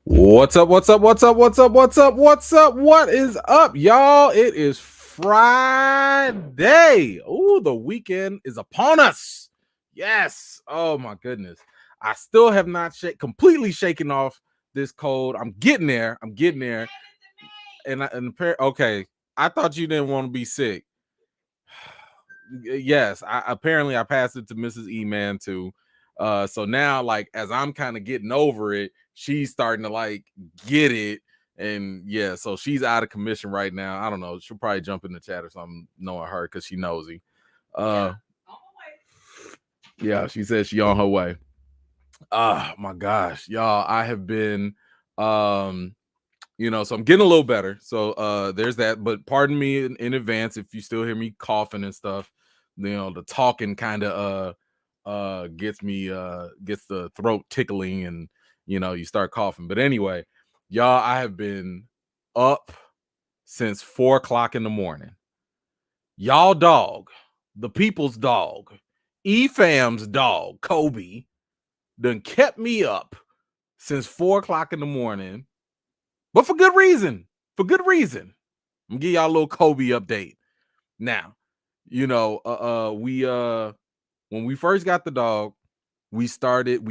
What's up? What's up? What's up? What's up? What's up? What's up? What is up, y'all? It is Friday. Ooh, the weekend is upon us. Yes. Oh my goodness. I still have not completely shaken off this cold. I'm getting there. I'm getting there. Okay. I thought you didn't want to be sick. Yes. I passed it to Mrs. E-Man too. So now, like, as I'm kind of getting over it, she's starting to like get it. And yeah, so she's out of commission right now. I don't know. She'll probably jump in the chat or something, knowing her because she nosy. Yeah, she says she on her way. Oh my gosh, y'all. I have been so I'm getting a little better. So there's that. But pardon me in advance if you still hear me coughing and stuff. The talking kind of gets the throat tickling, and you start coughing. But anyway, y'all, I have been up since 4 o'clock in the morning. Y'all dog, the people's dog, E-Fam's dog, Kobe, done kept me up since 4 o'clock in the morning, but for good reason. For good reason. I'm gonna give y'all a little Kobe update. Now, we when we first got the dog, we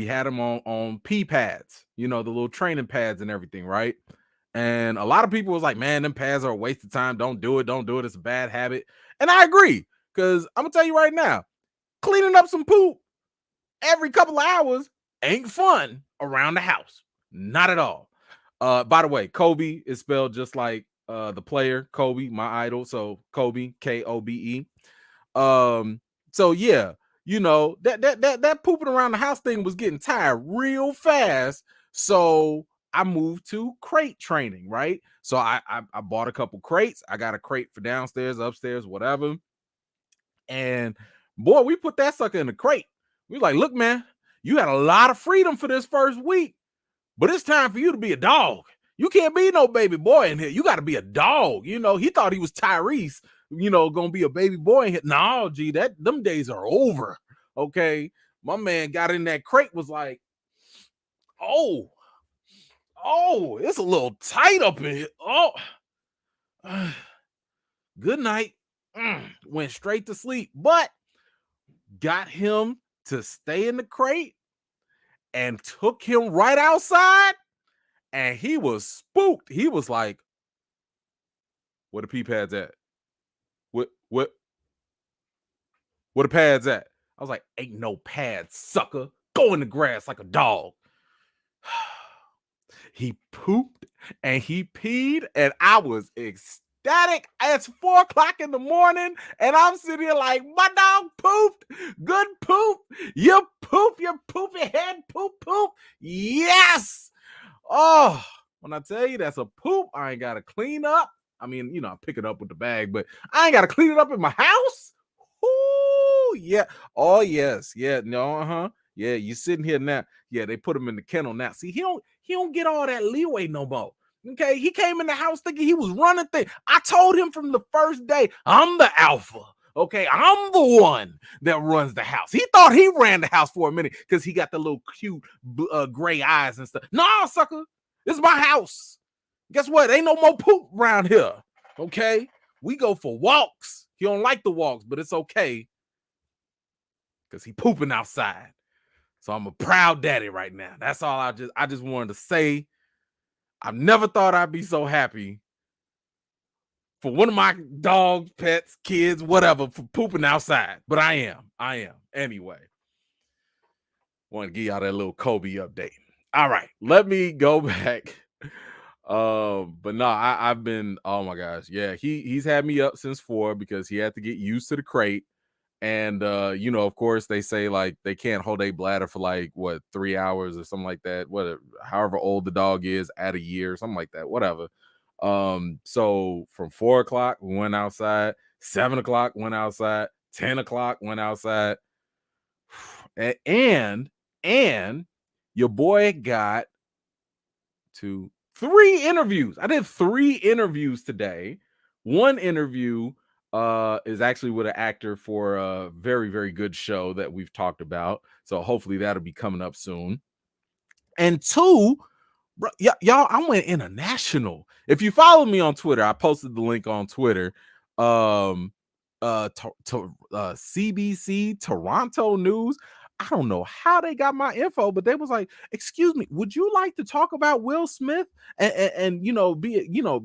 had him on pee pads, the little training pads and everything, right? And a lot of people was like, man, them pads are a waste of time. Don't do it. It's a bad habit. And I agree, because I'm gonna tell you right now, cleaning up some poop every couple of hours ain't fun around the house. Not at all. By the way, Kobe is spelled just like the player Kobe, my idol. So Kobe, Kobe. So yeah, that pooping around the house thing was getting tired real fast. So I moved to crate training, right? So I bought a couple crates. I got a crate for downstairs, upstairs, whatever. And boy, we put that sucker in the crate. We like, look, man, you had a lot of freedom for this first week, but it's time for you to be a dog. You can't be no baby boy in here. You got to be a dog. He thought he was Tyrese, gonna be a baby boy in here. No, G, them days are over. Okay. My man got in that crate, was like, oh, it's a little tight up in here. Oh, good night. Went straight to sleep, but got him to stay in the crate and took him right outside, and he was spooked. He was like, where the pee pads at? What the pads at? I was like, ain't no pads, sucker. Go in the grass like a dog. He pooped and he peed, and I was ecstatic. It's 4 o'clock in the morning, and I'm sitting here like, my dog pooped. Good poop. You poop your poopy head. Poop. Yes. Oh, when I tell you that's a poop, I ain't got to clean up. I mean, I pick it up with the bag, but I ain't got to clean it up in my house. Ooh, yeah. Oh, yes. Yeah. No, yeah, you sitting here now. Yeah, they put him in the kennel now. See, he don't get all that leeway no more. Okay, he came in the house thinking he was running things. I told him from the first day, I'm the alpha. Okay, I'm the one that runs the house. He thought he ran the house for a minute because he got the little cute gray eyes and stuff. No, sucker, this is my house. Guess what? Ain't no more poop around here. Okay, we go for walks. He don't like the walks, but it's okay because he pooping outside. So I'm a proud daddy right now. That's all I just wanted to say. I've never thought I'd be so happy for one of my dogs, pets, kids, whatever, for pooping outside. But I am. Anyway, want to give y'all that little Kobe update. All right, let me go back. But no, I've been, oh my gosh. Yeah, he's had me up since 4 because he had to get used to the crate. And of course, they say like they can't hold a bladder for like 3 hours or something like that. However old the dog is at a year, something like that, whatever. So from 4 o'clock, we went outside, 7 o'clock, went outside, 10 o'clock, went outside. And your boy got to 3 interviews. I did 3 interviews today. One interview is actually with an actor for a very, very good show that we've talked about. So hopefully that'll be coming up soon. And 2 Bro, y'all, I went international. If you follow me on Twitter, I posted the link on Twitter. CBC Toronto News. I don't know how they got my info, but they was like, "Excuse me, would you like to talk about Will Smith and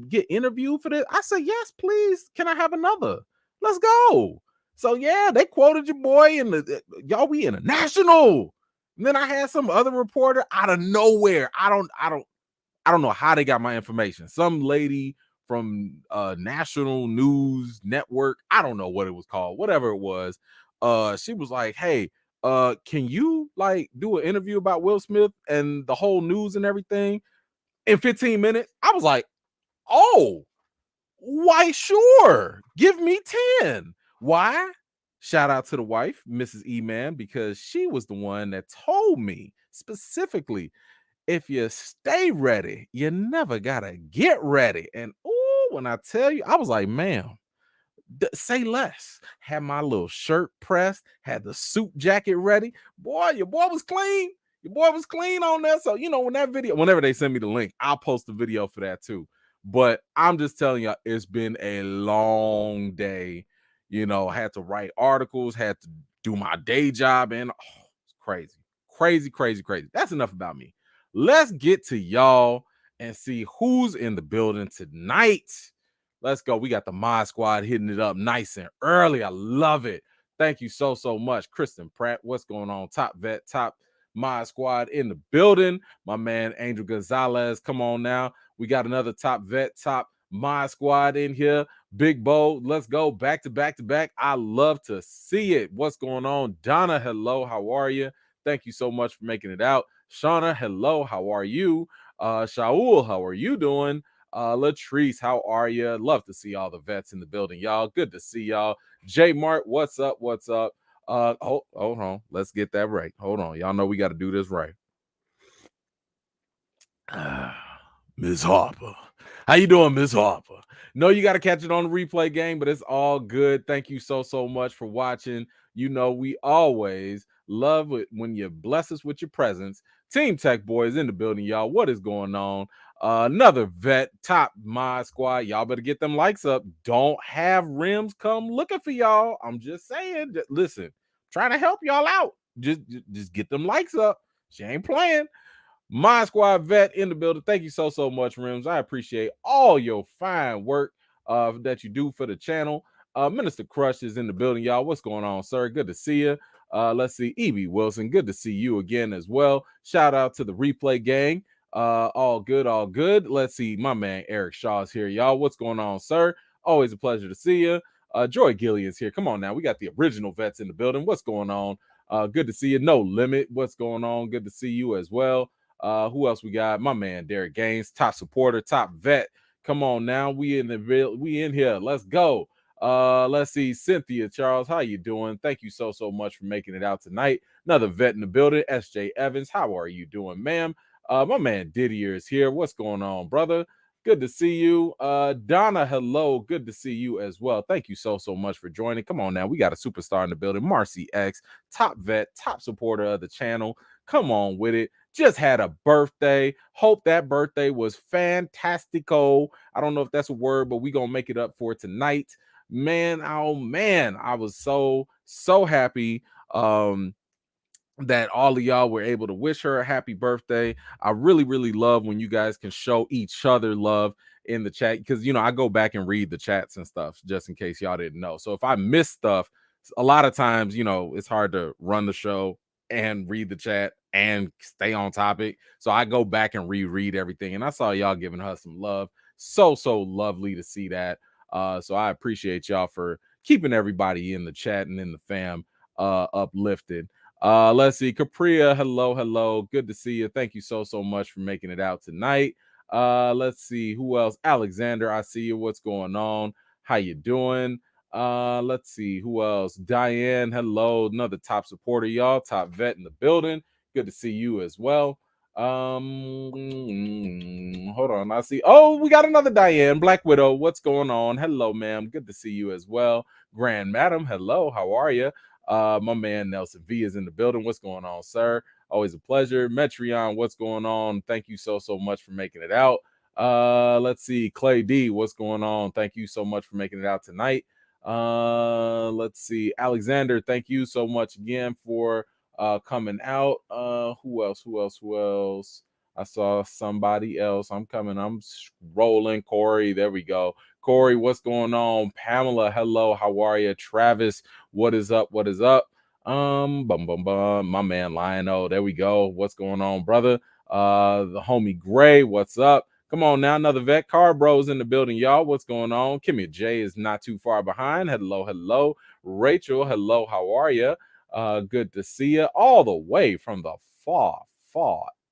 get interviewed for this?" I said, "Yes, please. Can I have another? Let's go." So yeah, they quoted your boy and y'all. We international. And then I had some other reporter out of nowhere. I don't know how they got my information. Some lady from National News Network. I don't know what it was called, whatever it was. She was like, "Hey, can you like do an interview about Will Smith and the whole news and everything in 15 minutes?" I was like, "Oh, why sure. Give me 10." Why? Shout out to the wife, Mrs. E-Man, because she was the one that told me specifically, if you stay ready, you never gotta get ready. And oh, when I tell you, I was like, "Ma'am, say less." Had my little shirt pressed, had the suit jacket ready. Boy, your boy was clean. Your boy was clean on that. So, when that video, whenever they send me the link, I'll post the video for that too. But I'm just telling you, it's been a long day. Had to write articles, had to do my day job, and it's crazy, crazy, crazy, crazy. That's enough about me. Let's get to y'all and see who's in the building tonight. Let's go. We got the Mod Squad hitting it up nice and early. I love it. Thank you so, so much. Kristen Pratt, what's going on? Top vet, top Mod Squad in the building. My man, Angel Gonzalez, come on now. We got another top vet, top Mod Squad in here. Big Bo, let's go. Back to back to back. I love to see it. What's going on? Donna, hello. How are you? Thank you so much for making it out. Shauna, hello. How are you? Shaul, how are you doing? Latrice, how are you? Love to see all the vets in the building, y'all. Good to see y'all. J Mart, what's up? What's up? Hold on. Let's get that right. Hold on. Y'all know we got to do this right. Miss Harper. How you doing, Miss Harper? No, you got to catch it on the replay game, but it's all good. Thank you so, so much for watching. We always love it when you bless us with your presence. Team Tech Boys in the building, y'all. What is going on? Another vet, top Mod Squad. Y'all better get them likes up. Don't have rims come looking for y'all. I'm just saying. Listen, trying to help y'all out. Just get them likes up. She ain't playing. My Squad vet in the building. Thank you so, so much, Rims. I appreciate all your fine work that you do for the channel. Minister Crush is in the building, y'all. What's going on, sir? Good to see you. Let's see. Evie Wilson, good to see you again as well. Shout out to the replay gang. All good, all good. Let's see. My man Eric Shaw's here, y'all. What's going on, sir? Always a pleasure to see you. Joy Gilly is here. Come on now. We got the original vets in the building. What's going on? Good to see you. No Limit. What's going on? Good to see you as well. Who else we got? My man Derek Gaines, top supporter, top vet. Come on now, we in here. Let's go. Let's see, Cynthia Charles, how you doing? Thank you so, so much for making it out tonight. Another vet in the building. SJ Evans, how are you doing, ma'am? My man Didier is here. What's going on, brother? Good to see you. Donna, hello. Good to see you as well. Thank you so, so much for joining. Come on now. We got a superstar in the building. Marcy X, top vet, top supporter of the channel. Come on with it. Just had a birthday. Hope that birthday was fantastico. I don't know if that's a word, but we gonna make it up for tonight. Man, oh man, I was so happy that all of y'all were able to wish her a happy birthday. I really, really love when you guys can show each other love in the chat, because I go back and read the chats and stuff just in case y'all didn't know. So if I miss stuff, a lot of times, it's hard to run the show and read the chat and stay on topic. So I go back and reread everything, and I saw y'all giving her some love. So lovely to see that. So I appreciate y'all for keeping everybody in the chat and in the fam uplifted. Let's see. Capria, hello. Good to see you. Thank you so much for making it out tonight. Let's see who else. Alexander, I see you. What's going on? How you doing? Let's see who else. Diane, hello. Another top supporter, y'all. Top vet in the building. Good to see you as well. Hold on. I see. Oh, we got another Diane, Black Widow. What's going on? Hello, ma'am. Good to see you as well. Grand Madam, hello. How are you? My man Nelson V is in the building. What's going on, sir? Always a pleasure. Metreon, what's going on? Thank you so much for making it out. Let's see. Clay D, what's going on? Thank you so much for making it out tonight. Let's see. Alexander, thank you so much again for coming out. Who else? I saw somebody else. I'm rolling. Corey, there we go. Corey, what's going on? Pamela, hello, how are you? Travis, what is up? My man Lionel, there we go. What's going on, brother? The homie Gray, what's up? Come on now, another vet. Car Bros in the building, y'all. What's going on? Kimmy J is not too far behind. Hello. Rachel, hello, how are you? Good to see you all the way from the far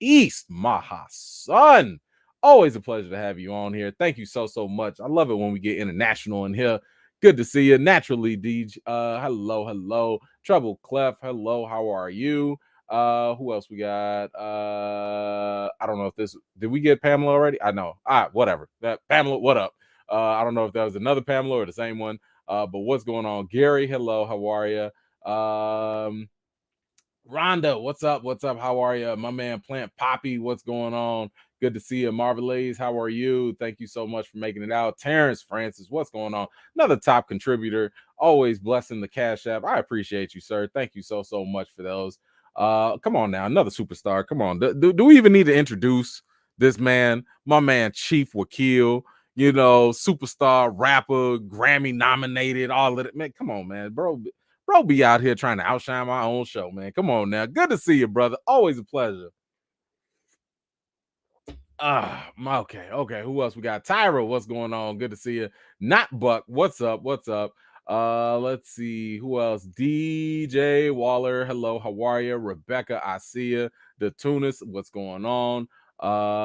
east, Maha son. Always a pleasure to have you on here. Thank you so much. I love it when we get international in here. Good to see you. Naturally, Deej. Hello. Trouble Clef. Hello, how are you? Who else we got? I don't know if did we get Pamela already? I know. Whatever. That Pamela, what up? I don't know if that was another Pamela or the same one. But what's going on? Gary, hello, how are you? Rhonda, what's up? How are you? My man Plant Poppy, what's going on? Good to see you. Marvelise, how are you? Thank you so much for making it out. Terrence Francis, what's going on? Another top contributor, always blessing the Cash App. I appreciate you, sir. Thank you so much for those. Come on now, another superstar. Come on. Do we even need to introduce this man? My man Chief Wakil, superstar, rapper, Grammy nominated, all of it. Man, come on, man, bro be out here trying to outshine my own show, man. Come on now. Good to see you, brother. Always a pleasure. Okay. Who else we got? Tyra, what's going on? Good to see you. Not Buck, what's up? Let's see who else. DJ Waller, hello, how are you? Rebecca, I see you. The Tunis, what's going on?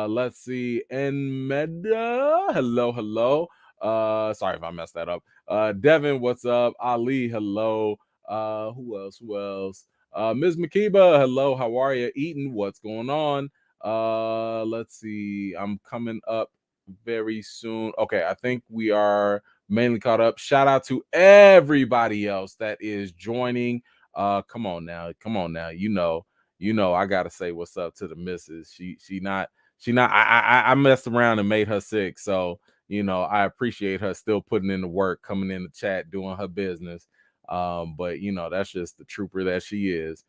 Let's see. Enmeda, hello. Sorry if I messed that up. Devin, what's up? Ali, hello. Who else? Ms. Makiba, hello, how are you? Eaton, what's going on? Let's see. I'm coming up very soon. Okay, I think we are mainly caught up. Shout out to everybody else that is joining. Come on now. I gotta say what's up to the missus. I messed around and made her sick, so I appreciate her still putting in the work, coming in the chat, doing her business. But that's just the trooper that she is.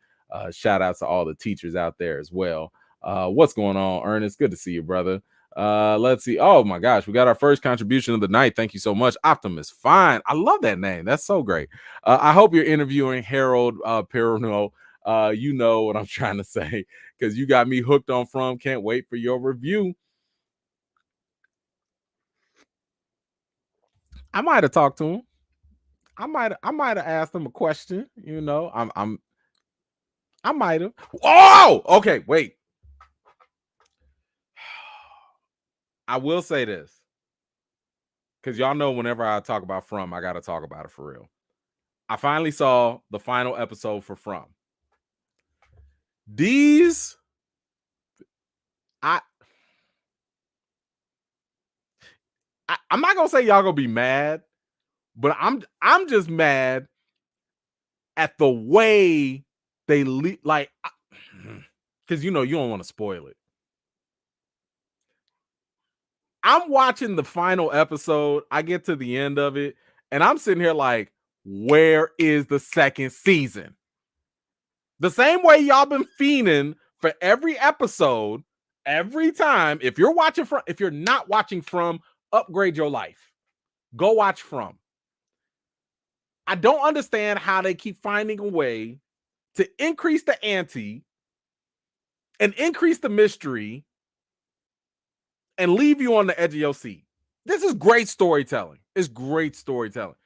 Shout out to all the teachers out there as well. What's going on, Ernest? Good to see you, brother. Let's see. Oh my gosh, we got our first contribution of the night. Thank you so much. Optimus Fine. I love that name. That's so great. I hope you're interviewing Harold Perrineau. You know what I'm trying to say, because you got me hooked on From. Can't wait for your review. I might have talked to him. I might have asked him a question. I might have. Oh, okay. Wait. I will say this, because y'all know whenever I talk about From, I got to talk about it for real. I finally saw the final episode for From. I'm not gonna say y'all gonna be mad, but I'm just mad at the way they like, because you don't want to spoil it. I'm watching the final episode. I get to the end of it, and I'm sitting here like, where is the second season? The same way y'all been fiending for every episode, every time. If you're not watching From, upgrade your life. Go watch From. I don't understand how they keep finding a way to increase the ante and increase the mystery and leave you on the edge of your seat. This is great storytelling. It's great storytelling.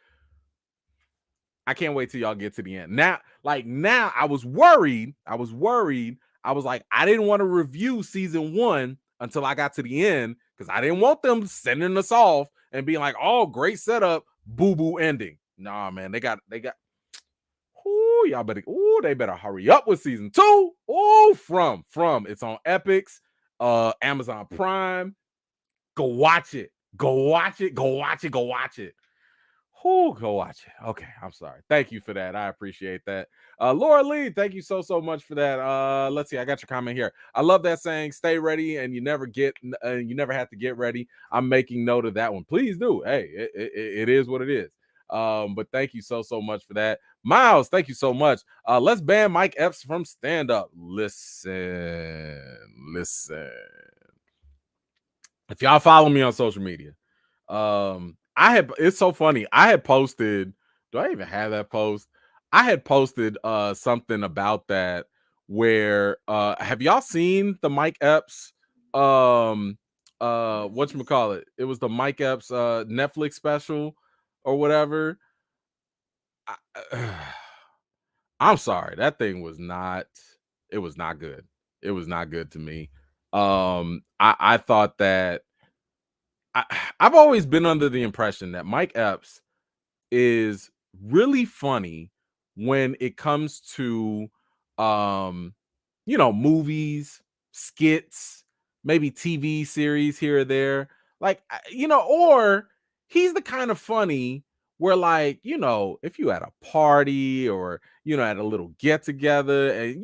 I can't wait till y'all get to the end. Now, I was worried. I was like, I didn't want to review season 1 until I got to the end, because I didn't want them sending us off and being like, oh, great setup, boo-boo ending. Nah, man, they got they better hurry up with season 2. From it's on Epix, Amazon Prime. Go watch it. Who go watch it? Okay, I'm sorry. Thank you for that. I appreciate that. Laura Lee, thank you so much for that. Let's see. I got your comment here. I love that saying. Stay ready, and you never have to get ready. I'm making note of that one. Please do. Hey, it is what it is. But thank you so much for that. Miles, thank you so much. Let's ban Mike Epps from stand up. Listen. If y'all follow me on social media, it's so funny. I had posted, do I even have that post? I had posted something about that where have y'all seen the Mike Epps whatchamacallit? It was the Mike Epps Netflix special or whatever. I'm sorry, that thing was not, it was not good. It was not good to me. I thought that I've always been under the impression that Mike Epps is really funny when it comes to um movies, skits, maybe TV series here or there, like or he's the kind of funny where, like, if you at a party or at a little get together, and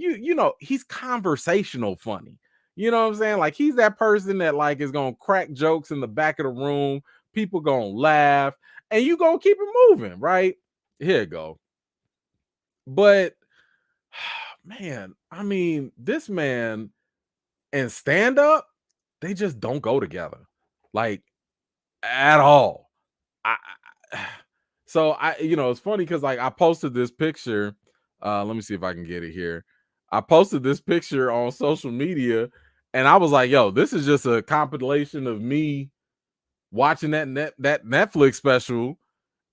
he's conversational funny. You know what I'm saying? Like, he's that person that, like, is gonna crack jokes in the back of the room, people gonna laugh, and you gonna keep it moving, right? Here you go. But man, I mean, this man and stand up, they just don't go together, like, at all. I so it's funny because, like, I posted this picture. Let me see if I can get it here. I posted this picture on social media, and I was like, "Yo, this is just a compilation of me watching that Netflix special."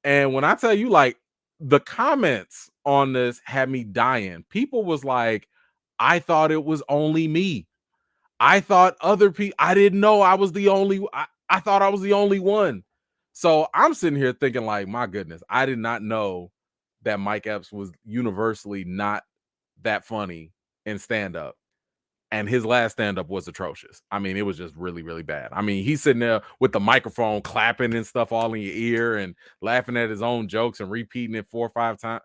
And when I tell you, like, the comments on this had me dying. People was like, "I thought it was only me. I thought other people, I didn't know I was the only, I thought I was the only one." So I'm sitting here thinking, like, my goodness, I did not know that Mike Epps was universally not that funny in stand-up. And his last stand-up was atrocious. I mean, it was just really, really bad. I mean, he's sitting there with the microphone clapping and stuff all in your ear and laughing at his own jokes and repeating it 4 or 5 times.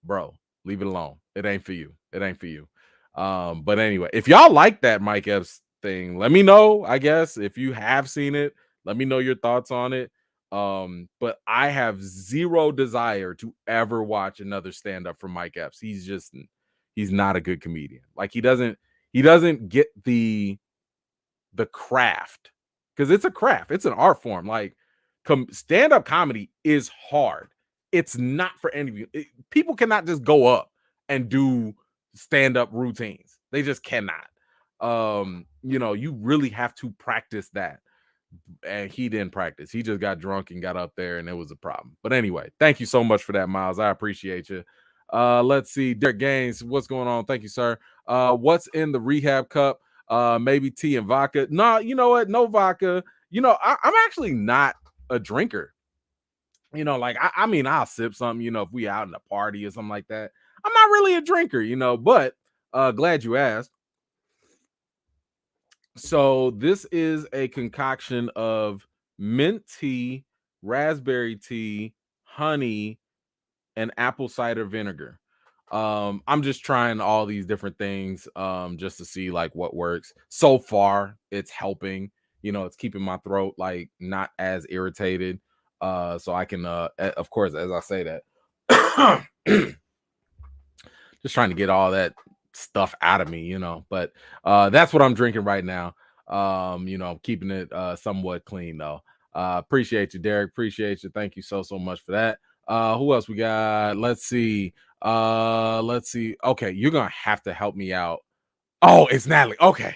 Bro, leave it alone. It ain't for you. It ain't for you. But anyway, if y'all like that Mike Epps thing, let me know. I guess if you have seen it, let me know your thoughts on it. But I have zero desire to ever watch another stand-up from Mike Epps. He's not a good comedian. Like, he doesn't get the craft, because it's a craft, it's an art form. Like, stand-up comedy is hard. It's not for any of you. People cannot just go up and do stand-up routines. They just cannot. You really have to practice that. And he didn't practice. He just got drunk and got up there, and it was a problem. But anyway, thank you so much for that, Miles. I appreciate you. Let's see. Derek Gaines, what's going on? Thank you, sir. What's in the rehab cup? Maybe tea and vodka. No, you know what? No vodka. I'm actually not a drinker. Like, I mean, I'll sip something, if we out in a party or something like that. I'm not really a drinker, but glad you asked. So this is a concoction of mint tea, raspberry tea, honey, and apple cider vinegar. I'm just trying all these different things just to see, like, what works. So far, it's helping. It's keeping my throat, like, not as irritated. So I can of course, as I say that, just trying to get all that stuff out of me, but that's what I'm drinking right now. Keeping it somewhat clean though. Appreciate you, Derek. Appreciate you. Thank you so much for that. Who else we got? Let's see. Okay, you're gonna have to help me out. Oh, it's Natalie. Okay.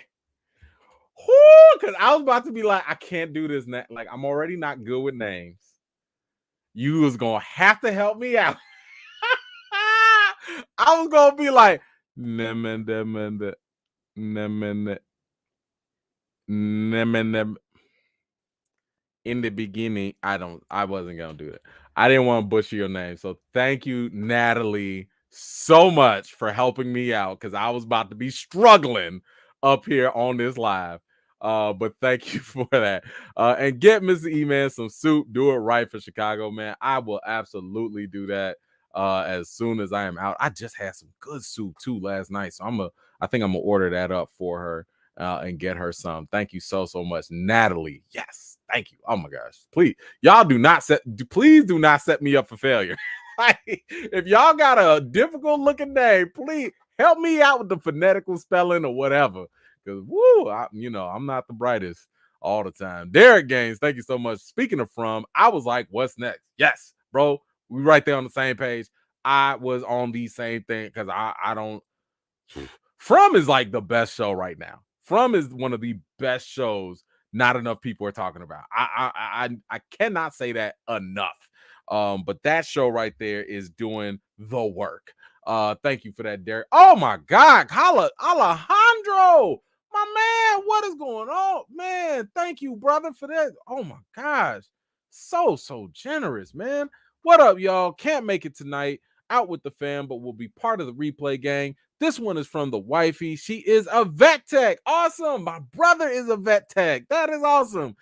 Because I was about to be like, I can't do this. Like, I'm already not good with names. You was gonna have to help me out. I was gonna be like, in the beginning. I wasn't gonna do it. I didn't want to butcher your name. So thank you, Natalie, so much for helping me out, because I was about to be struggling up here on this live. But thank you for that. And get Mr. E-Man some soup. Do it right for Chicago, man. I will absolutely do that as soon as I am out. I just had some good soup too last night. So I think I'm gonna order that up for her and get her some. Thank you so much, Natalie. Yes, thank you. Oh my gosh, please, y'all please do not set me up for failure. Like, if y'all got a difficult looking name, please help me out with the phonetical spelling or whatever. Because I'm not the brightest all the time. Derek Gaines, thank you so much. Speaking of From, I was like, what's next? Yes, bro, we right there on the same page. I was on the same thing because I don't. From is like the best show right now. From is one of the best shows. Not enough people are talking about. I cannot say that enough. But that show right there is doing the work. Thank you for that, Derek. Oh my God, Alejandro, my man, what is going on, man? Thank you, brother, for that. Oh my gosh, so generous, man. What up, y'all? Can't make it tonight. Out with the fam, but will be part of the replay gang. This one is from the wifey. She is a vet tech. Awesome. My brother is a vet tech. That is awesome.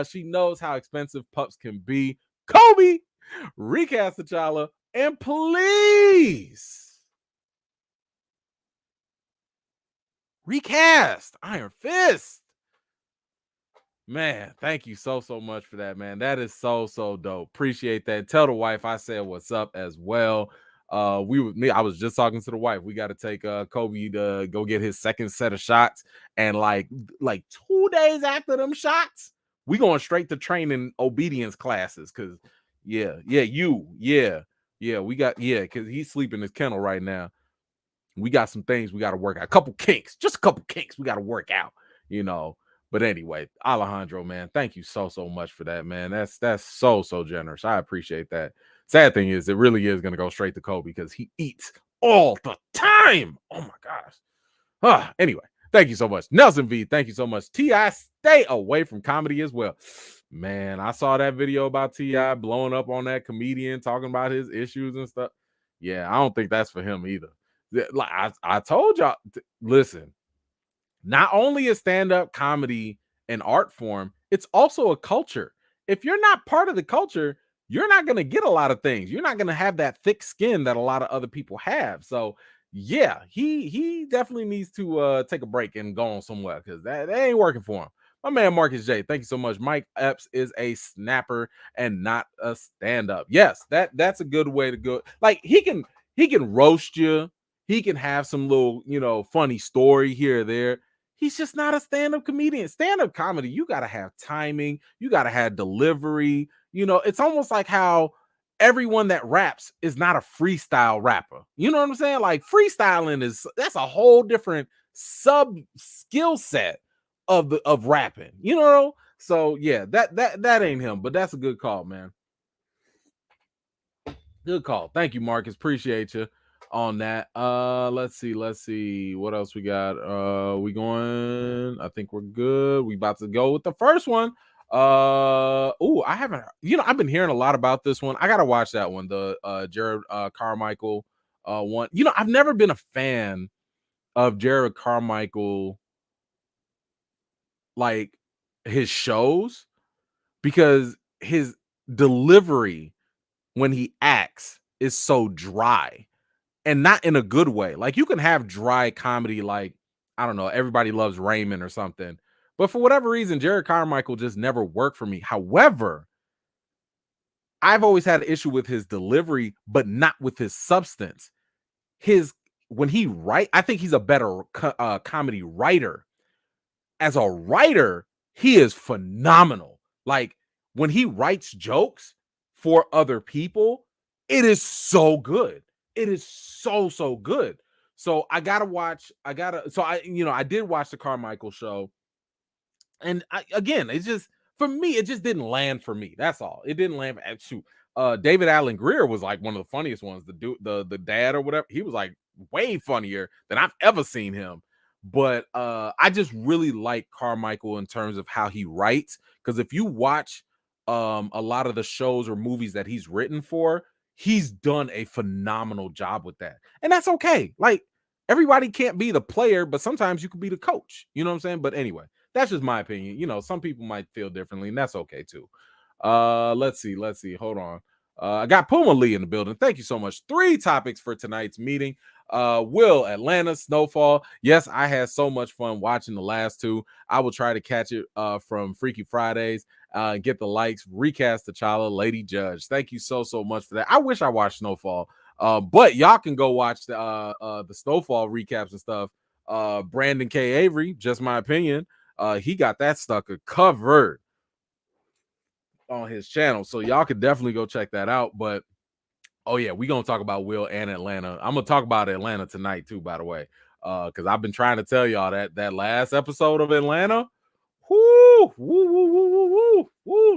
She knows how expensive pups can be. Kobe, recast T'Challa, and please recast Iron Fist. Man, thank you so much for that, man. That is so dope. Appreciate that. Tell the wife I said what's up as well. I was just talking to the wife. We got to take Kobe to go get his second set of shots, and like 2 days after them shots, we going straight to training obedience classes. Cause we got because he's sleeping in his kennel right now. We got some things we got to work out. Just a couple kinks we got to work out, you know. But anyway, Alejandro, man, thank you so much for that, man. That's so generous. I appreciate that. Sad thing is, it really is going to go straight to Kobe because he eats all the time. Oh my gosh. Anyway, thank you so much. Nelson V, thank you so much. T.I., stay away from comedy as well. Man, I saw that video about T.I. blowing up on that comedian, talking about his issues and stuff. Yeah, I don't think that's for him either. Like I told y'all, listen, not only is stand-up comedy an art form, it's also a culture. If you're not part of the culture, you're not going to get a lot of things. You're not going to have that thick skin that a lot of other people have. So yeah, he definitely needs to take a break and go on somewhere because that ain't working for him. My man Marcus J, thank you so much. Mike Epps is a snapper and not a stand-up. Yes, that's a good way to go. Like he can roast you. He can have some little, funny story here or there. He's just not a stand-up comedian. Stand-up comedy, you got to have timing. You got to have delivery. It's almost like how everyone that raps is not a freestyle rapper. You know what I'm saying? Like freestyling that's a whole different sub skill set of rapping. So yeah, that ain't him, but that's a good call, man. Good call. Thank you, Marcus. Appreciate you on that. Let's see what else we got. We going? I think we're good. We about to go with the first one. I haven't, I've been hearing a lot about this one. I gotta watch that one, the Jared Carmichael one. I've never been a fan of Jared Carmichael, like his shows, because his delivery when he acts is so dry, and not in a good way. Like you can have dry comedy, like, I don't know, Everybody Loves Raymond or something. But for whatever reason, Jared Carmichael just never worked for me. However, I've always had an issue with his delivery, but not with his substance. When he I think he's a better comedy writer. As a writer, he is phenomenal. Like when he writes jokes for other people, it is so good. It is so good. So I did watch the Carmichael show. And for me, it just didn't land for me. That's all. It didn't land. David Allen Greer was like one of the funniest ones. The dad or whatever. He was like way funnier than I've ever seen him. But I just really like Carmichael in terms of how he writes. Because if you watch a lot of the shows or movies that he's written for, he's done a phenomenal job with that. And that's okay. Like everybody can't be the player, but sometimes you can be the coach. You know what I'm saying? But anyway, That's just my opinion. You know, some people might feel differently, and that's okay too. Let's see. Hold on. I got Puma Lee in the building. Thank you so much. 3 topics for tonight's meeting. Will Atlanta Snowfall? Yes, I had so much fun watching the last 2. I will try to catch it from Freaky Fridays and get the likes. Recast T'Challa, Lady Judge. Thank you so much for that. I wish I watched Snowfall, but y'all can go watch the Snowfall recaps and stuff. Brandon K. Avery, just my opinion. He got that sucker covered on his channel, so y'all could definitely go check that out. But oh yeah, we gonna talk about Will and Atlanta. I'm gonna talk about Atlanta tonight too, by the way, because I've been trying to tell y'all that last episode of Atlanta, woo,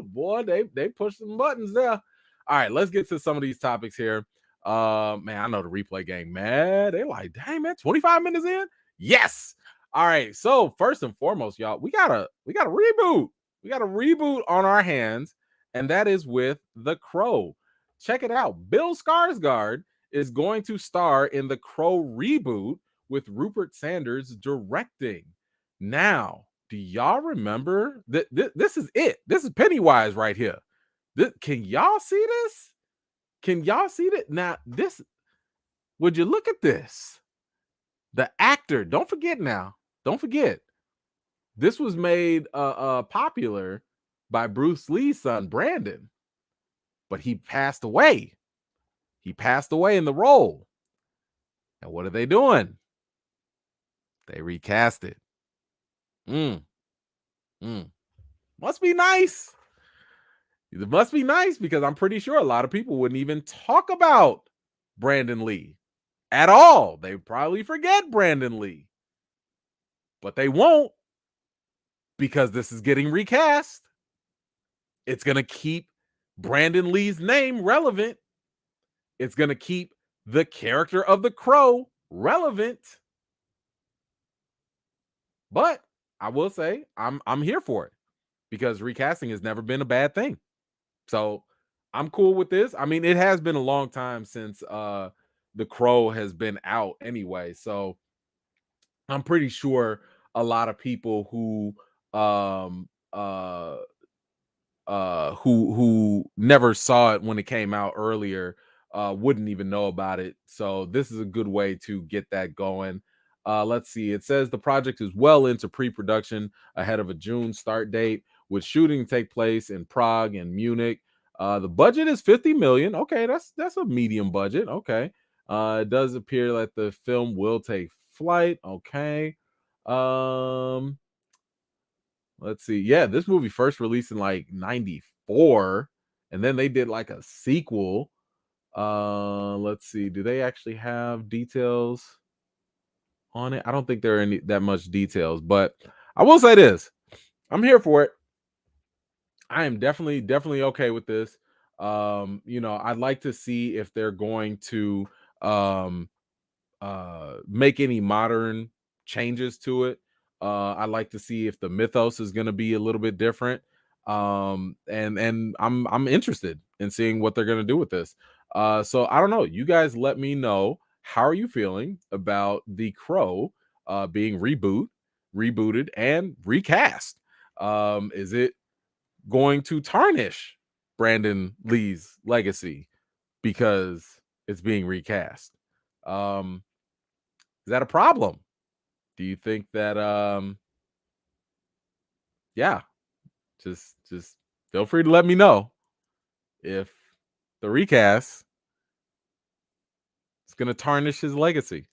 boy, they pushed some buttons there. All right, let's get to some of these topics here. Man, I know the replay gang mad. They like, dang man, 25 minutes in. Yes. All right. So first and foremost, y'all, we got a reboot. We got a reboot on our hands, and that is with The Crow. Check it out. Bill Skarsgård is going to star in The Crow Reboot with Rupert Sanders directing. Now, do y'all remember that this is it? This is Pennywise right here. Can y'all see this? Can y'all see that? Now, this, would you look at this? The actor, don't forget now. Don't forget. This was made popular by Bruce Lee's son, Brandon. But he passed away. He passed away in the role. And what are they doing? They recast it. Must be nice. It must be nice because I'm pretty sure a lot of people wouldn't even talk about Brandon Lee at all. They probably forget Brandon Lee. But they won't, because this is getting recast. It's going to keep Brandon Lee's name relevant. It's going to keep the character of the Crow relevant. But I will say I'm here for it, because recasting has never been a bad thing. So I'm cool with this. I mean, it has been a long time since the Crow has been out anyway. So I'm pretty sure a lot of people who who never saw it when it came out earlier wouldn't even know about it. So this is a good way to get that going. Let's see. It says the project is well into pre-production ahead of a June start date, with shooting take place in Prague and Munich. The budget is 50 million. Okay, that's a medium budget. Okay. It does appear that the film will take flight. Okay. Let's see. Yeah, this movie first released in like 94, and then they did like a sequel. Let's see. Do they actually have details on it? I don't think there are any that much details, but I will say this. I'm here for it. I am definitely okay with this. You know, I'd like to see if they're going to make any modern changes to it. I'd like to see if the mythos is going to be a little bit different. And I'm interested in seeing what they're going to do with this. So I don't know. You guys let me know, how are you feeling about The Crow being rebooted, and recast? Is it going to tarnish Brandon Lee's legacy because it's being recast? Is that a problem? Do you think that yeah, just feel free to let me know if the recast is going to tarnish his legacy.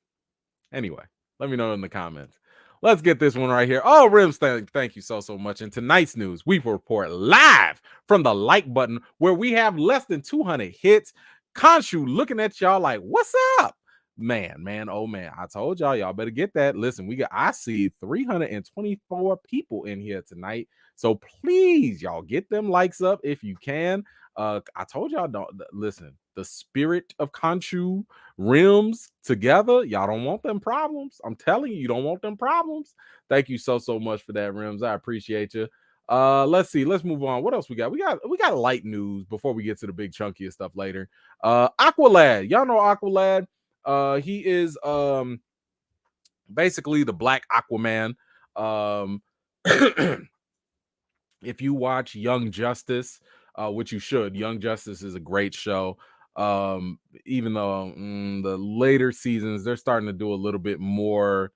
Anyway, let me know in the comments. Let's get this one right here. Oh, Rims, thank you so much. In tonight's news, we report live from the like button, where we have less than 200 hits. Khonshu looking at y'all like, what's up? Man, oh man, I told y'all better get that. Listen, I see 324 people in here tonight. So please, y'all, get them likes up if you can. I told y'all, don't listen. The spirit of Khonshu Rims together, y'all don't want them problems. I'm telling you, you don't want them problems. Thank you so much for that, Rims. I appreciate you. Let's see. Let's move on. What else we got? We got light news before we get to the big chunkier stuff later. Aqualad. Y'all know Aqualad. He is basically the Black Aquaman. If you watch Young Justice, which you should, Young Justice is a great show. Even though the later seasons they're starting to do a little bit more.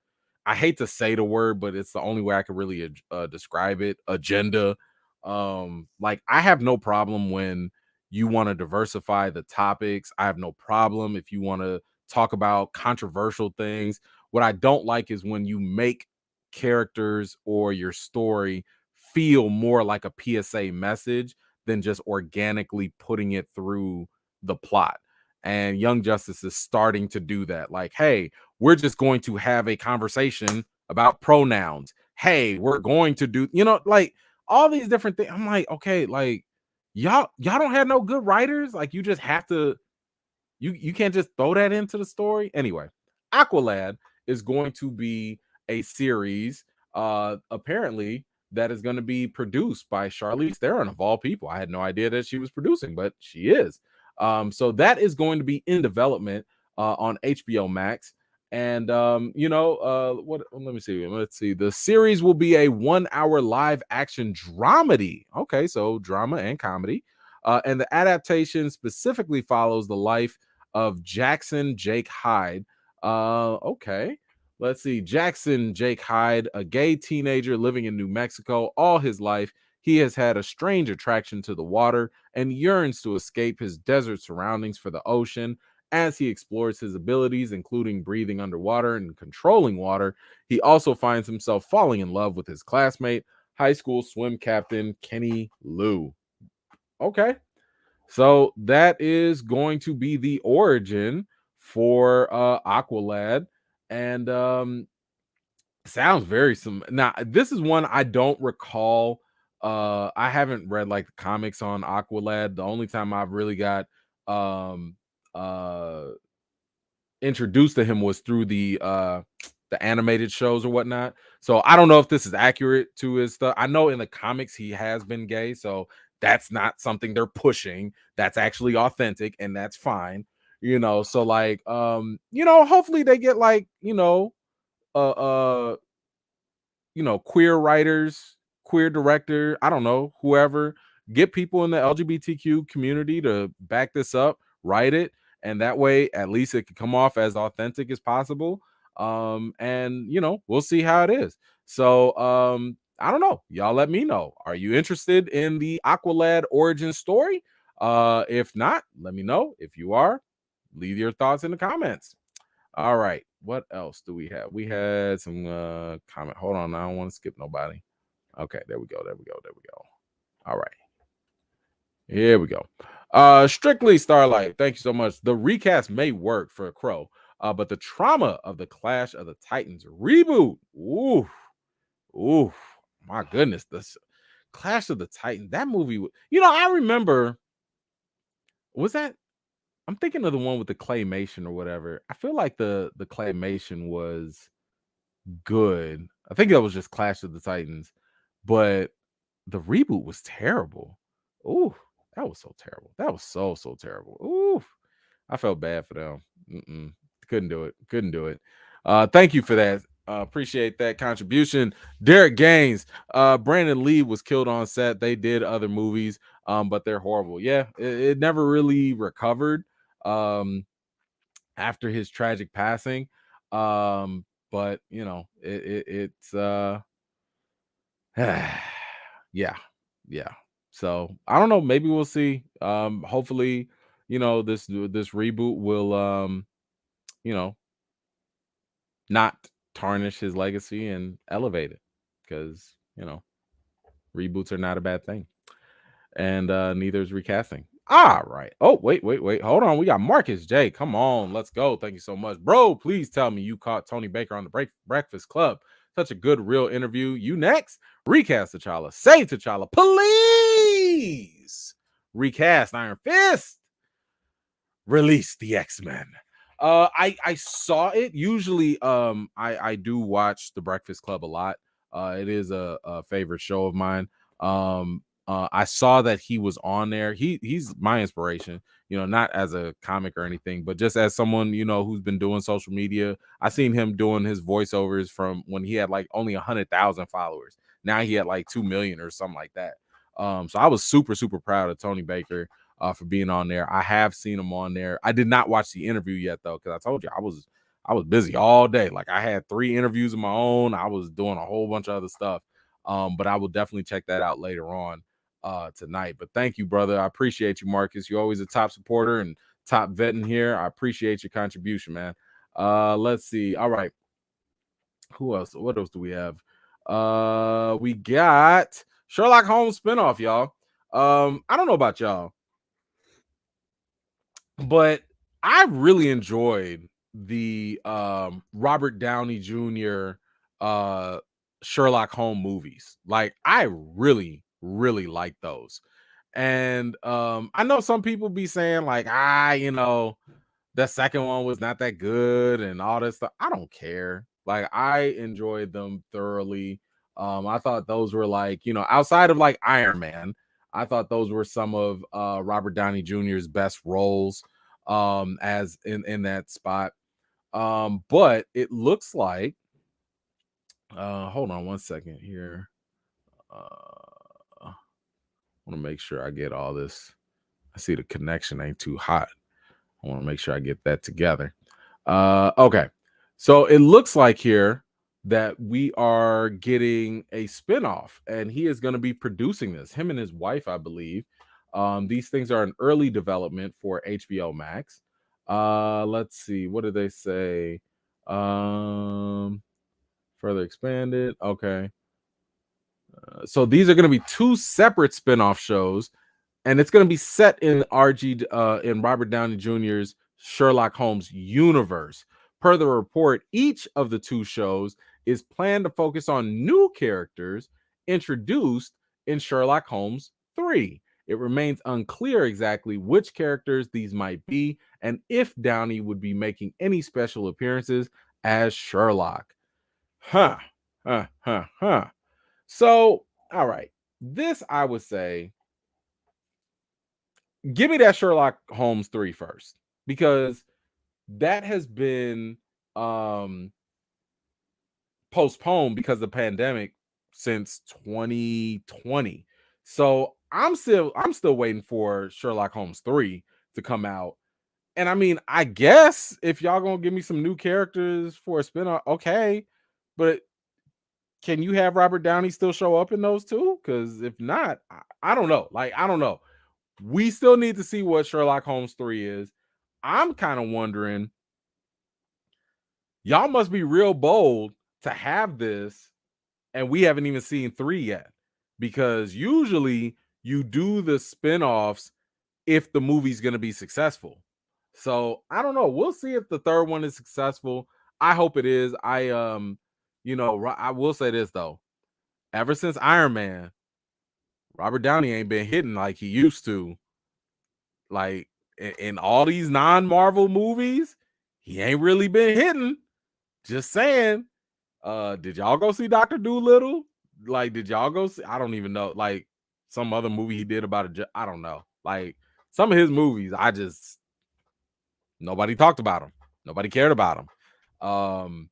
I hate to say the word, but it's the only way I can really describe it. Agenda. Like I have no problem when you want to diversify the topics. I have no problem if you want to talk about controversial things. What I don't like is when you make characters or your story feel more like a PSA message than just organically putting it through the plot. And Young Justice is starting to do that. Like, hey, we're just going to have a conversation about pronouns. Hey, we're going to do, like all these different things. I'm like, okay, like y'all don't have no good writers. Like you just have to you can't just throw that into the story. Anyway, Aqualad is going to be a series apparently that is going to be produced by Charlize Theron of all people. I had no idea that she was producing, but she is. So that is going to be in development on HBO Max. And what let me see. Let's see. The series will be a 1 hour live action dramedy. Okay, so drama and comedy. And the adaptation specifically follows the life of Jackson Jake Hyde. Okay. Let's see. Jackson Jake Hyde, a gay teenager living in New Mexico all his life. He has had a strange attraction to the water and yearns to escape his desert surroundings for the ocean. As he explores his abilities, including breathing underwater and controlling water, he also finds himself falling in love with his classmate, high school swim captain Kenny Lou. Okay. So that is going to be the origin for Aqualad. And sounds very similar. Now, this is one I don't recall. I haven't read like the comics on Aqualad. The only time I've really got um uh introduced to him was through the animated shows or whatnot. So I don't know if this is accurate to his stuff. I know in the comics he has been gay, so that's not something they're pushing. That's actually authentic, and that's fine. So like hopefully they get like, uh uh queer writers, queer director, I don't know, whoever, get people in the LGBTQ community to back this up, write it, and that way at least it could come off as authentic as possible. And we'll see how it is. So I don't know. Y'all let me know. Are you interested in the Aqualad origin story? If not, let me know. If you are, leave your thoughts in the comments. All right. What else do we have? We had some comment. Hold on. I don't want to skip nobody. Okay, there we go. There we go. There we go. All right. Here we go. Strictly Starlight. Thank you so much. The recast may work for Crow, but the trauma of the Clash of the Titans reboot. Ooh, ooh, my goodness. This Clash of the Titans. That movie. I remember. Was that? I'm thinking of the one with the claymation or whatever. I feel like the claymation was good. I think that was just Clash of the Titans, but the reboot was terrible. Ooh, that was so terrible. That was so terrible. Ooh, I felt bad for them. Couldn't do it. Couldn't do it. Thank you for that. Appreciate that contribution. Derek Gaines, Brandon Lee was killed on set. They did other movies, but they're horrible. Yeah, it never really recovered after his tragic passing. But it's yeah, yeah. So I don't know. Maybe we'll see. Hopefully, this reboot will you know, not tarnish his legacy and elevate it, because reboots are not a bad thing, and neither is recasting. All right. Oh, wait. Hold on. We got Marcus J. Come on, let's go. Thank you so much, bro. Please tell me you caught Tony Baker on the Breakfast Club. Such a good, real interview. You next. Recast T'Challa. Say T'Challa, please. Recast Iron Fist. Release the X-Men. I saw it. Usually, I do watch the Breakfast Club a lot. It is a favorite show of mine. I saw that he was on there. He's my inspiration, not as a comic or anything, but just as someone, who's been doing social media. I seen him doing his voiceovers from when he had like only 100,000 followers. Now he had like 2 million or something like that. So I was super, super proud of Tony Baker for being on there. I have seen him on there. I did not watch the interview yet though, because I told you I was busy all day. Like I had 3 interviews of my own. I was doing a whole bunch of other stuff. But I will definitely check that out later on tonight. But thank you, brother. I appreciate you, Marcus. You're always a top supporter and top vet in here. I appreciate your contribution, man. Let's see. All right. Who else? What else do we have? We got Sherlock Holmes spinoff, y'all. I don't know about y'all, but I really enjoyed the Robert Downey Jr. Sherlock Holmes movies. Like I really, really like those. And I know some people be saying like, the second one was not that good and all this stuff. I don't care. Like I enjoyed them thoroughly. I thought those were like, outside of like Iron Man, I thought those were some of Robert Downey Jr.'s best roles as in that spot. But it looks like hold on one second here. I want to make sure I get all this. I see the connection ain't too hot. I want to make sure I get that together. Okay. So it looks like here that we are getting a spinoff, and he is going to be producing this. Him and his wife, I believe. These things are in early development for HBO Max. Let's see. What did they say? Further expanded. Okay. So these are going to be 2 separate spinoff shows, and it's going to be set in in Robert Downey Jr.'s Sherlock Holmes universe. Per the report, each of the 2 shows is planned to focus on new characters introduced in Sherlock Holmes 3. It remains unclear exactly which characters these might be and if Downey would be making any special appearances as Sherlock. Huh. So, all right. This, I would say, give me that Sherlock Holmes 3 first, because that has been postponed because of the pandemic since 2020. So I'm still waiting for Sherlock Holmes 3 to come out. And I mean, I guess if y'all gonna give me some new characters for a spinoff, okay. But can you have Robert Downey still show up in those too? Because if not, I don't know. Like, I don't know. We still need to see what Sherlock Holmes 3 is. I'm kind of wondering, y'all must be real bold to have this, and we haven't even seen 3 yet. Because usually you do the spinoffs if the movie's going to be successful. So I don't know. We'll see if the 3rd one is successful. I hope it is. I will say this though. Ever since Iron Man, Robert Downey ain't been hitting like he used to. Like in all these non-Marvel movies, he ain't really been hitting. Just saying. Did y'all go see Dr. Dolittle? Like, did y'all go see? I don't even know. Like some other movie he did about I don't know. Like some of his movies, nobody talked about him. Nobody cared about him.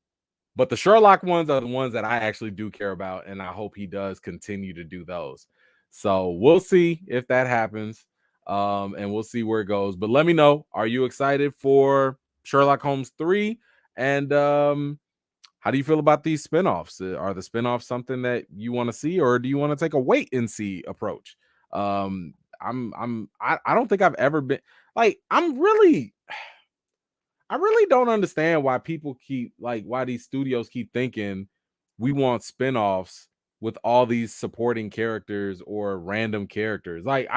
But the Sherlock ones are the ones that I actually do care about, and I hope he does continue to do those. So we'll see if that happens, and we'll see where it goes. But let me know, are you excited for Sherlock Holmes 3? And how do you feel about these spinoffs? Are the spinoffs something that you want to see, or do you want to take a wait and see approach? I don't think I've ever been like, I really don't understand why people why these studios keep thinking we want spinoffs with all these supporting characters or random characters. Like,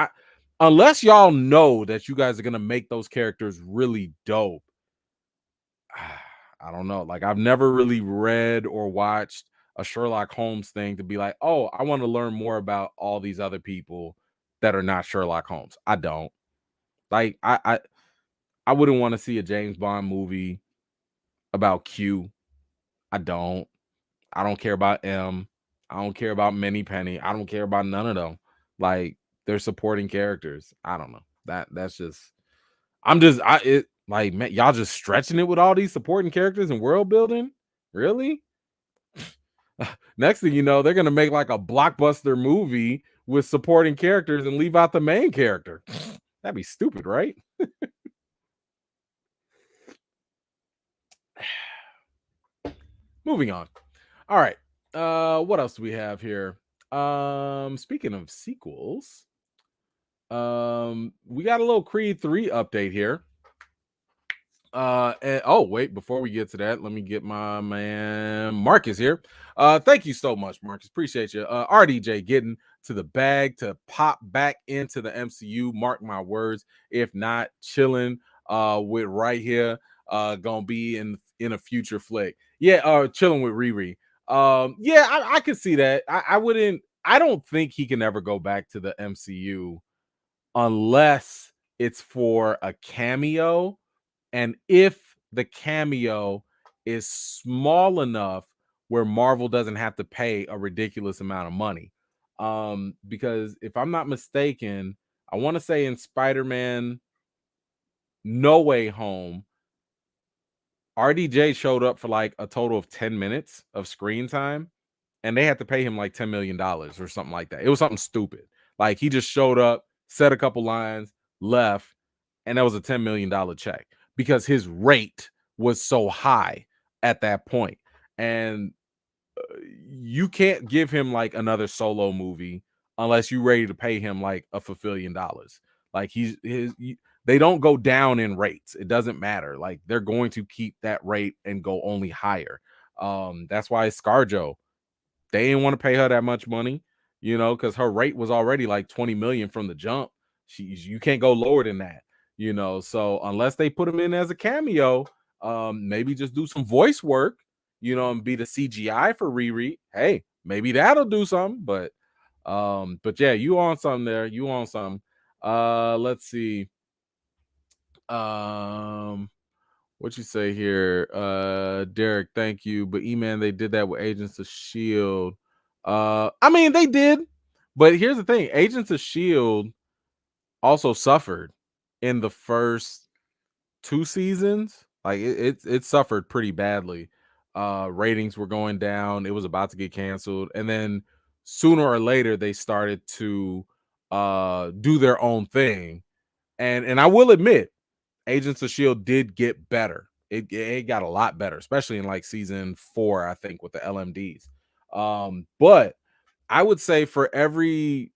unless y'all know that you guys are gonna make those characters really dope, I don't know. Like, I've never really read or watched a Sherlock Holmes thing to be like, oh, I want to learn more about all these other people that are not Sherlock Holmes. I don't. Like, I wouldn't want to see a James Bond movie about Q. I don't care about M. I don't care about Minnie Penny. I don't care about none of them. Like, they're supporting characters. I don't know. That's just man, y'all just stretching it with all these supporting characters and world building. Really? Next thing you know, they're gonna make like a blockbuster movie with supporting characters and leave out the main character. That'd be stupid, right? Moving on. All right. What else do we have here? Speaking of sequels, we got a little Creed 3 update here. And oh wait, before we get to that, let me get my man Marcus here. Thank you so much, Marcus. Appreciate you. RDJ getting to the bag to pop back into the MCU. Mark my words. If not, chilling with right here. Gonna be in a future flick. Yeah, chilling with Riri. Yeah, I could see that. I wouldn't. I don't think he can ever go back to the MCU unless it's for a cameo, and if the cameo is small enough where Marvel doesn't have to pay a ridiculous amount of money. Because if I'm not mistaken, I want to say in Spider-Man No Way Home, RDJ showed up for like a total of 10 minutes of screen time, and they had to pay him like $10 million or something like that. It was something stupid. Like he just showed up, said a couple lines, left, and that was a $10 million check because his rate was so high at that point. And you can't give him like another solo movie unless you're ready to pay him like a $1 billion. Like they don't go down in rates. It doesn't matter. Like they're going to keep that rate and go only higher. That's why ScarJo, they didn't want to pay her that much money, because her rate was already like 20 million from the jump. You can't go lower than that, So unless they put him in as a cameo, maybe just do some voice work, and be the CGI for Riri. Hey, maybe that'll do something. But yeah, you on something there. You on something. Let's see. What you say here? Derek, thank you. But E-Man, they did that with Agents of Shield. I mean, they did, but here's the thing: Agents of Shield also suffered in the first 2 seasons. Like it suffered pretty badly. Ratings were going down. It was about to get canceled, and then sooner or later they started to do their own thing. And I will admit, Agents of Shield did get better. It got a lot better, especially in like season 4, I think, with the LMDs. But I would say for every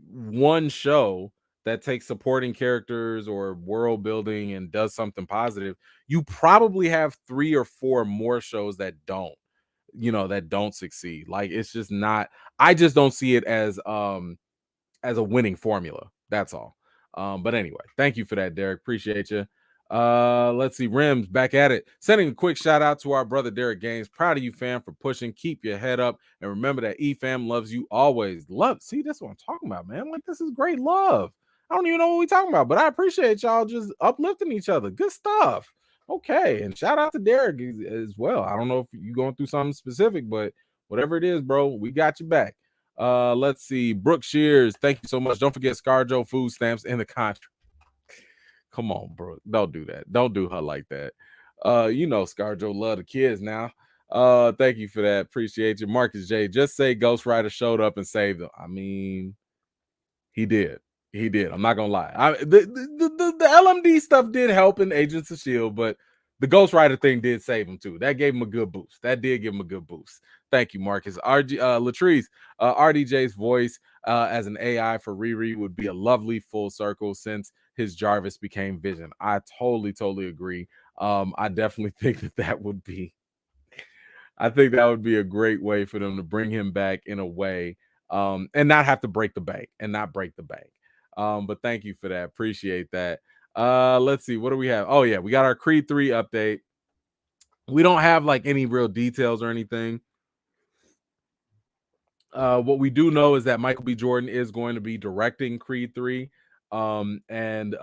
one show that takes supporting characters or world building and does something positive, you probably have 3 or 4 more shows that don't succeed. Like it's just not. I just don't see it as a winning formula. That's all. But anyway, thank you for that, Derek. Appreciate you. Let's see. Rims back at it. Sending a quick shout out to our brother Derek Gaines. Proud of you, fam, for pushing. Keep your head up. And remember that E-Fam loves you always. Love. See, that's what I'm talking about, man. Like, this is great love. I don't even know what we're talking about, but I appreciate y'all just uplifting each other. Good stuff. Okay. And shout out to Derek as well. I don't know if you're going through something specific, but whatever it is, bro, we got you back. Let's see. Brooke Shears, thank you so much. Don't forget ScarJo food stamps in the contract. Come on, bro. Don't do that. Don't do her like that. ScarJo love the kids now. Thank you for that. Appreciate you. Marcus J. Just say Ghost Rider showed up and saved them. I mean, he did. He did. I'm not gonna lie. The LMD stuff did help in Agents of Shield, but the Ghost Rider thing did save him too. That gave him a good boost. That did give him a good boost. Thank you, Marcus. Latrice, RDJ's voice as an AI for Riri would be a lovely full circle since his Jarvis became Vision. I totally agree. I definitely think that would be. I think that would be a great way for them to bring him back in a way, and not have to break the bank and not break the bank. But thank you for that. Appreciate that. Let's see. What do we have? Oh, yeah. We got our Creed 3 update. We don't have like any real details or anything. What we do know is that Michael B. Jordan is going to be directing Creed 3. And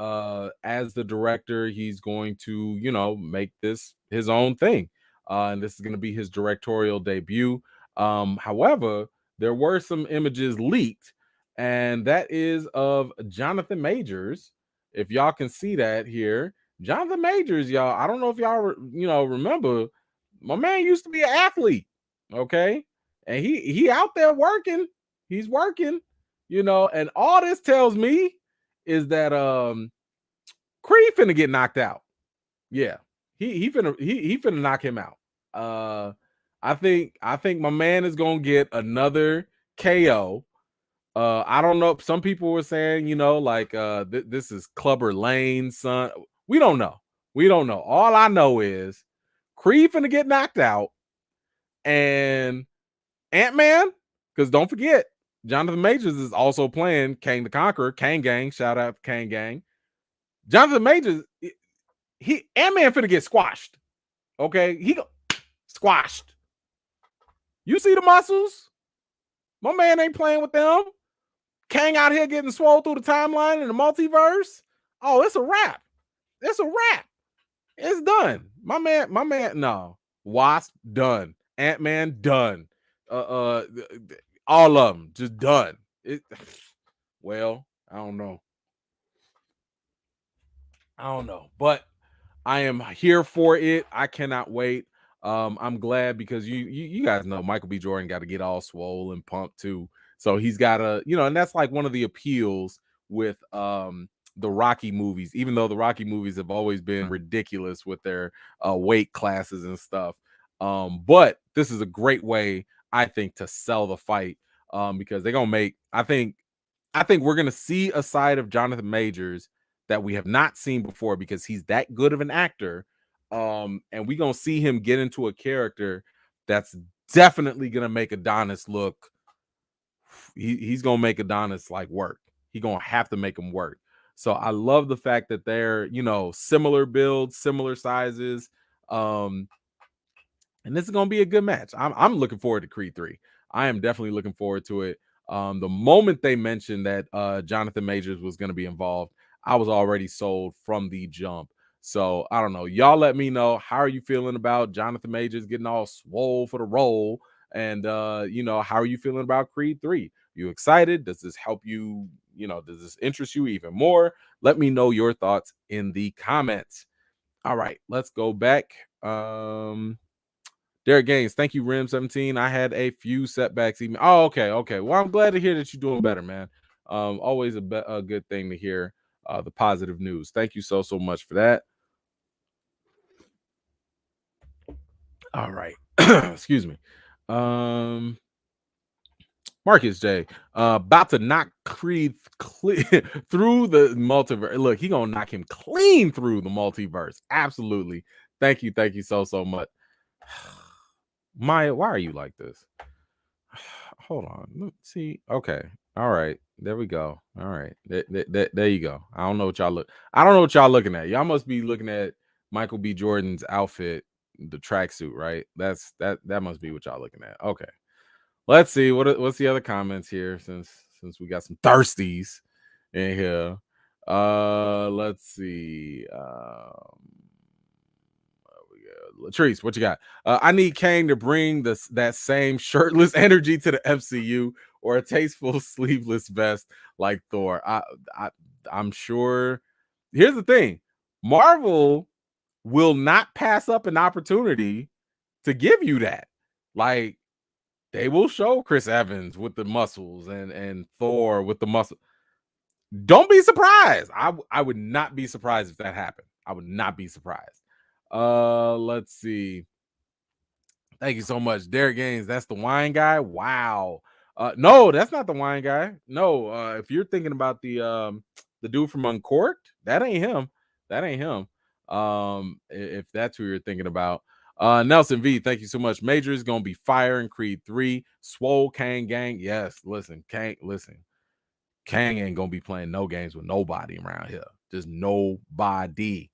as the director, he's going to, make this his own thing. And this is going to be his directorial debut. However, there were some images leaked, and that is of Jonathan Majors. If y'all can see that here, Jonathan Majors, y'all. I don't know if y'all remember, my man used to be an athlete. Okay. and he out there working. He's working, and all this tells me is that Creed finna get knocked out. Yeah, he finna knock him out. I think my man is gonna get another KO. I don't know. Some people were saying, like this is Clubber Lane's son. We don't know. We don't know. All I know is Creed finna get knocked out, and Ant-Man, because don't forget, Jonathan Majors is also playing Kang the Conqueror. Kang Gang, shout out to Kang Gang. Jonathan Majors, Ant-Man finna get squashed. Okay, he squashed. You see the muscles? My man ain't playing with them. Kang out here getting swole through the timeline in the multiverse. Oh, it's a wrap. It's a wrap. It's done. My man, no. Wasp, done. Ant-Man, done. All of them, just done. Well, I don't know. But I am here for it. I cannot wait. I'm glad because you guys know Michael B. Jordan got to get all swole and pumped too. So he's got to, and that's like one of the appeals with the Rocky movies, even though the Rocky movies have always been ridiculous with their weight classes and stuff. But this is a great way, I think, to sell the fight because they're gonna make. I think we're gonna see a side of Jonathan Majors that we have not seen before because he's that good of an actor. And we're gonna see him get into a character that's definitely gonna make Adonis look. He's gonna make Adonis like work. He's gonna have to make him work. So I love the fact that they're similar builds, similar sizes. And this is gonna be a good match. I'm looking forward to Creed 3. I am definitely looking forward to it. The moment they mentioned that Jonathan Majors was going to be involved, I was already sold from the jump. So I don't know. Y'all let me know. How are you feeling about Jonathan Majors getting all swole for the role? And how are you feeling about Creed 3? You excited? Does this help you? Does this interest you even more? Let me know your thoughts in the comments. All right, let's go back. Derek Gaines, thank you, Rim17. I had a few setbacks. Even okay. Well, I'm glad to hear that you're doing better, man. Always a good thing to hear the positive news. Thank you so much for that. All right, excuse me. Marcus J, about to knock Creed through the multiverse. Look, he gonna knock him clean through the multiverse. Absolutely. Thank you so much. Maya, why are you like this? Hold on. Let's see. Okay. All right. There we go. All right. There you go. I don't know what y'all looking at. Y'all must be looking at Michael B. Jordan's outfit, the tracksuit, right? That must be what y'all looking at. Okay. Let's see. What's the other comments here since we got some thirsties in here. Let's see. Latrice, what you got? I need Kang to bring that same shirtless energy to the MCU or a tasteful sleeveless vest like Thor. I'm sure. Here's the thing. Marvel will not pass up an opportunity to give you that. Like, they will show Chris Evans with the muscles and Thor with the muscle. Don't be surprised. I would not be surprised if that happened. I would not be surprised. Let's see. Thank you so much, Derek Gaines. That's the wine guy. Wow. No, that's not the wine guy. No, if you're thinking about the dude from Uncorked, that ain't him. That ain't him. If that's who you're thinking about. Nelson V, thank you so much. Major is gonna be firing Creed 3. Swole Kang Gang. Yes, listen, Kang ain't gonna be playing no games with nobody around here. Just nobody.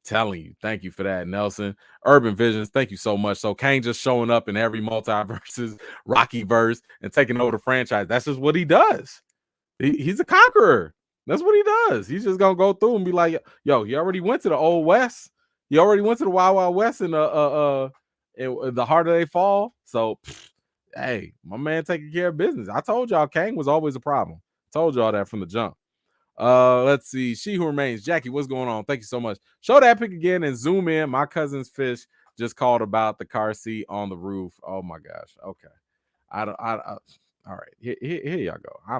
Telling you, thank you for that, Nelson. Urban Visions, thank you so much. So Kang just showing up in every multiverses, Rocky verse, and taking over the franchise. That's just what he does. He's a conqueror. That's what he does. He's just gonna go through and be like, yo, he already went to the Old West. He already went to the Wild Wild West in the Harder They Fall. So, hey, my man taking care of business. I told y'all Kang was always a problem. Told y'all that from the jump. Let's see. She Who Remains. Jackie, what's going on? Thank you so much. Show that pic again and zoom in. My cousin's fish just called about the car seat on the roof. Oh my gosh. Okay. All right, here y'all go. I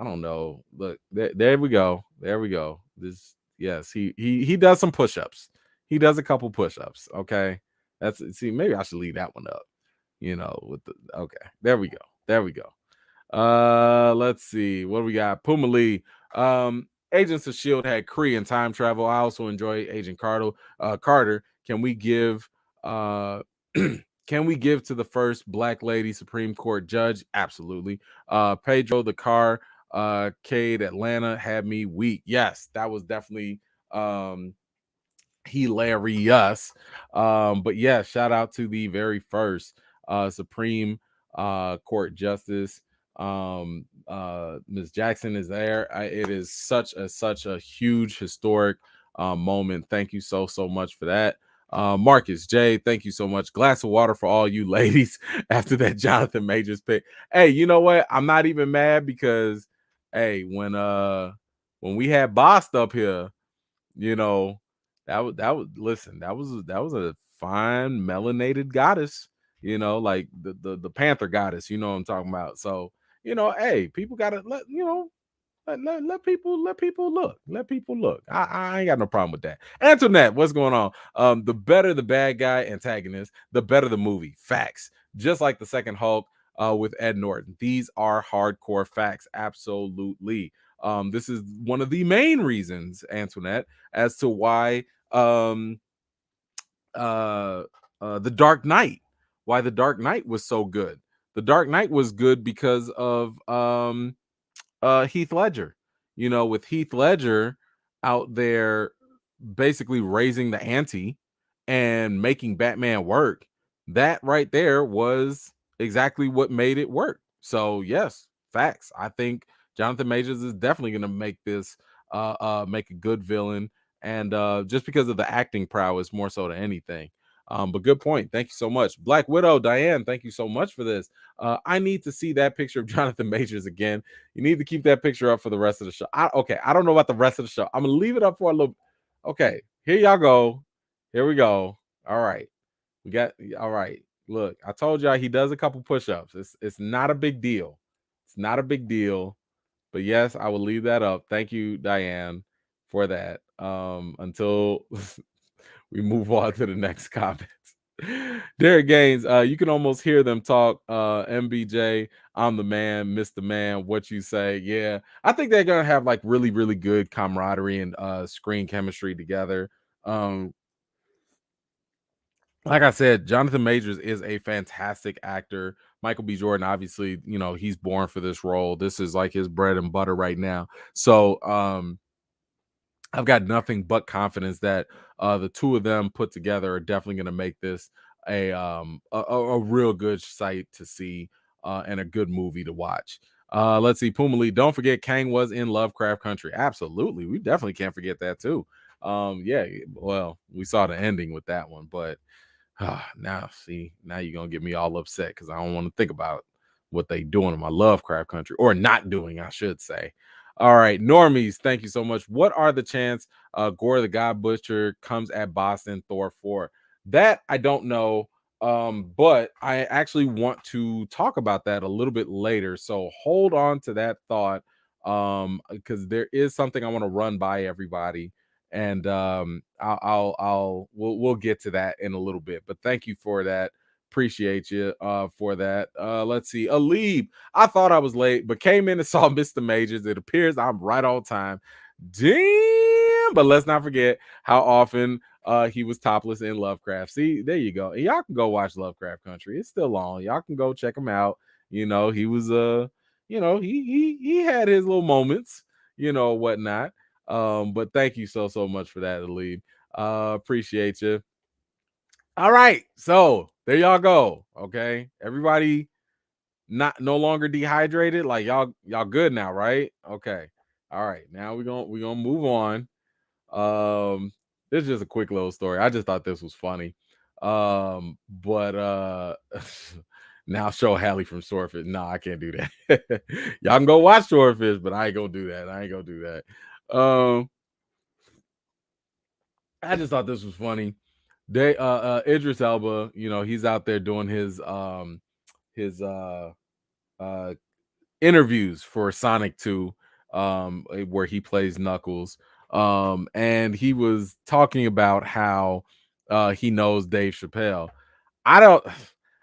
don't know. Look, there we go. There we go. This, yes, he does some push-ups. He does a couple push-ups. Okay. That's, see, maybe I should leave that one up. With the, okay. There we go. There we go. Let's see. What do we got? Puma Lee. Agents of Shield had Kree and time travel. I also enjoy Agent Carter. Can we give can we give to the first Black lady Supreme Court judge? Absolutely. Pedro the car Cade Atlanta had me weak. Yes, that was definitely hilarious. But yeah, shout out to the very first Supreme Court Justice. Ms. Jackson is there. It is such a huge historic moment. Thank you so much for that. Marcus J, thank you so much. Glass of water for all you ladies after that Jonathan Majors pick. Hey, you know what? I'm not even mad because hey, when we had Bost up here, you know, that was listen, that was a fine melanated goddess, like the Panther goddess, you know what I'm talking about. So, hey, people gotta let people look. Let people look. I ain't got no problem with that. Antoinette, what's going on? The better the bad guy antagonist, the better the movie. Facts. Just like the second Hulk with Ed Norton. These are hardcore facts. Absolutely. This is one of the main reasons, Antoinette, as to why the Dark Knight, why the Dark Knight was so good. The Dark Knight was good because of Heath Ledger. With Heath Ledger out there basically raising the ante and making Batman work, that right there was exactly what made it work. So yes, facts. I think Jonathan Majors is definitely going to make this make a good villain, and just because of the acting prowess more so than anything. But good point. Thank you so much. Black Widow, Diane, thank you so much for this. I need to see that picture of Jonathan Majors again. You need to keep that picture up for the rest of the show. Okay, I don't know about the rest of the show. I'm gonna leave it up for a little. Okay, here y'all go. Here we go. All right, we got. All right, look, I told y'all he does a couple push-ups. It's not a big deal. It's not a big deal. But yes, I will leave that up. Thank you, Diane, for that. Until we move on to the next comments. Derek Gaines, you can almost hear them talk. MBJ, I'm the man, Mr. Man, what you say. Yeah, I think they're gonna have like really, really good camaraderie and screen chemistry together. Like I said, Jonathan Majors is a fantastic actor. Michael B. Jordan, obviously, he's born for this role. This is like his bread and butter right now. So I've got nothing but confidence that the two of them put together are definitely going to make this a real good sight to see and a good movie to watch. Let's see, Puma Lee, don't forget Kang was in Lovecraft Country. Absolutely, we definitely can't forget that too. Yeah, well, we saw the ending with that one, but now you're gonna get me all upset because I don't want to think about what they doing in my Lovecraft Country, or not doing, I should say. All right, normies, thank you so much. What are the chance Gore the God Butcher comes at Boston Thor 4? That I don't know, but I actually want to talk about that a little bit later. So hold on to that thought, because there is something I want to run by everybody, and we'll get to that in a little bit. But thank you for that. Appreciate you for that. Let's see. Alib, I thought I was late, but came in and saw Mr. Majors. It appears I'm right on time. Damn, but let's not forget how often he was topless in Lovecraft. See, there you go. And y'all can go watch Lovecraft Country. It's still on. Y'all can go check him out. He was he had his little moments, whatnot. But thank you so much for that, Alib. Appreciate you. All right, so there y'all go. Okay, everybody, no longer dehydrated. Like y'all good now, right? Okay. All right, now we're gonna move on. This is just a quick little story. I just thought this was funny. But now show Hallie from Swordfish. No, I can't do that. Y'all can go watch Swordfish, but I ain't gonna do that. I ain't gonna do that. I just thought this was funny. Idris Elba, he's out there doing his his interviews for Sonic 2, where he plays Knuckles. And he was talking about how he knows Dave Chappelle. I don't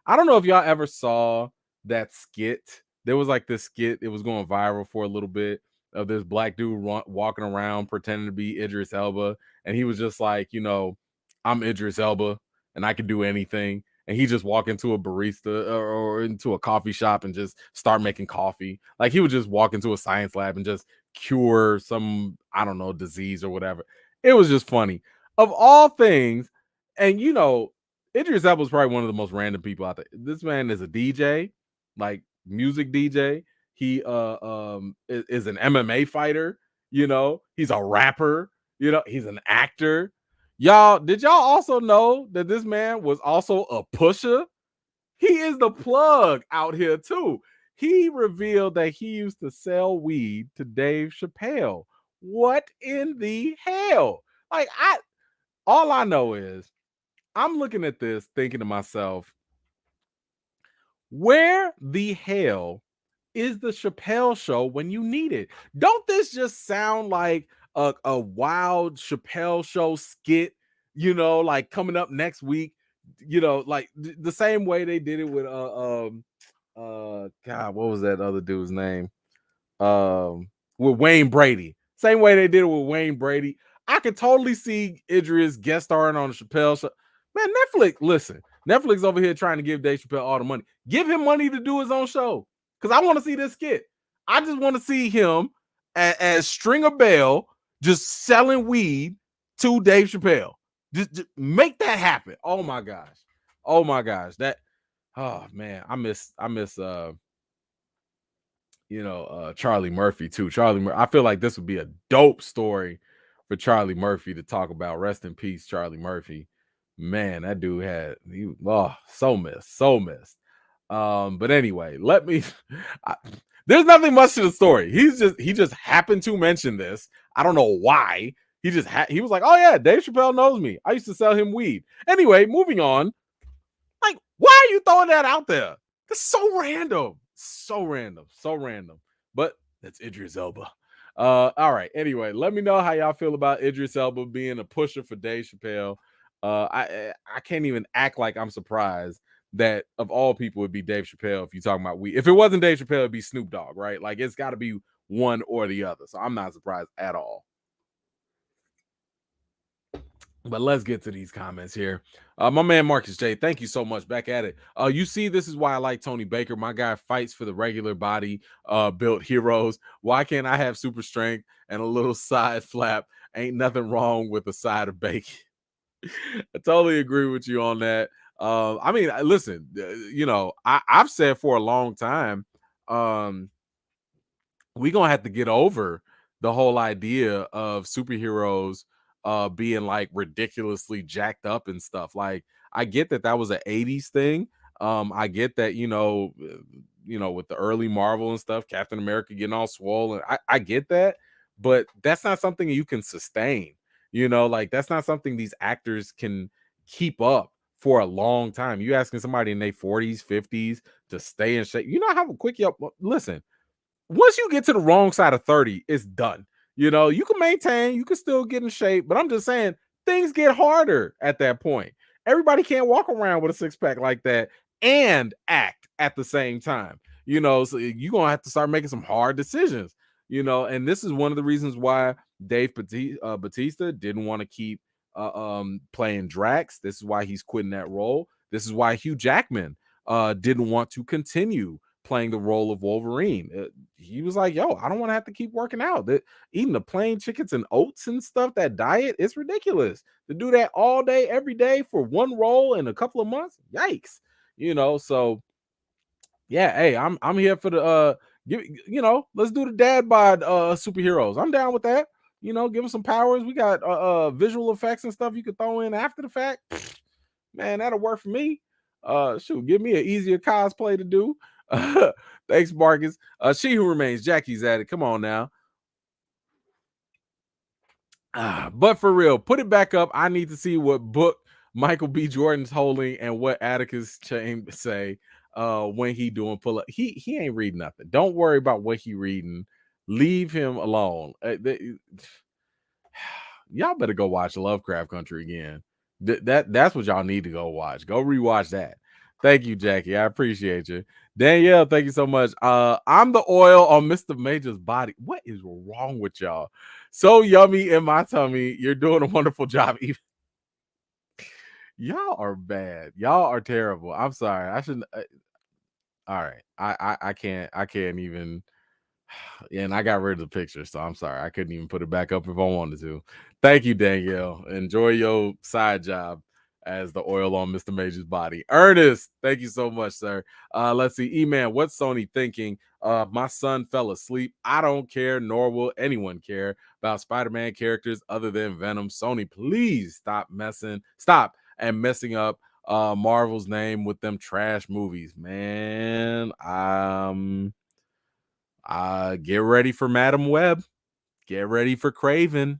I don't know if y'all ever saw that skit. There was like this skit, it was going viral for a little bit, of this black dude walking around pretending to be Idris Elba, and he was just like, I'm Idris Elba and I can do anything. And he just walk into a barista or into a coffee shop and just start making coffee. Like he would just walk into a science lab and just cure some, I don't know, disease or whatever. It was just funny. Of all things, and Idris Elba is probably one of the most random people out there. This man is a DJ, like music DJ. He is an MMA fighter. He's a rapper. He's an actor. Y'all, did y'all also know that this man was also a pusher? He is the plug out here too. He revealed that he used to sell weed to Dave Chappelle. What in the hell? Like all I know is I'm looking at this thinking to myself, where the hell is the Chappelle show when you need it? Don't this just sound like a wild Chappelle show skit, like coming up next week, like the same way they did it with God, what was that other dude's name? With Wayne Brady. Same way they did it with Wayne Brady. I could totally see Idris guest starring on the Chappelle show. Man, Netflix, listen, Netflix over here trying to give Dave Chappelle all the money. Give him money to do his own show. Because I want to see this skit. I just want to see him as Stringer Bell just selling weed to Dave Chappelle. Just make that happen. Oh my gosh. Oh my gosh. Oh man, I miss Charlie Murphy too. I feel like this would be a dope story for Charlie Murphy to talk about. Rest in peace, Charlie Murphy. Man, that dude so missed. But anyway, there's nothing much to the story. He just happened to mention this. I don't know why. He was like, oh yeah, Dave Chappelle knows me. I used to sell him weed. Anyway, moving on. Like, why are you throwing that out there? That's so random. So random. But that's Idris Elba. All right. Anyway, let me know how y'all feel about Idris Elba being a pusher for Dave Chappelle. I can't even act like I'm surprised that of all people would be Dave Chappelle if you're talking about weed. If it wasn't Dave Chappelle, it'd be Snoop Dogg, right? Like it's got to be one or the other. So I'm not surprised at all. But let's get to these comments here. My man Marcus J, thank you so much. Back at it. You see, this is why I like Tony Baker. My guy fights for the regular body built heroes. Why can't I have super strength and a little side flap? Ain't nothing wrong with a side of bacon. I totally agree with you on that. I mean, listen, I've said for a long time, we're gonna have to get over the whole idea of superheroes being like ridiculously jacked up and stuff. Like, I get that was an 80s thing. I get that, with the early Marvel and stuff, Captain America getting all swollen. I get that, but that's not something you can sustain. Like that's not something these actors can keep up for a long time. You asking somebody in their 40s, 50s to stay in shape. You know how quick you listen. Once you get to the wrong side of 30, it's done. You can maintain, you can still get in shape, but I'm just saying things get harder at that point. Everybody can't walk around with a six-pack like that and act at the same time. So you're gonna have to start making some hard decisions. And this is one of the reasons why Dave Bautista didn't want to keep playing Drax. This is why he's quitting that role. This is why Hugh Jackman didn't want to continue playing the role of Wolverine. He was like, yo, I don't want to have to keep working out. Eating the plain chickens and oats and stuff, that diet, it's ridiculous. To do that all day, every day for one role in a couple of months, yikes. So yeah, hey, I'm here for the let's do the dad bod superheroes. I'm down with that. Give them some powers. We got visual effects and stuff you could throw in after the fact. Man, that'll work for me. Shoot, give me an easier cosplay to do. Thanks, Marcus. She Who Remains, Jackie's at it. Come on now. But for real, put it back up. I need to see what book Michael B. Jordan's holding and what Atticus Chain say. when he doing pull up. He ain't reading nothing. Don't worry about what he reading. Leave him alone. Y'all better go watch Lovecraft Country again. That's what y'all need to go watch. Go rewatch that. Thank you, Jackie. I appreciate you. Danielle, thank you so much. I'm the oil on Mr. Major's body. What is wrong with y'all? So yummy in my tummy. You're doing a wonderful job. Y'all are bad. Y'all are terrible. I'm sorry. I shouldn't. All right. I can't even. And I got rid of the picture, so I'm sorry. I couldn't even put it back up if I wanted to. Thank you, Danielle. Enjoy your side job as the oil on Mr. Major's body. Ernest, thank you so much, sir. Let's see. E-Man, what's Sony thinking? My son fell asleep. I don't care, nor will anyone care about Spider-Man characters other than Venom. Sony, please stop and messing up Marvel's name with them trash movies, man. Get ready for Madam Web. Get ready for Craven.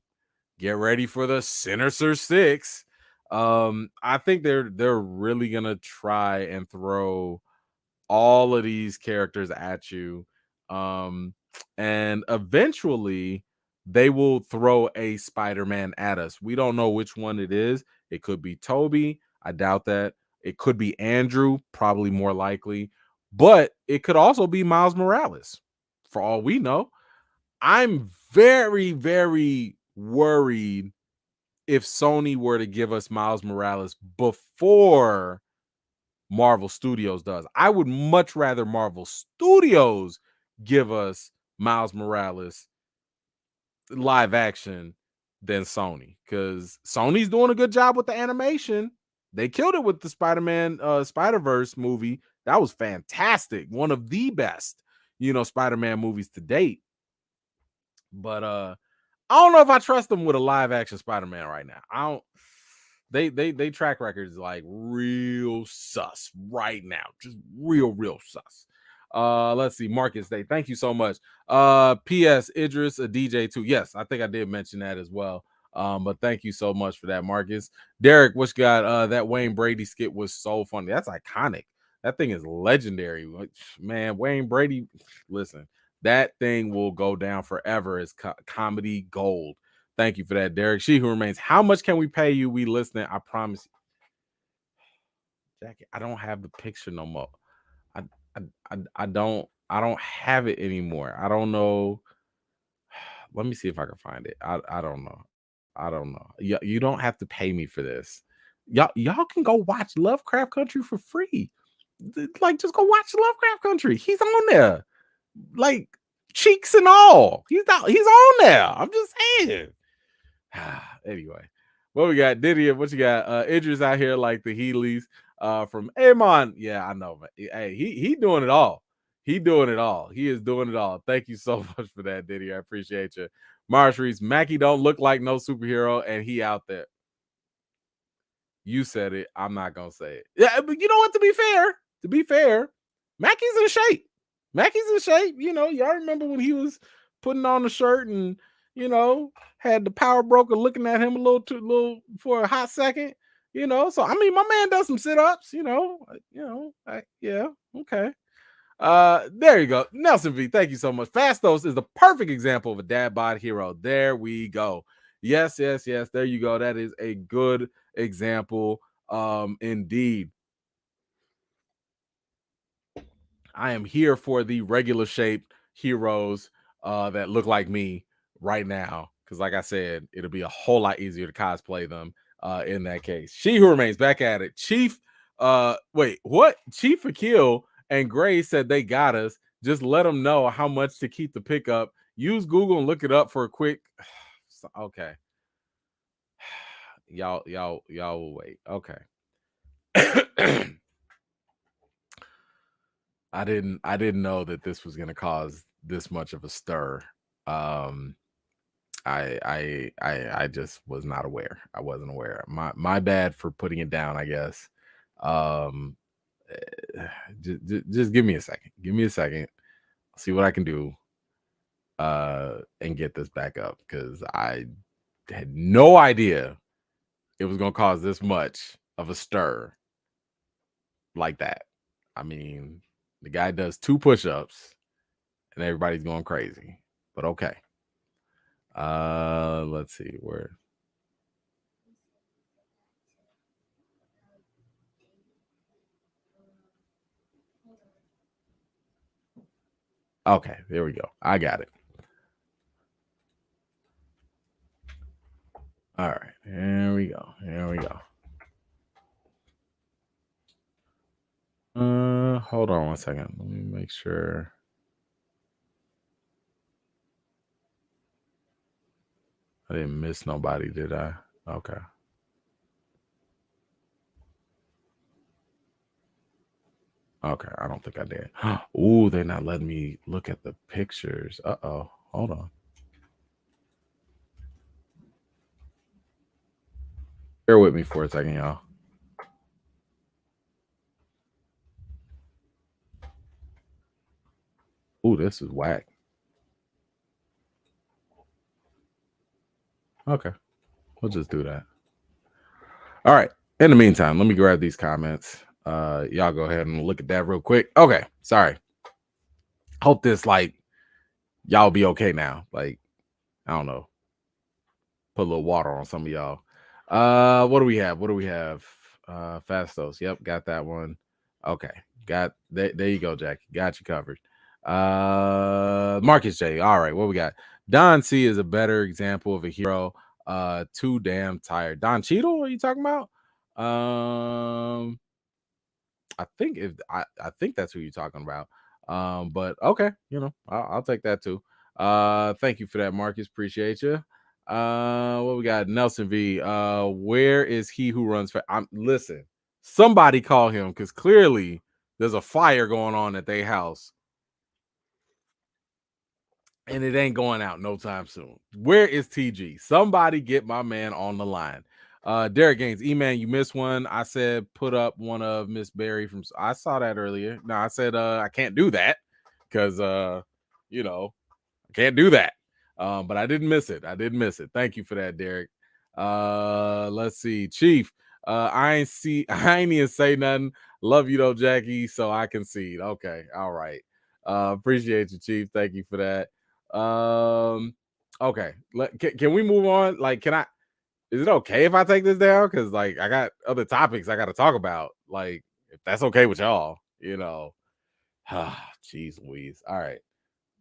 Get ready for the Sinister Six. I think they're really gonna try and throw all of these characters at you. And eventually they will throw a Spider-Man at us. We don't know which one it is. It could be Toby. I doubt that. It could be Andrew, probably more likely. But it could also be Miles Morales. For all we know, I'm very, very worried if Sony were to give us Miles Morales before Marvel Studios does. I would much rather Marvel Studios give us Miles Morales live action than Sony, because Sony's doing a good job with the animation. They killed it with the Spider-Man Spider-Verse movie. That was fantastic. One of the best, Spider-Man movies to date. But I don't know if I trust them with a live action Spider-Man right now. I don't. They track records like real sus right now, just real sus. Let's see, Marcus Day, thank you so much. P.S. Idris a DJ too. Yes, I think I did mention that as well. But thank you so much for that, Marcus. Derek, what's got that Wayne Brady skit was so funny. That's iconic. That thing is legendary. Man, Wayne Brady, listen, that thing will go down forever as comedy gold. Thank you for that, Derek. She Who Remains. How much can we pay you? We listening. I promise. Jackie, I don't have the picture no more. I don't have it anymore. I don't know. Let me see if I can find it. I don't know. I don't know. You don't have to pay me for this. Y'all can go watch Lovecraft Country for free. Like, just go watch Lovecraft Country. He's on there. Like, cheeks and all. He's on there. I'm just saying. Anyway, what we got? Didier, what you got? Idris out here like the Heelys from Amon. Yeah, I know, man. Hey, he doing it all. He doing it all. He is doing it all. Thank you so much for that, Didier. I appreciate you. Mars Reese, Mackie don't look like no superhero, and he out there. You said it. I'm not gonna say it. Yeah, but you know what? To be fair, Mackie's in shape. Mackie's in shape. Y'all remember when he was putting on the shirt and had the power broker looking at him a little for a hot second. So I mean, my man does some sit-ups. Yeah, okay. There you go, Nelson V. Thank you so much. Fastos is the perfect example of a dad bod hero. There we go. Yes. There you go. That is a good example. Indeed. I am here for the regular shaped heroes that look like me right now. Because, like I said, it'll be a whole lot easier to cosplay them in that case. She Who Remains back at it. Chief, wait, what? Chief Akil and Gray said they got us. Just let them know how much to keep the pickup. Use Google and look it up for a quick. Okay. Y'all will wait. Okay. I didn't know that this was going to cause this much of a stir. I just was not aware. I wasn't aware. My bad for putting it down, I guess. Just give me a second. Give me a second. I'll see what I can do and get this back up, because I had no idea it was going to cause this much of a stir like that. I mean, the guy does 2 push-ups and everybody's going crazy. But okay. Let's see where. Okay, there we go. I got it. All right, here we go. Here we go. Hold on one second. Let me make sure. I didn't miss nobody, did I? Okay. Okay, I don't think I did. Ooh, they're not letting me look at the pictures. Uh-oh. Hold on. Bear with me for a second, y'all. Ooh, this is whack. Okay. We'll just do that. All right. In the meantime, let me grab these comments. Y'all go ahead and look at that real quick. Okay. Sorry. Hope this, like, y'all be okay now. Like, I don't know. Put a little water on some of y'all. What do we have? What do we have? Fastos. Yep, got that one. Okay. Got there you go, Jackie. Got you covered. Marcus J. All right, what we got? Don C is a better example of a hero. Too damn tired. Don Cheadle, are you talking about? I think I think that's who you're talking about. But okay, you know, I'll take that too. Thank you for that, Marcus. Appreciate you. What we got? Nelson V. Where is he who runs for? Listen, somebody call him because clearly there's a fire going on at their house. And it ain't going out no time soon. Where is TG? Somebody get my man on the line. Derek Gaines, E-Man, you missed one. I said put up one of Miss Berry from. I saw that earlier. No, I said I can't do that because you know, I can't do that. But I didn't miss it. I didn't miss it. Thank you for that, Derek. Let's see, Chief. I ain't even say nothing. Love you though, Jackie. So I concede. Okay, all right. Appreciate you, Chief. Thank you for that. Okay. Can we move on? Like, is it okay if I take this down? Because like I got other topics I got to talk about. Like, if that's okay with y'all, you know. Jeez Louise. All right.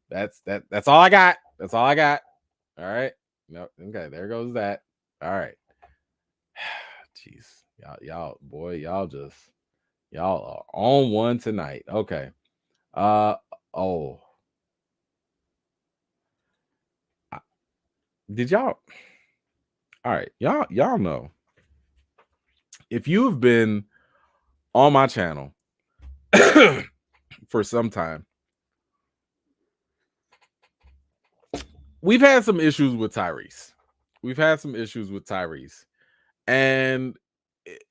That's all I got. That's all I got. All right. No, okay, there goes that. All right. Jeez. Y'all are on one tonight. Okay. Oh. Did y'all? All right, y'all know. If you have been on my channel for some time, we've had some issues with Tyrese. And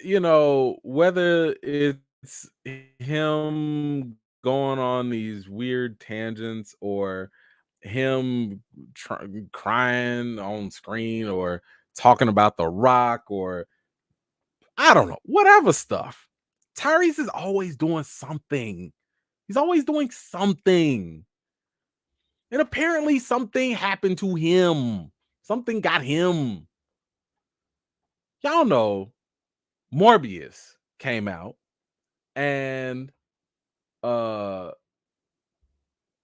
you know, whether it's him going on these weird tangents or him crying on screen or talking about The Rock or I don't know, whatever stuff. Tyrese is always doing something. He's always doing something. And apparently something happened to him. Something got him. Y'all know Morbius came out and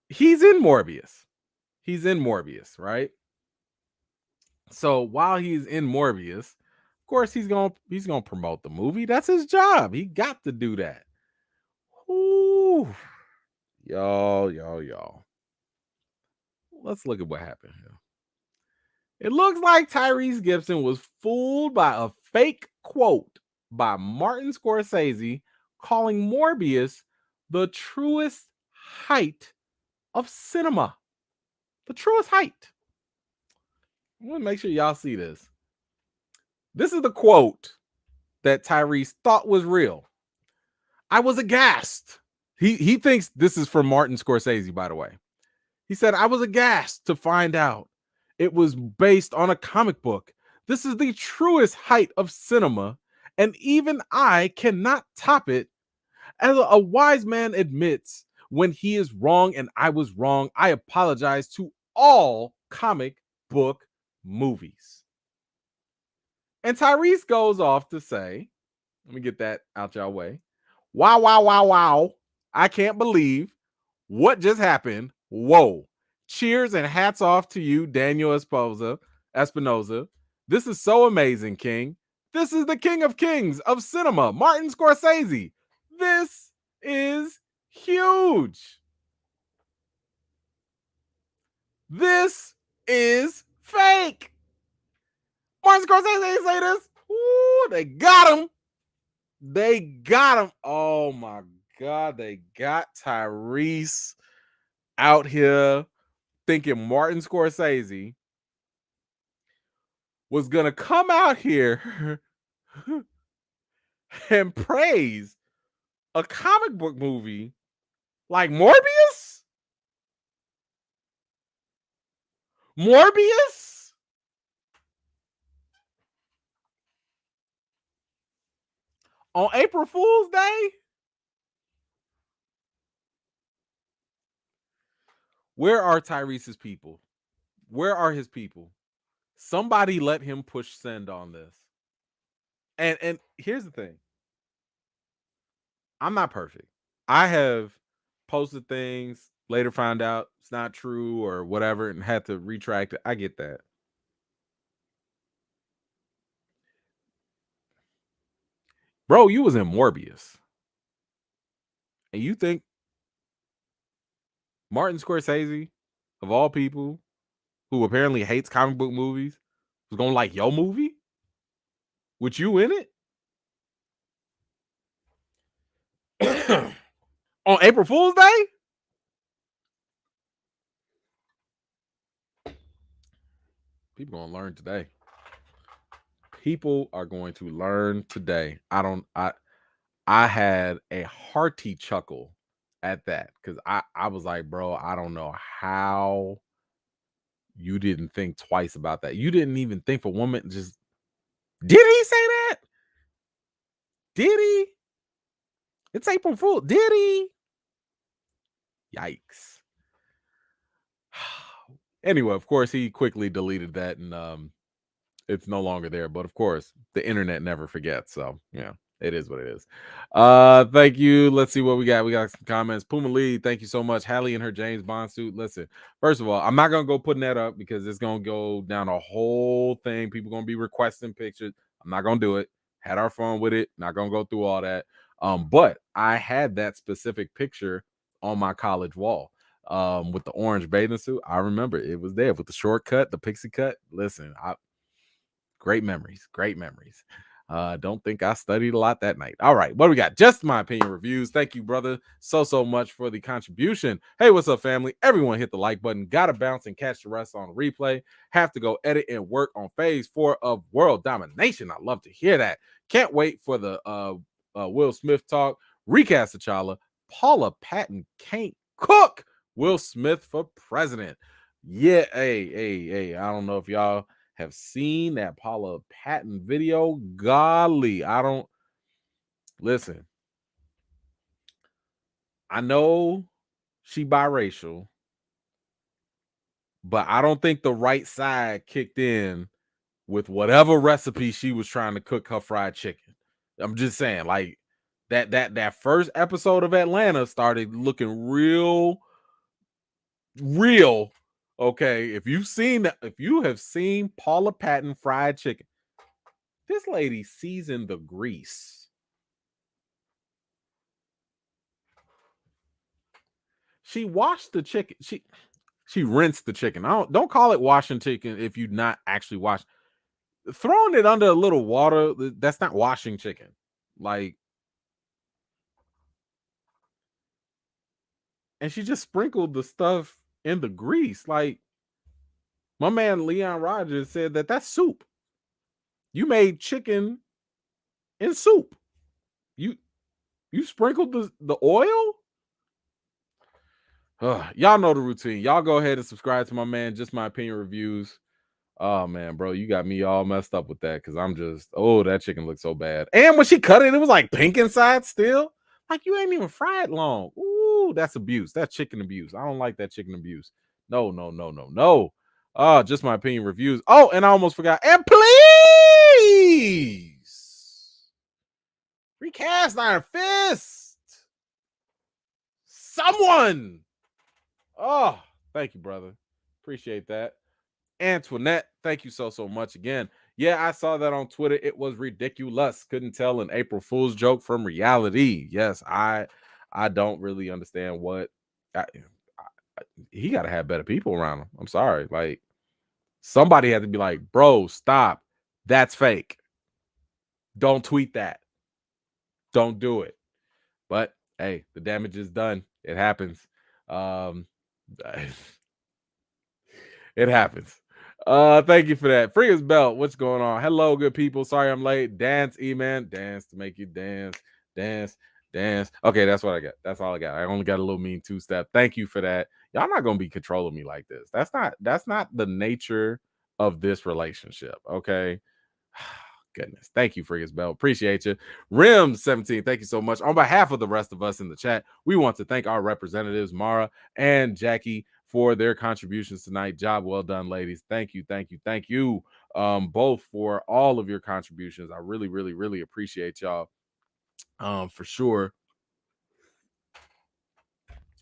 he's in Morbius. He's in Morbius, right? So while he's in Morbius, of course he's gonna promote the movie. That's his job. He got to do that. Ooh. Y'all. Let's look at what happened here. It looks like Tyrese Gibson was fooled by a fake quote by Martin Scorsese calling Morbius the truest height of cinema. The truest height. I want to make sure y'all see this. This is the quote that Tyrese thought was real. I was aghast. He thinks this is from Martin Scorsese, by the way. He said, I was aghast to find out it was based on a comic book. This is the truest height of cinema, and even I cannot top it. As a wise man admits when he is wrong and I was wrong, I apologize to all comic book movies. And Tyrese goes off to say, let me get that out y'all way. Wow, wow, wow, wow. I can't believe what just happened. Whoa. Cheers and hats off to you, Daniel Espinosa. This is so amazing, King. This is the King of Kings of cinema, Martin Scorsese. This is huge. This is fake. Martin Scorsese ain't say this. Ooh, they got him. They got him. Oh my God. They got Tyrese out here thinking Martin Scorsese was going to come out here and praise a comic book movie like Morbius? Morbius? On April Fool's Day? Where are Tyrese's people? Where are his people? Somebody let him push send on this. And here's the thing. I'm not perfect. I have posted things, later found out it's not true or whatever, and had to retract it. I get that. Bro, you was in Morbius. And you think Martin Scorsese, of all people, who apparently hates comic book movies, was gonna like your movie? With you in it? On April Fool's Day? People gonna learn today. People are going to learn today. I had a hearty chuckle at that because I was like, bro, I don't know how you didn't think twice about that. You didn't even think for one minute. Just did he say that? Did he? It's April Fool. Did he? Yikes. Anyway, of course, he quickly deleted that and it's no longer there. But of course, the internet never forgets. So yeah, it is what it is. Thank you. Let's see what we got. We got some comments. Puma Lee, thank you so much. Hallie in her James Bond suit. Listen, first of all, I'm not gonna go putting that up because it's gonna go down a whole thing. People gonna be requesting pictures. I'm not gonna do it. Had our fun with it. Not gonna go through all that. But I had that specific picture on my college wall. With the orange bathing suit. I remember it was there with the shortcut, the pixie cut. Listen, great memories. Great memories. Don't think I studied a lot that night. All right, what do we got? Just my opinion reviews. Thank you, brother, so much for the contribution. Hey, what's up, family? Everyone hit the like button. Gotta bounce and catch the rest on replay. Have to go edit and work on phase 4 of World Domination. I love to hear that. Can't wait for the Will Smith talk. Recast T'Challa. Paula Patton can't cook. Will Smith for president. Yeah, hey. I don't know if y'all have seen that Paula Patton video. Golly, I don't listen. I know she biracial, but I don't think the right side kicked in with whatever recipe she was trying to cook her fried chicken. I'm just saying, like that first episode of Atlanta started looking real. Okay, if you have seen Paula Patton fried chicken, this lady seasoned the grease. She washed the chicken. She rinsed the chicken. Don't call it washing chicken if you not actually wash. Throwing it under a little water, that's not washing chicken. Like, and she just sprinkled the stuff in the grease. Like, my man Leon Rogers said that's soup. You made chicken in soup. You sprinkled the oil. Y'all know the routine. Y'all go ahead and subscribe to my man. Just my opinion reviews. Oh man, bro, you got me all messed up with that because I'm just that chicken looks so bad. And when she cut it, it was like pink inside still. Like, you ain't even fried long. Ooh, that's abuse. That's chicken abuse. I don't like that chicken abuse. No, no, no, no, no. Just my opinion reviews. Oh, and I almost forgot. And please recast Iron Fist. Someone. Oh, thank you, brother. Appreciate that. Antoinette, thank you so much again. Yeah, I saw that on Twitter. It was ridiculous. Couldn't tell an April Fool's joke from reality. Yes, I don't really understand what he got to have better people around him. I'm sorry. Like, somebody had to be like, bro, stop. That's fake. Don't tweet that. Don't do it. But hey, the damage is done. It happens. Um It happens. Thank you for that. Free as belt. What's going on? Hello, good people. Sorry I'm late. Dance, E-Man. Dance to make you dance. Dance. Dance. Okay, that's what I got. That's all I got. I only got a little mean two-step. Thank you for that. Y'all not gonna be controlling me like this. That's not the nature of this relationship. Okay. Goodness. Thank you, Free as belt. Appreciate you. Rim17, thank you so much. On behalf of the rest of us in the chat, we want to thank our representatives, Mara and Jackie, for their contributions tonight. Job well done, ladies. Thank you, thank you, thank you, both for all of your contributions. I really, really, really appreciate y'all, for sure,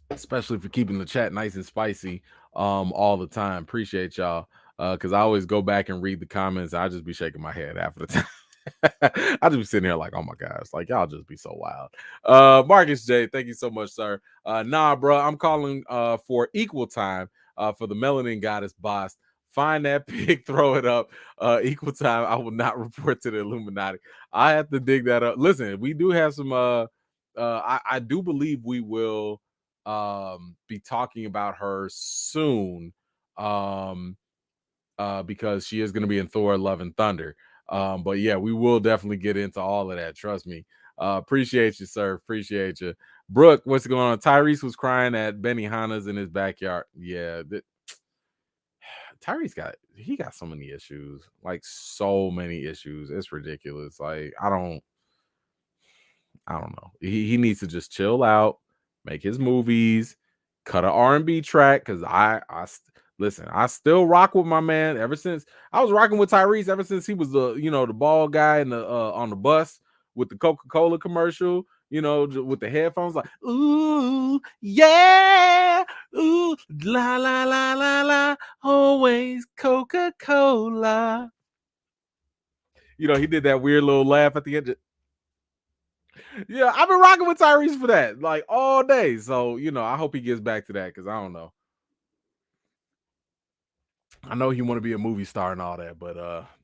especially for keeping the chat nice and spicy, all the time. Appreciate y'all, because I always go back and read the comments. I just be shaking my head after the time. I just be sitting here like, oh my gosh, like y'all just be so wild. Marcus J, thank you so much, sir. Nah, bro, I'm calling for equal time for the Melanin Goddess boss. Find that pig, throw it up. Equal time. I will not report to the Illuminati. I have to dig that up. Listen, we do have some I do believe we will be talking about her soon. Because she is going to be in Thor: Love and Thunder. But yeah, we will definitely get into all of that. Trust me. Appreciate you, sir. Appreciate you. Brooke, what's going on? Tyrese was crying at Benny Hanna's in his backyard. Yeah, Tyrese got so many issues, like so many issues. It's ridiculous. Like, I don't know. He needs to just chill out, make his movies, cut an R&B track. Because listen, I still rock with my man ever since I was rocking with Tyrese ever since he was the bald guy in the on the bus with the Coca-Cola commercial. With the headphones, like, ooh, yeah, ooh, la la la la la, always Coca-Cola. He did that weird little laugh at the end. Yeah, I've been rocking with Tyrese for that, like, all day. So, I hope he gets back to that, because I don't know. I know he want to be a movie star and all that, but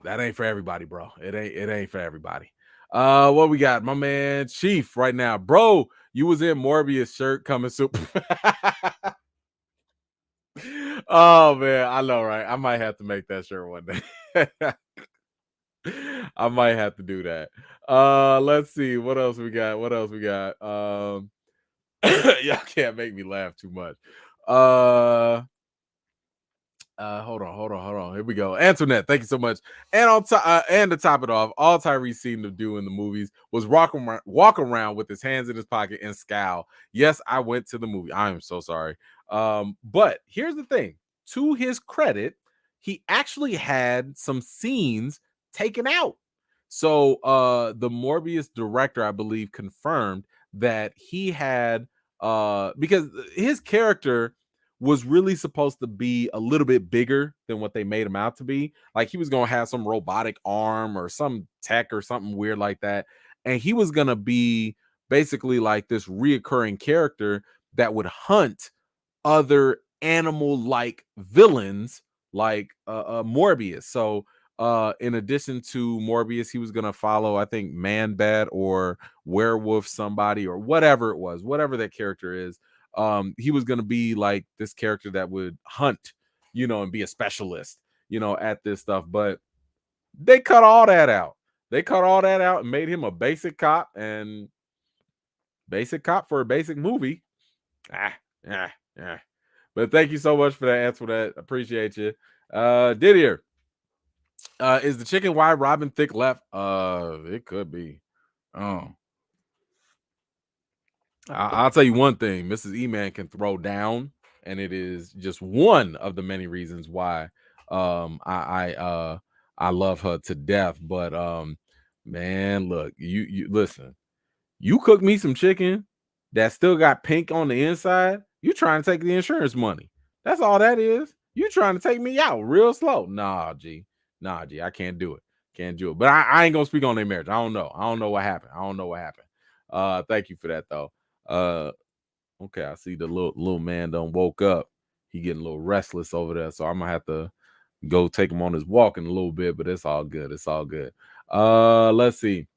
that ain't for everybody, bro. It ain't for everybody. What we got? My man Chief right now. Bro, you was in Morbius shirt coming soon. Oh man, I know, right? I might have to make that shirt one day. I might have to do that. Let's see what else we got. Y'all can't make me laugh too much. Hold on. Here we go. Antoinette, thank you so much. And and to top it off, all Tyrese seemed to do in the movies was walk around with his hands in his pocket and scowl. Yes, I went to the movie. I am so sorry. But here's the thing. To his credit, he actually had some scenes taken out. So the Morbius director, I believe, confirmed that he had because his character was really supposed to be a little bit bigger than what they made him out to be. Like, he was going to have some robotic arm or some tech or something weird like that. And he was going to be basically like this reoccurring character that would hunt other animal-like villains like Morbius. So in addition to Morbius, he was going to follow, I think, Man-Bat or Werewolf somebody or whatever it was, whatever that character is. He was going to be like this character that would hunt, and be a specialist, at this stuff. But they cut all that out. And made him a basic cop, and basic cop for a basic movie. Yeah. But thank you so much for that answer. That appreciate you. Didier, is the chicken why Robin Thicke left? It could be. Oh, I'll tell you one thing, Mrs. E-Man can throw down, and it is just one of the many reasons why I love her to death. But man, look, you listen, you cook me some chicken that still got pink on the inside, you trying to take the insurance money. That's all that is. You trying to take me out real slow. Nah, G. Nah, G. I can't do it. Can't do it. But I ain't gonna speak on their marriage. I don't know. I don't know what happened. I don't know what happened. Thank you for that though. Okay, I see the little man done woke up. He getting a little restless over there. So I'm gonna have to go take him on his walk in a little bit, but it's all good. It's all good. Let's see.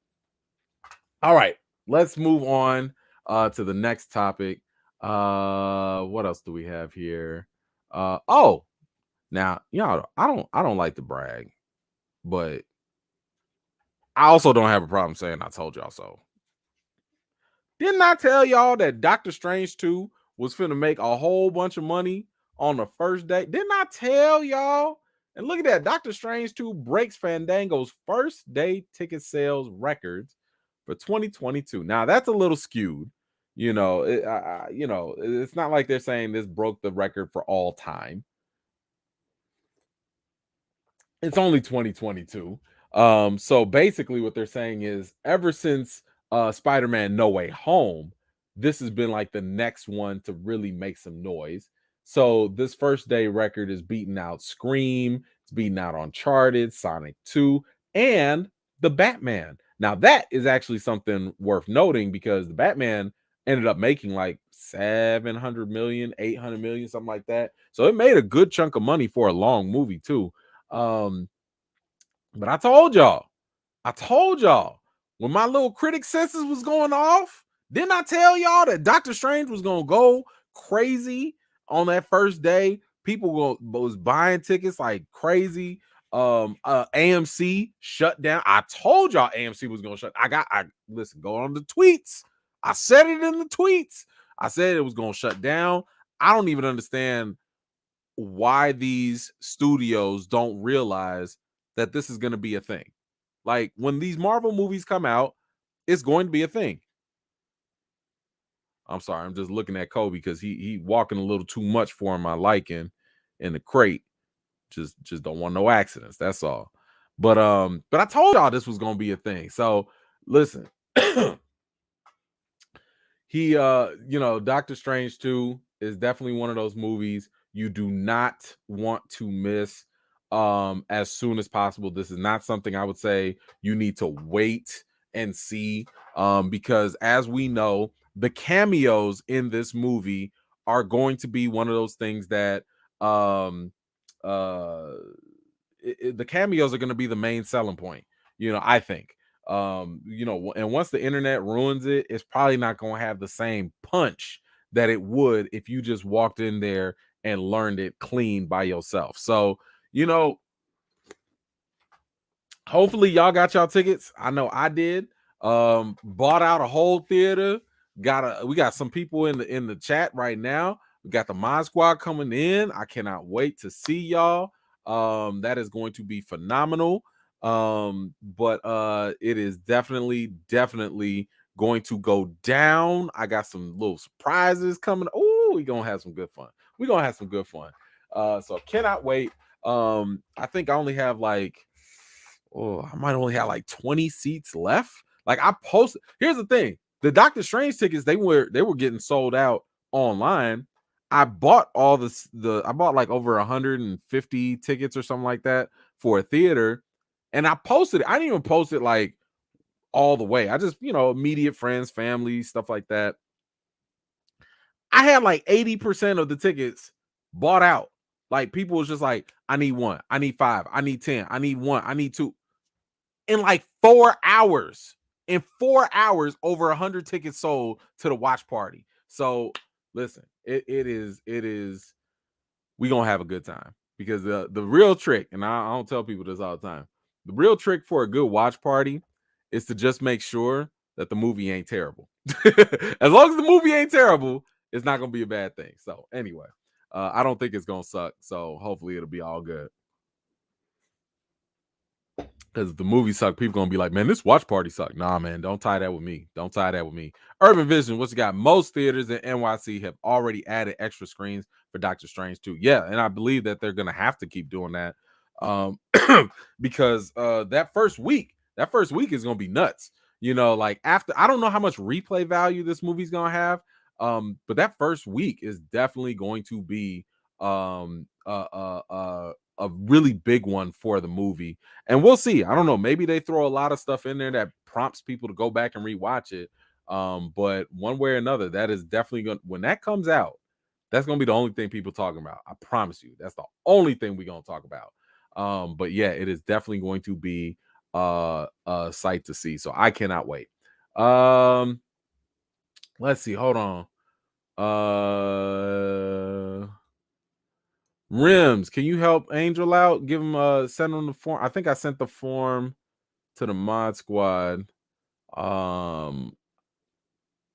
All right, let's move on to the next topic. What else do we have here? Oh, now, I don't like to brag, but I also don't have a problem saying I told y'all so. Didn't I tell y'all that Doctor Strange 2 was finna make a whole bunch of money on the first day? Didn't I tell y'all? And look at that. Doctor Strange 2 breaks Fandango's first day ticket sales records for 2022. Now, that's a little skewed. It's not like they're saying this broke the record for all time. It's only 2022. So basically what they're saying is ever since Spider-Man No Way Home, this has been like the next one to really make some noise. So this first day record is beating out Scream, it's beating out Uncharted, Sonic 2, and the Batman. Now that is actually something worth noting because the Batman ended up making like 700 million, 800 million, something like that. So it made a good chunk of money for a long movie too. Um, but I told y'all when my little critic senses was going off, didn't I tell y'all that Doctor Strange was gonna go crazy on that first day? People was buying tickets like crazy. AMC shut down. I told y'all AMC was gonna shut. I listen, go on the tweets. I said it in the tweets. I said it was gonna shut down. I don't even understand why these studios don't realize that this is going to be a thing. Like when these Marvel movies come out, it's going to be a thing. I'm sorry, I'm just looking at Kobe because he walking a little too much for my liking in the crate. Just don't want no accidents. That's all. But I told y'all this was gonna be a thing. So listen, Doctor Strange 2 is definitely one of those movies you do not want to miss as soon as possible. This is not something I would say you need to wait and see because as we know, the cameos in this movie are going to be one of those things that uh the cameos are going to be the main selling point, I think. And once the internet ruins it, it's probably not going to have the same punch that it would if you just walked in there and learned it clean by yourself. So, hopefully y'all got y'all tickets. I know I did. Bought out a whole theater. We got some people in the chat right now. We got the Mod Squad coming in. I cannot wait to see y'all. That is going to be phenomenal. But it is definitely going to go down. I got some little surprises coming. Oh, we're gonna have some good fun. We're gonna have some good fun. So cannot wait. I think I only have I might only have like 20 seats left. Like I posted. Here's the thing: the Doctor Strange tickets they were getting sold out online. I bought I bought like over 150 tickets or something like that for a theater, and I posted it. I didn't even post it like all the way. I just immediate friends, family, stuff like that. I had like 80% of the tickets bought out. Like people was just like, I need one, I need five, I need 10, I need one, I need two. In like 4 hours. In 4 hours, over 100 tickets sold to the watch party. So listen, it is we gonna have a good time because the real trick, and I don't tell people this all the time, the real trick for a good watch party is to just make sure that the movie ain't terrible. As long as the movie ain't terrible, it's not gonna be a bad thing. So anyway, I don't think it's gonna suck. So hopefully it'll be all good. because the movie suck. People gonna be like, man, this watch party suck. Nah, man, don't tie that with me. Don't tie that with me. Urban Vision, what's got? Most theaters in NYC have already added extra screens for Doctor Strange 2. Yeah, and I believe that they're gonna have to keep doing that. Because that first week is gonna be nuts. Like after, I don't know how much replay value this movie's gonna have. But that first week is definitely going to be a really big one for the movie. And we'll see. I don't know. Maybe they throw a lot of stuff in there that prompts people to go back and rewatch it. But one way or another, that is definitely going, when that comes out, that's gonna be the only thing people talking about. I promise you, that's the only thing we're gonna talk about. But yeah, it is definitely going to be a sight to see. So I cannot wait. Let's see, hold on. Rims, can you help Angel out? Give him send him the form. I think I sent the form to the mod squad.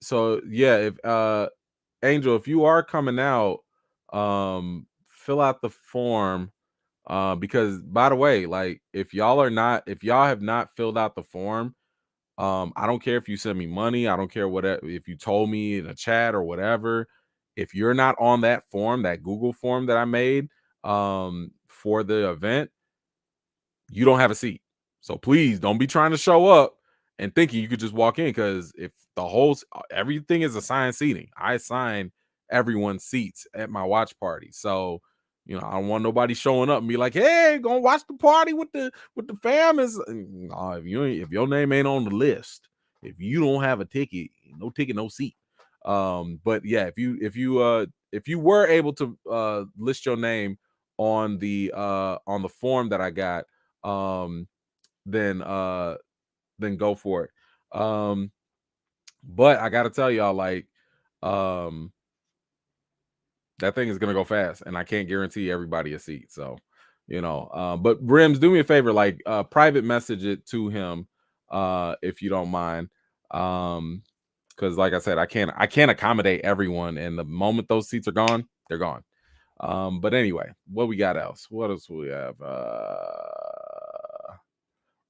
So yeah, if Angel, if you are coming out, fill out the form. Because by the way, like if y'all have not filled out the form, I don't care if you send me money, I don't care what if you told me in a chat or whatever. If you're not on that form, that Google form that I made for the event, you don't have a seat. So please don't be trying to show up and thinking you could just walk in, because if everything is assigned seating, I assign everyone's seats at my watch party. So I don't want nobody showing up and be like, "Hey, gonna watch the party with the fam." No, if your name ain't on the list, if you don't have a ticket, no seat. But yeah, if you were able to list your name on the form that I got, then go for it. But I gotta tell y'all, like, that thing is gonna go fast, and I can't guarantee everybody a seat. So, but Rims, do me a favor, like, private message it to him, if you don't mind. Because like I said, I can't accommodate everyone, and the moment those seats are gone, they're gone. But anyway, what we got else? What else we have?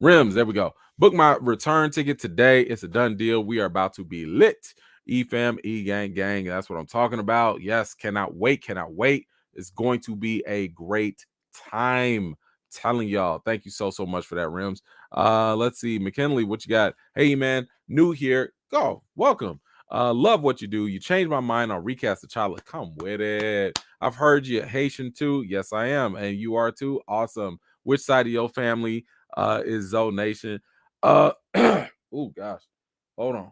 Rims, there we go. Book my return ticket today. It's a done deal. We are about to be lit. E-fam, E-gang, gang. That's what I'm talking about. Yes, cannot wait. Cannot wait. It's going to be a great time. Telling y'all. Thank you so much for that, Rims. Let's see. McKinley, what you got? Hey, man. New here. Go. Welcome. Love what you do. You changed my mind on Recast the Child. Come with it. I've heard you Haitian too. Yes, I am. And you are too. Awesome. Which side of your family is Zoe Nation? Oh gosh, hold on.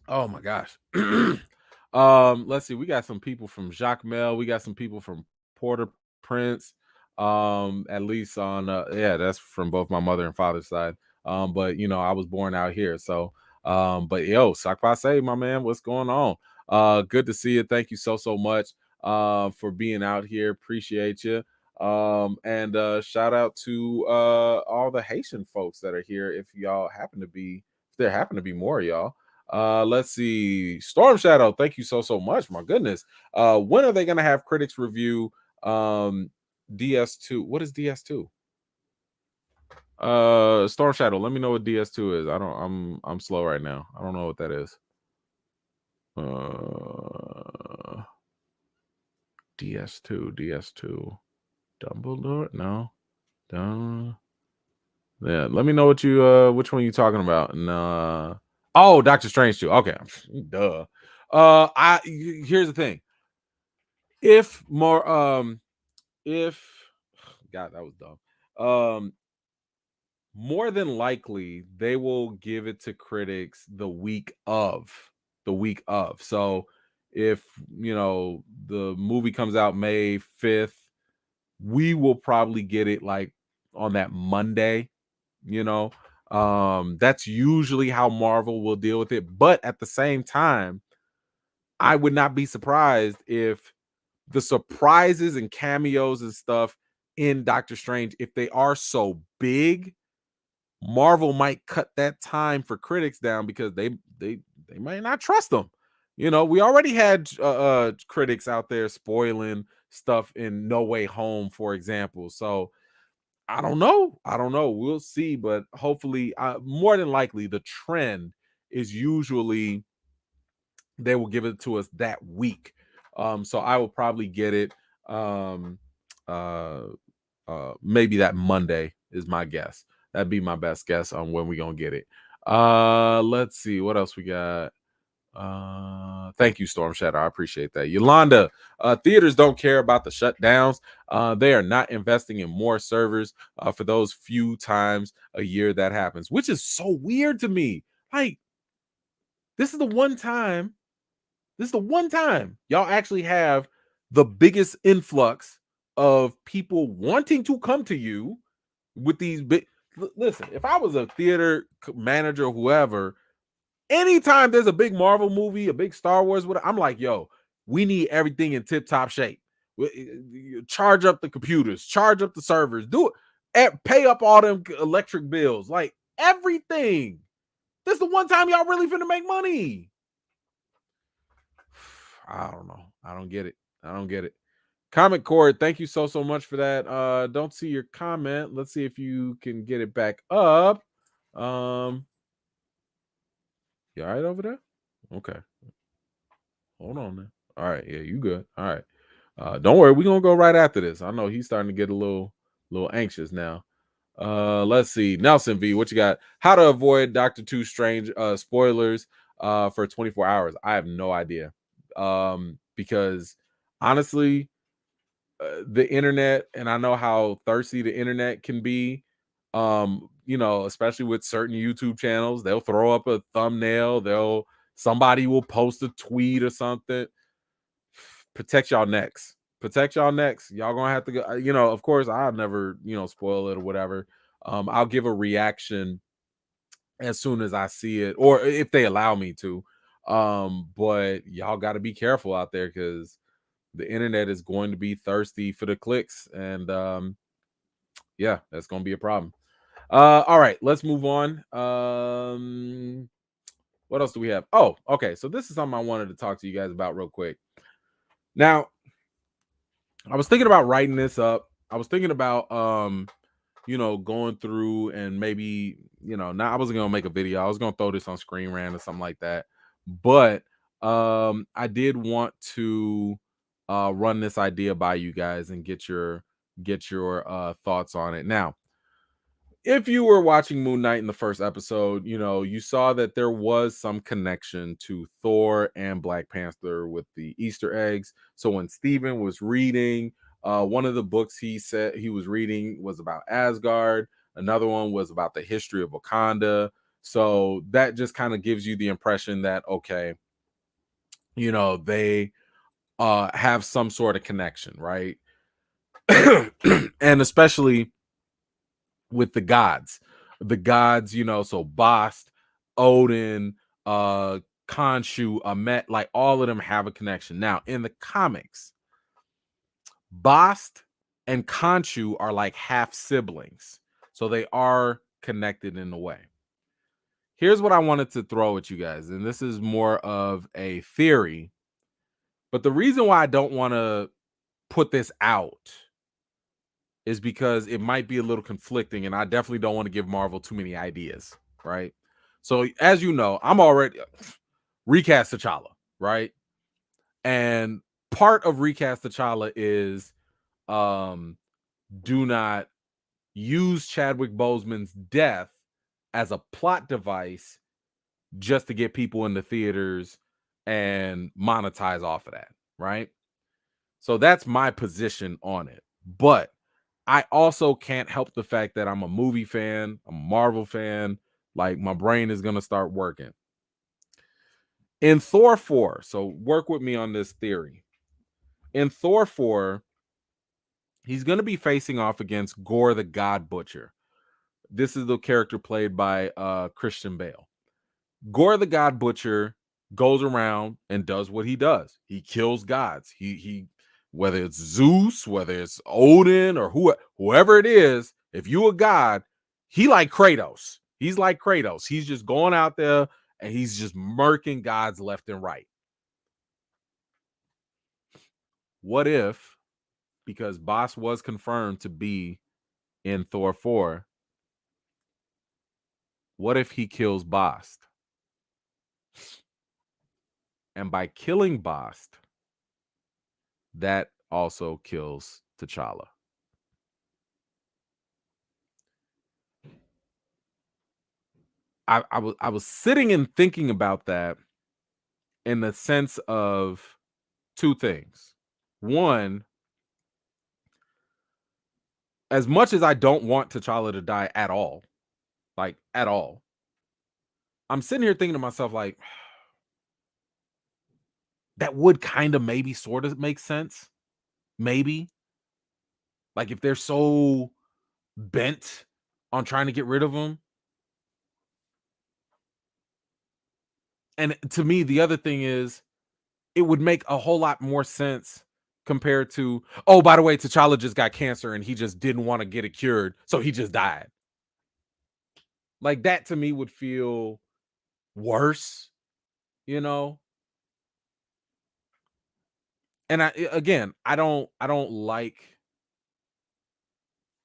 Oh my gosh. Let's see. We got some people from Jacques Mel. We got some people from Porter Prince. At least on yeah, that's from both my mother and father's side. But I was born out here, so but yo, Sakpase, my man, what's going on? Good to see you. Thank you so much for being out here. Appreciate you. And shout out to all the Haitian folks that are here. If there happen to be more of y'all. Let's see. Storm Shadow, thank you so much. My goodness. When are they gonna have critics review DS2? What is DS2? Storm Shadow, let me know what DS2 is. I'm slow right now. I don't know what that is. DS2. Dumbledore? No. Yeah, let me know what you which one you talking about. And oh, Doctor Strange 2. Okay. Duh. Here's the thing. If God, that was dumb. More than likely they will give it to critics the week of. So if the movie comes out May 5th, we will probably get it like on that Monday. That's usually how Marvel will deal with it. But at the same time, I would not be surprised if the surprises and cameos and stuff in Doctor Strange, if they are so big, Marvel might cut that time for critics down, because they might not trust them. We already had critics out there spoiling stuff in No Way Home, for example. So I don't know. I don't know. We'll see, but hopefully, more than likely, the trend is usually they will give it to us that week. So I will probably get it. Um, uh, Maybe that Monday is my guess. That'd be my best guess on when we gonna get it. Let's see what else we got. Thank you, Storm Shadow. I appreciate that. Yolanda, theaters don't care about the shutdowns. They are not investing in more servers for those few times a year that happens, which is so weird to me. Like, this is the one time, y'all actually have the biggest influx of people wanting to come to you with these big. Listen, if I was a theater manager, whoever, anytime there's a big Marvel movie, a big Star Wars, I'm like, yo, we need everything in tip top shape. Charge up the computers, charge up the servers, do it, pay up all them electric bills, like everything. This is the one time y'all really finna make money. I don't know. I don't get it. Comment Cord, thank you so much for that. Don't see your comment. Let's see if you can get it back up. You all right over there? Okay. Hold on then. All right, yeah, you good. All right. Don't worry, we're gonna go right after this. I know he's starting to get a little anxious now. Let's see. Nelson V, what you got? How to avoid Doctor Two Strange spoilers for 24 hours. I have no idea. Because honestly, the internet, and I know how thirsty the internet can be. Especially with certain YouTube channels, they'll throw up a thumbnail, somebody will post a tweet or something. Protect y'all necks. Y'all gonna have to go. Of course, I'll never, spoil it or whatever. I'll give a reaction as soon as I see it, or if they allow me to. But y'all got to be careful out there because the internet is going to be thirsty for the clicks, and yeah, that's going to be a problem. All right, let's move on. What else do we have? Oh, okay. So this is something I wanted to talk to you guys about real quick. Now, I was thinking about writing this up. I was thinking about going through and maybe, now I wasn't gonna make a video. I was gonna throw this on Screen Rant or something like that. But I did want to run this idea by you guys and get your thoughts on it. Now, if you were watching Moon Knight in the first episode, you saw that there was some connection to Thor and Black Panther with the Easter eggs. So when Steven was reading, one of the books he said he was reading was about Asgard. Another one was about the history of Wakanda. So that just kind of gives you the impression that, okay, they have some sort of connection, right? And especially with the gods, so Bast, Odin, Khonshu, Amet, like all of them have a connection. Now in the comics, Bast and Khonshu are like half siblings, so they are connected in a way. Here's what I wanted to throw at you guys, and this is more of a theory, but the reason why I don't want to put this out is because it might be a little conflicting, and I definitely don't want to give Marvel too many ideas, right? So, as you know, I'm already recast T'Challa, right? And part of recast T'Challa is do not use Chadwick Boseman's death as a plot device just to get people in the theaters and monetize off of that, right? So that's my position on it. But I also can't help the fact that I'm a movie fan, I'm a Marvel fan. Like, my brain is going to start working. In Thor 4, so work with me on this theory. In Thor 4, he's going to be facing off against Gore the God Butcher. This is the character played by Christian Bale. Gore the God Butcher goes around and does what he does. He kills gods. He whether it's Zeus, whether it's Odin, or whoever it is, if you a god, he like Kratos. He's like Kratos. He's just going out there and he's just murking gods left and right. What if, because Boss was confirmed to be in Thor 4, what if he kills Bast? And by killing Bast, that also kills T'Challa. I was sitting and thinking about that in the sense of two things. One, as much as I don't want T'Challa to die at all, like at all, I'm sitting here thinking to myself, like, that would kind of maybe sort of make sense. Maybe. Like if they're so bent on trying to get rid of him. And to me, the other thing is it would make a whole lot more sense compared to, oh, by the way, T'Challa just got cancer and he just didn't want to get it cured, so he just died. Like that to me would feel worse, you know? And I don't like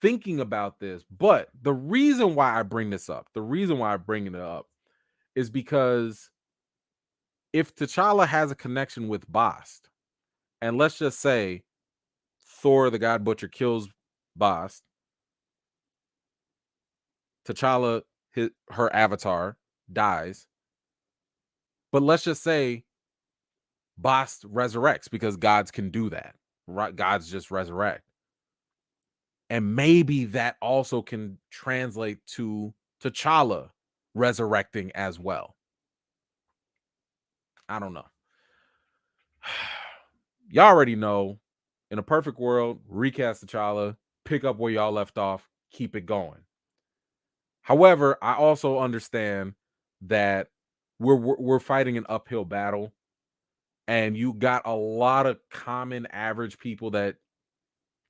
thinking about this, but the reason why I bring this up, the reason why I bring it up is because if T'Challa has a connection with Bast, and let's just say Thor the God Butcher kills Bast, T'Challa, her avatar, dies, but let's just say Bast resurrects because gods can do that, right? Gods just resurrect. And maybe that also can translate to T'Challa resurrecting as well. I don't know. Y'all already know, in a perfect world, recast T'Challa, pick up where y'all left off, keep it going. However, I also understand that we're fighting an uphill battle, and you got a lot of common average people that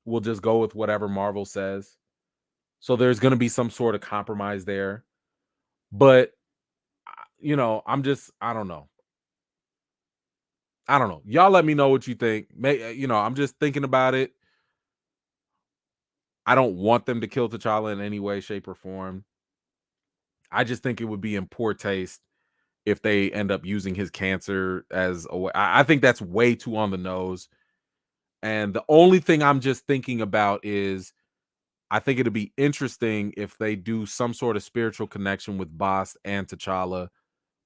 will just go with whatever Marvel says. So there's going to be some sort of compromise there. But I don't know. I don't know. Y'all let me know what you think. I'm just thinking about it. I don't want them to kill T'Challa in any way, shape, or form. I just think it would be in poor taste if they end up using his cancer as a way. I think that's way too on the nose. And the only thing I'm just thinking about is I think it'd be interesting if they do some sort of spiritual connection with Bast and T'Challa,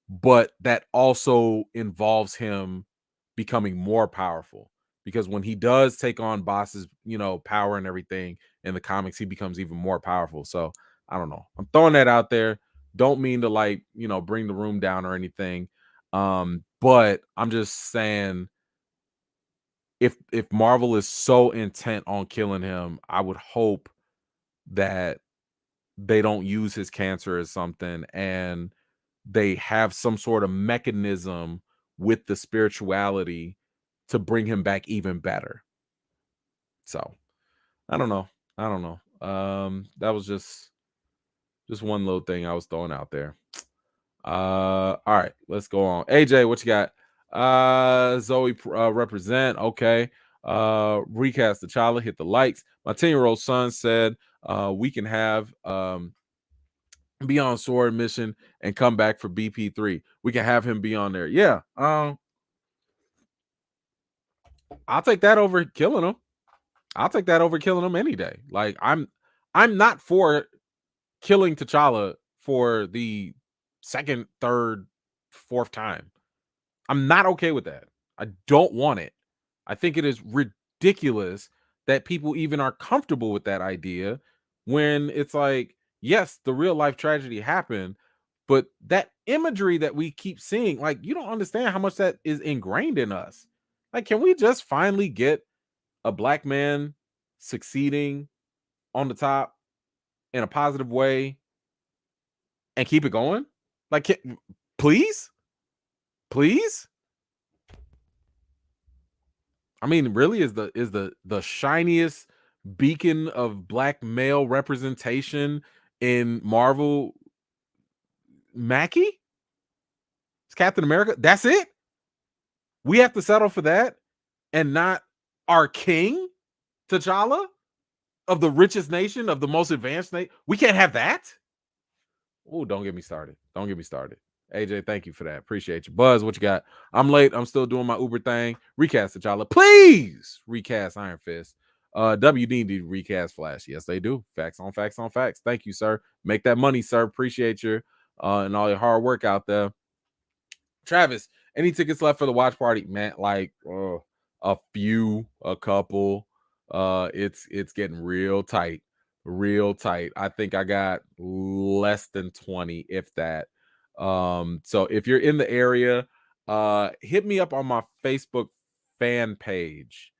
but that also involves him becoming more powerful. Because when he does take on Bast's, power and everything in the comics, he becomes even more powerful. So I don't know. I'm throwing that out there. Don't mean to bring the room down or anything. But I'm just saying if Marvel is so intent on killing him, I would hope that they don't use his cancer as something and they have some sort of mechanism with the spirituality to bring him back even better. So I don't know. That was just one little thing I was throwing out there. All right, let's go on. AJ, what you got? Zoe represent. Okay. Recast T'Challa, hit the likes. My 10-year-old son said we can have be on Sword Mission and come back for BP3. We can have him be on there. Yeah. I'll take that over killing him. I'll take that over killing him any day. Like I'm not for killing T'Challa for the second, third, fourth time. I'm not okay with that. I don't want it. I think it is ridiculous that people even are comfortable with that idea when it's like, yes, the real life tragedy happened, but that imagery that we keep seeing, like, you don't understand how much that is ingrained in us. Like, can we just finally get a black man succeeding on the top in a positive way and keep it going? Like, please? Please? I mean, really, is the shiniest beacon of black male representation in Marvel Mackie? It's Captain America. That's it. We have to settle for that and not our king, T'Challa. of the richest nation, of the most advanced nation. We can't have that. Oh, don't get me started. Don't get me started. AJ, thank you for that. Appreciate you. Buzz, what you got? I'm late. I'm still doing my Uber thing. Recast T'Challa. Please recast Iron Fist. WD need to recast Flash. Yes, they do. Facts on facts on facts. Thank you, sir. Make that money, sir. Appreciate you and all your hard work out there. Travis, any tickets left for the watch party? Man, like a few, a couple. It's getting real tight, real tight. I think I got less than 20, if that. So if you're in the area, hit me up on my Facebook fan page.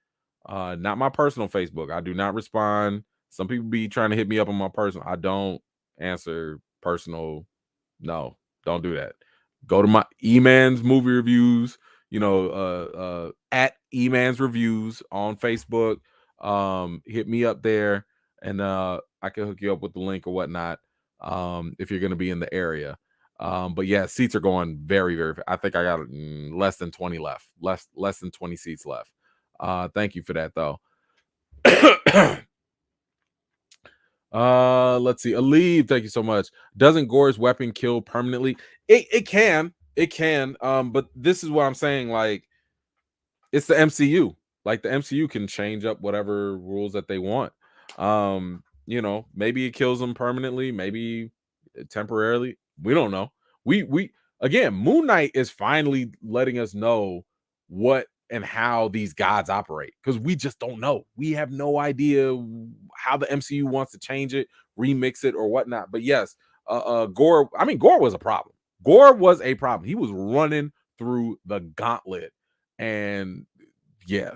Not my personal Facebook. I do not respond. Some people be trying to hit me up on my personal. I don't answer personal. No, don't do that. Go to my Emans movie reviews, at Emans Reviews on Facebook. Hit me up there and I can hook you up with the link or whatnot. If you're gonna be in the area. But yeah, seats are going very, very. I think I got less than 20 left. Less than 20 seats left. Thank you for that though. Let's see. Aleve, thank you so much. Doesn't Gore's weapon kill permanently? It can. It can. But this is what I'm saying. Like, it's the MCU. Like, the MCU can change up whatever rules that they want. Maybe it kills them permanently, maybe temporarily. We don't know. We again, Moon Knight is finally letting us know what and how these gods operate, because we just don't know. We have no idea how the MCU wants to change it, remix it, or whatnot. But yes, Gore. I mean, Gore was a problem. Gore was a problem. He was running through the gauntlet, and yeah,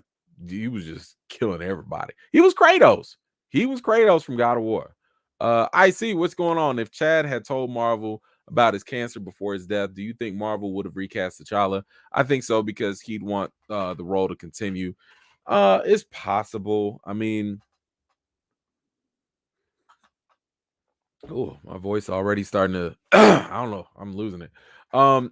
he was just killing everybody. He was Kratos. He was Kratos from God of War. I see what's going on. If Chad had told Marvel about his cancer before his death, do you think Marvel would have recast T'Challa? I think so, because he'd want the role to continue. It's possible. I mean, oh, my voice already starting to I don't know. I'm losing it.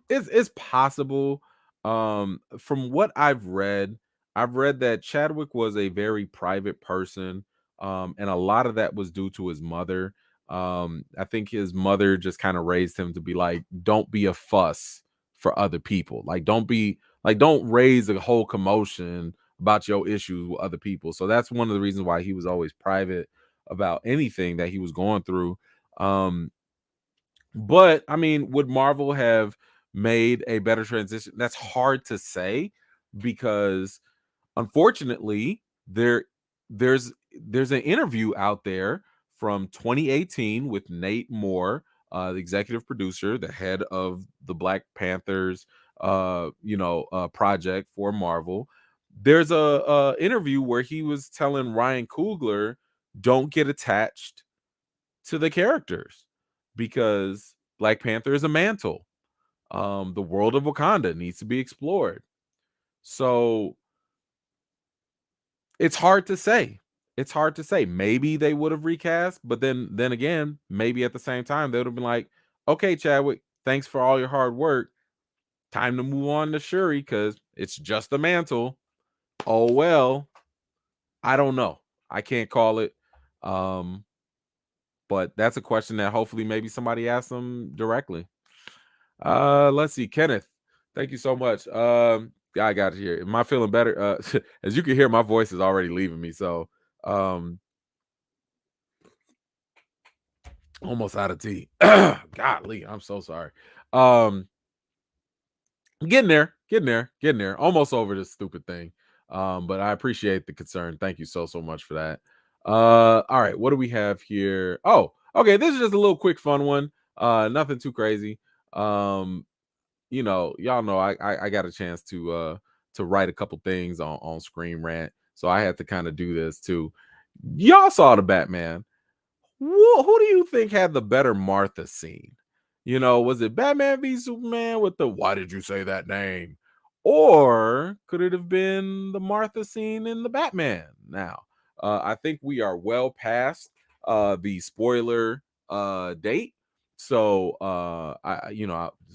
It's possible. From what I've read that Chadwick was a very private person. And a lot of that was due to his mother. I think his mother just kind of raised him to be like, don't be a fuss for other people. Like, don't raise a whole commotion about your issues with other people. So that's one of the reasons why he was always private about anything that he was going through. um but I mean, would Marvel have made a better transition? That's hard to say, because unfortunately there's an interview out there from 2018 with Nate Moore, the executive producer, the head of the Black Panthers project for Marvel. There's a interview where he was telling Ryan Coogler, don't get attached to the characters, because Black Panther is a mantle. The world of Wakanda needs to be explored. So it's hard to say. It's hard to say. Maybe they would have recast, but then again, maybe at the same time they would have been like, okay, Chadwick, thanks for all your hard work. Time to move on to Shuri, because it's just a mantle. Oh well. I don't know. I can't call it. But that's a question that hopefully maybe somebody asks them directly. Let's see, Kenneth. Thank you so much. I got it here. Am I feeling better? As you can hear, my voice is already leaving me. So, almost out of tea. Golly, I'm so sorry. Getting there, getting there, getting there. Almost over this stupid thing. But I appreciate the concern. Thank you so much for that. All right, what do we have here? Oh, okay. This is just a little quick fun one. Nothing too crazy. Y'all know I got a chance to write a couple things on Screen Rant, so I had to kind of do this too. Y'all saw the Batman. Who do you think had the better Martha scene? Was it Batman v Superman with the "Why did you say that name," or could it have been the Martha scene in the Batman? Now, I think we are well past the spoiler date. So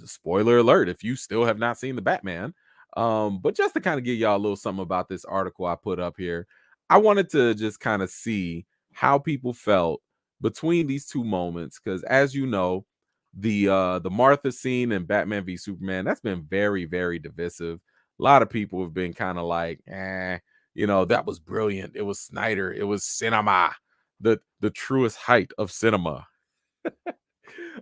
spoiler alert if you still have not seen the Batman. But just to kind of give y'all a little something about this article I put up here, I wanted to just kind of see how people felt between these two moments, because as you know, the Martha scene in Batman v Superman, that's been very, very divisive. A lot of people have been kind of like, that was brilliant. It was Snyder. It was cinema, the truest height of cinema.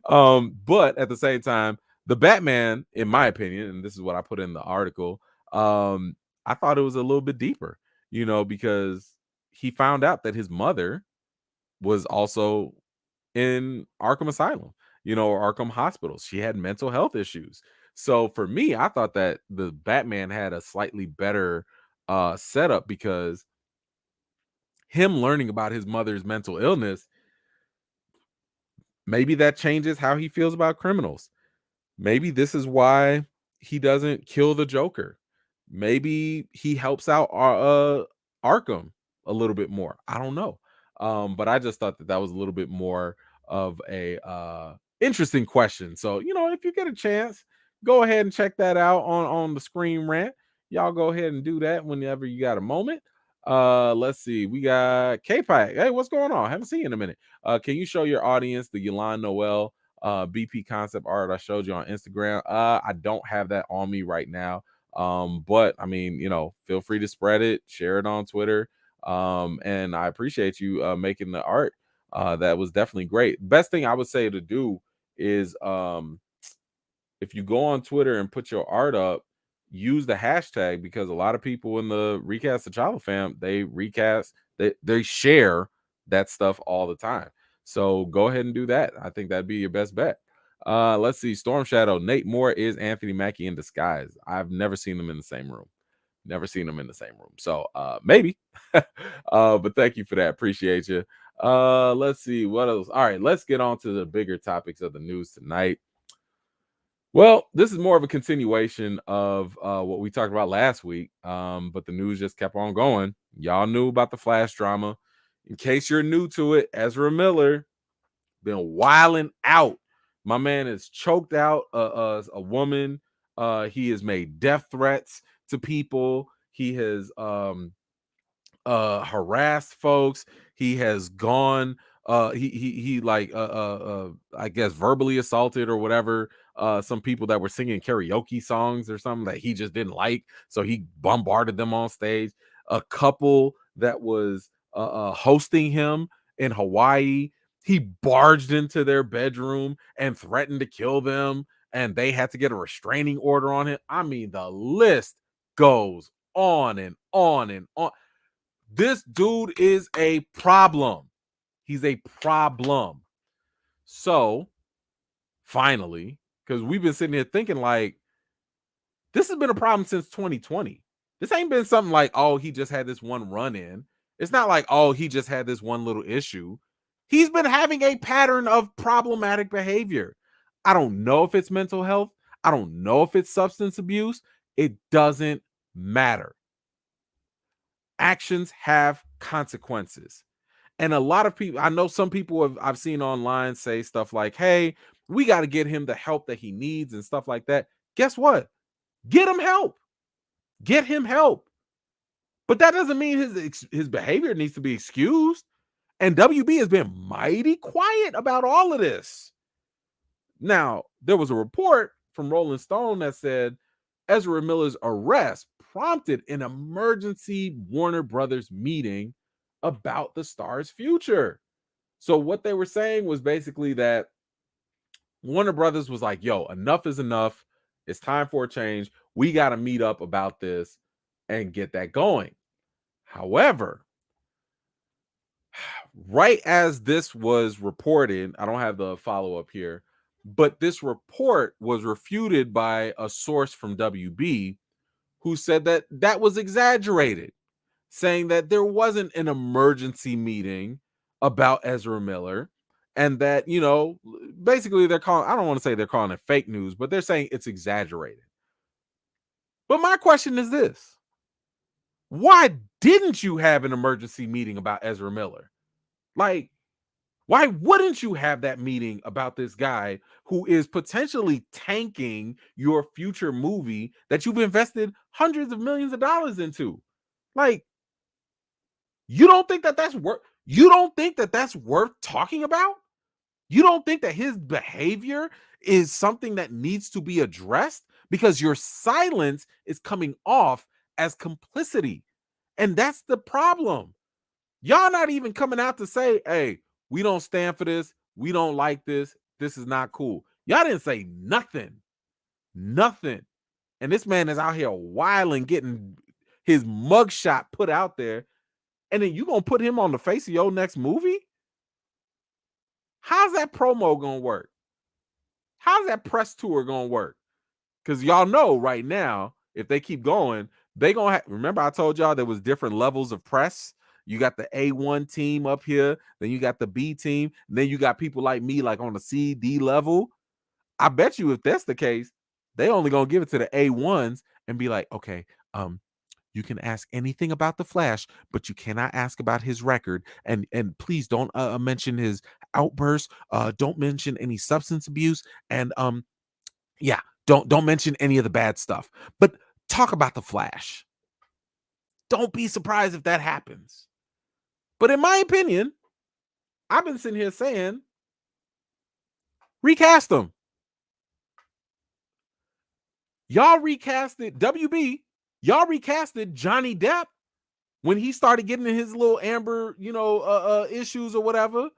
But at the same time, the Batman, in my opinion, and this is what I put in the article, I thought it was a little bit deeper, because he found out that his mother was also in Arkham Asylum, or Arkham Hospital. She had mental health issues. So for me, I thought that the Batman had a slightly better setup, because him learning about his mother's mental illness, maybe that changes how he feels about criminals. Maybe this is why he doesn't kill the Joker. Maybe he helps out Arkham a little bit more. I don't know. But I just thought that that was a little bit more of a interesting question. So, if you get a chance, go ahead and check that out on the Screen Rant. Y'all go ahead and do that whenever you got a moment. Let's see. We got K-Pack. Hey, what's going on? Haven't seen you in a minute. Can you show your audience the Yolande Noel BP concept art I showed you on Instagram? I don't have that on me right now. But I mean, feel free to spread it, share it on Twitter. And I appreciate you making the art. That was definitely great. Best thing I would say to do is if you go on Twitter and put your art up, use the hashtag, because a lot of people in the Recast T'Challa fam, they share that stuff all the time. So go ahead and do that. I think that'd be your best bet. Let's see. Storm Shadow. Nate Moore is Anthony Mackie in disguise. I've never seen them in the same room. Never seen them in the same room. So maybe. But thank you for that. Appreciate you. Let's see what else. All right, let's get on to the bigger topics of the news tonight. Well, this is more of a continuation of what we talked about last week, but the news just kept on going. Y'all knew about the Flash drama. In case you're new to it, Ezra Miller been wilding out. My man has choked out a woman. He has made death threats to people. He has harassed folks. He has gone he like I guess verbally assaulted or whatever some people that were singing karaoke songs or something that he just didn't like, so he bombarded them on stage. A couple that was hosting him in Hawaii, he barged into their bedroom and threatened to kill them, and they had to get a restraining order on him. I mean, the list goes on and on and on. This dude is a problem. He's a problem. So, finally, because we've been sitting here thinking like, this has been a problem since 2020. This ain't been something like, oh, he just had this one run in. It's not like, oh, he just had this one little issue. He's been having a pattern of problematic behavior. I don't know if it's mental health. I don't know if it's substance abuse. It doesn't matter. Actions have consequences. And a lot of people, I know some people I've seen online say stuff like, hey, we got to get him the help that he needs and stuff like that. Guess what? Get him help. Get him help. But that doesn't mean his behavior needs to be excused. And WB has been mighty quiet about all of this. Now, there was a report from Rolling Stone that said Ezra Miller's arrest prompted an emergency Warner Brothers meeting about the star's future. So what they were saying was basically that Warner Brothers was like, yo, enough is enough. It's time for a change. We got to meet up about this and get that going. However, right as this was reported, I don't have the follow-up here, but this report was refuted by a source from WB who said that that was exaggerated, saying that there wasn't an emergency meeting about Ezra Miller, and that, basically they're calling, I don't want to say they're calling it fake news, but they're saying it's exaggerated. But my question is this: why didn't you have an emergency meeting about Ezra Miller? Like, why wouldn't you have that meeting about this guy who is potentially tanking your future movie that you've invested hundreds of millions of dollars into? Like, you don't think that that's work? You don't think that that's worth talking about? You don't think that his behavior is something that needs to be addressed? Because your silence is coming off as complicity. And that's the problem. Y'all not even coming out to say, hey, we don't stand for this. We don't like this. This is not cool. Y'all didn't say nothing. Nothing. And this man is out here wilding, getting his mugshot put out there. And then you going to put him on the face of your next movie? How's that promo going to work? How's that press tour going to work? Because y'all know right now, if they keep going, they going to have, remember I told y'all there was different levels of press. You got the A1 team up here, then you got the B team, and then you got people like me, like on the C, D level. I bet you if that's the case, they only going to give it to the A1s and be like, okay, you can ask anything about the Flash, but you cannot ask about his record, and please don't mention his outbursts. Don't mention any substance abuse, and yeah, don't mention any of the bad stuff. But talk about the Flash. Don't be surprised if that happens. But in my opinion, I've been sitting here saying, recast him. Y'all recasted WB. Y'all recasted Johnny Depp when he started getting in his little Amber, issues or whatever.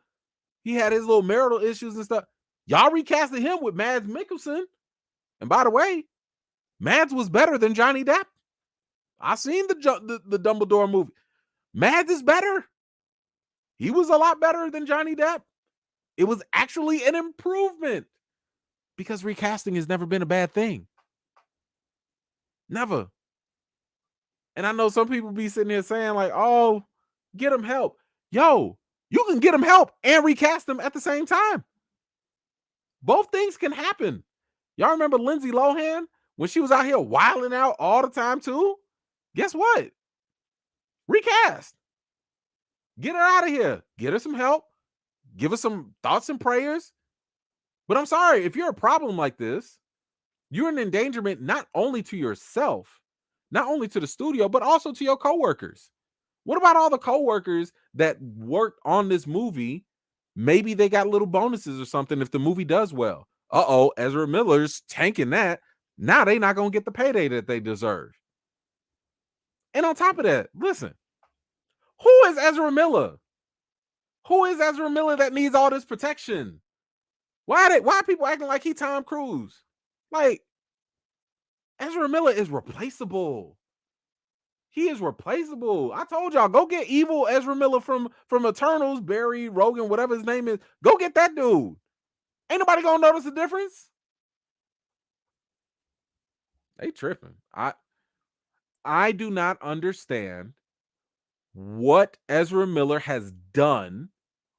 He had his little marital issues and stuff. Y'all recasted him with Mads Mikkelsen. And by the way, Mads was better than Johnny Depp. I seen the Dumbledore movie. Mads is better. He was a lot better than Johnny Depp. It was actually an improvement because recasting has never been a bad thing. Never. And I know some people be sitting here saying like, oh, get him help. Yo, you can get him help and recast him at the same time. Both things can happen. Y'all remember Lindsay Lohan when she was out here wilding out all the time too? Guess what? Recast. Get her out of here. Get her some help. Give her some thoughts and prayers. But I'm sorry, if you're a problem like this, you're an endangerment not only to yourself, not only to the studio, but also to your coworkers. What about all the coworkers that worked on this movie? Maybe they got little bonuses or something if the movie does well. Uh-oh, Ezra Miller's tanking that. Now they not going to get the payday that they deserve. And on top of that, listen, who is Ezra Miller? Who is Ezra Miller that needs all this protection? Why are people acting like he Tom Cruise? Like, Ezra Miller is replaceable. He is replaceable. I told y'all, go get evil Ezra Miller from Eternals, Barry, Rogan, whatever his name is. Go get that dude. Ain't nobody gonna notice the difference. They tripping. I do not understand what Ezra Miller has done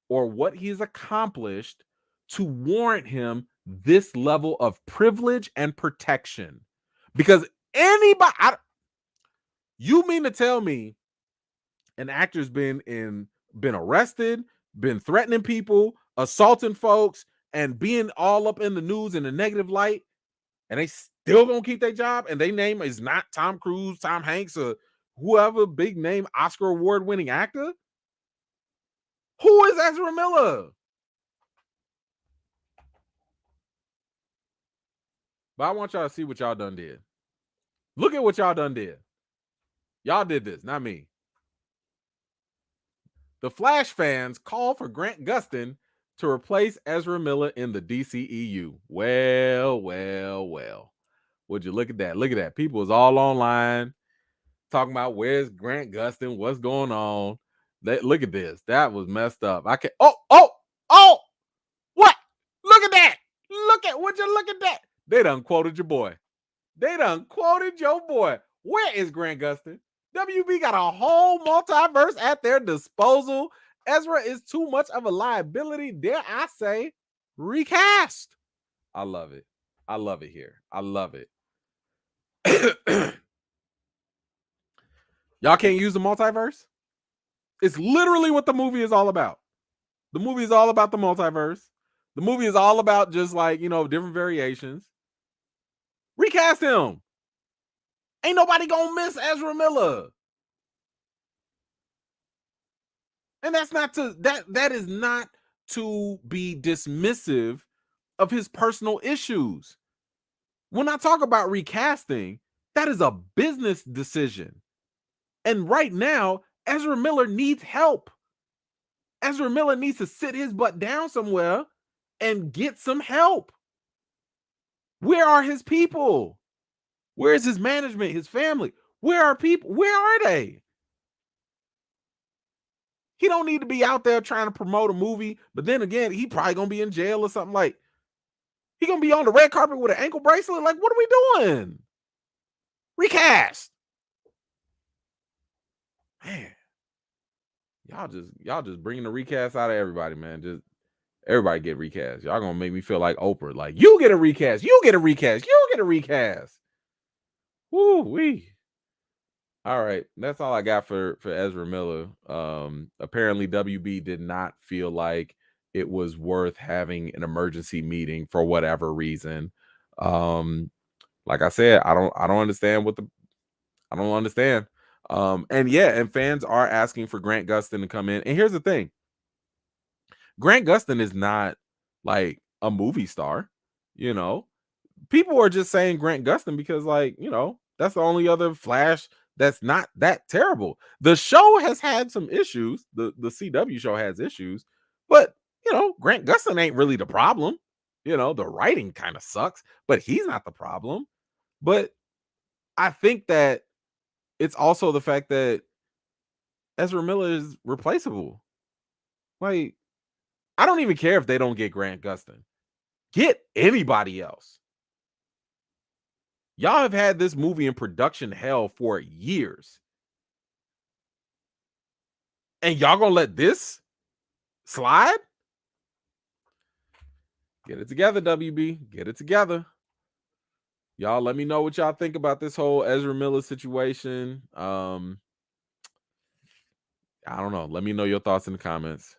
or what he's accomplished to warrant him this level of privilege and protection. Because you mean to tell me an actor's been arrested, been threatening people, assaulting folks, and being all up in the news in a negative light, and they still gonna keep their job, and their name is not Tom Cruise, Tom Hanks, or whoever big name Oscar award-winning actor? Who is Ezra Miller? But I want y'all to see what y'all done did. Look at what y'all done did. Y'all did this, not me. The Flash fans call for Grant Gustin to replace Ezra Miller in the DCEU. Well. Would you look at that? Look at that. People is all online talking about where's Grant Gustin, what's going on. Look at this. That was messed up. I can't. Oh! What? Look at that. Would you look at that? They done quoted your boy. Where is Grant Gustin? WB got a whole multiverse at their disposal. Ezra is too much of a liability. Dare I say, recast. I love it. I love it here. I love it. Y'all can't use the multiverse? It's literally what the movie is all about. The movie is all about the multiverse. The movie is all about just like, different variations. Recast him. Ain't nobody gonna miss Ezra Miller. And that's not to that is not to be dismissive of his personal issues. When I talk about recasting, that is a business decision. And right now, Ezra Miller needs help. Ezra Miller needs to sit his butt down somewhere and get some help. Where are his people? Where is his management, his family? Where are people? Where are they? He don't need to be out there trying to promote a movie, but then again, he probably gonna be in jail or something. Like, he gonna be on the red carpet with an ankle bracelet. Like, what are we doing? Recast. Man, y'all just bringing the recast out of everybody, man. Just everybody get recast. Y'all gonna make me feel like Oprah. Like, you get a recast, you get a recast, you get a recast. Woo wee. All right, that's all I got for Ezra Miller. Apparently WB did not feel like it was worth having an emergency meeting for whatever reason. Like I said, I don't understand I don't understand. And yeah, and fans are asking for Grant Gustin to come in. And here's the thing. Grant Gustin is not like a movie star, you know. People are just saying Grant Gustin because, like, you know, that's the only other Flash that's not that terrible. The show has had some issues. The CW show has issues, but you know, Grant Gustin ain't really the problem. You know, the writing kind of sucks, but he's not the problem. But I think that it's also the fact that Ezra Miller is replaceable. Like, I don't even care if they don't get Grant Gustin. Get anybody else. Y'all have had this movie in production hell for years. And y'all gonna let this slide? Get it together, WB. Get it together. Y'all let me know what y'all think about this whole Ezra Miller situation. I don't know. Let me know your thoughts in the comments.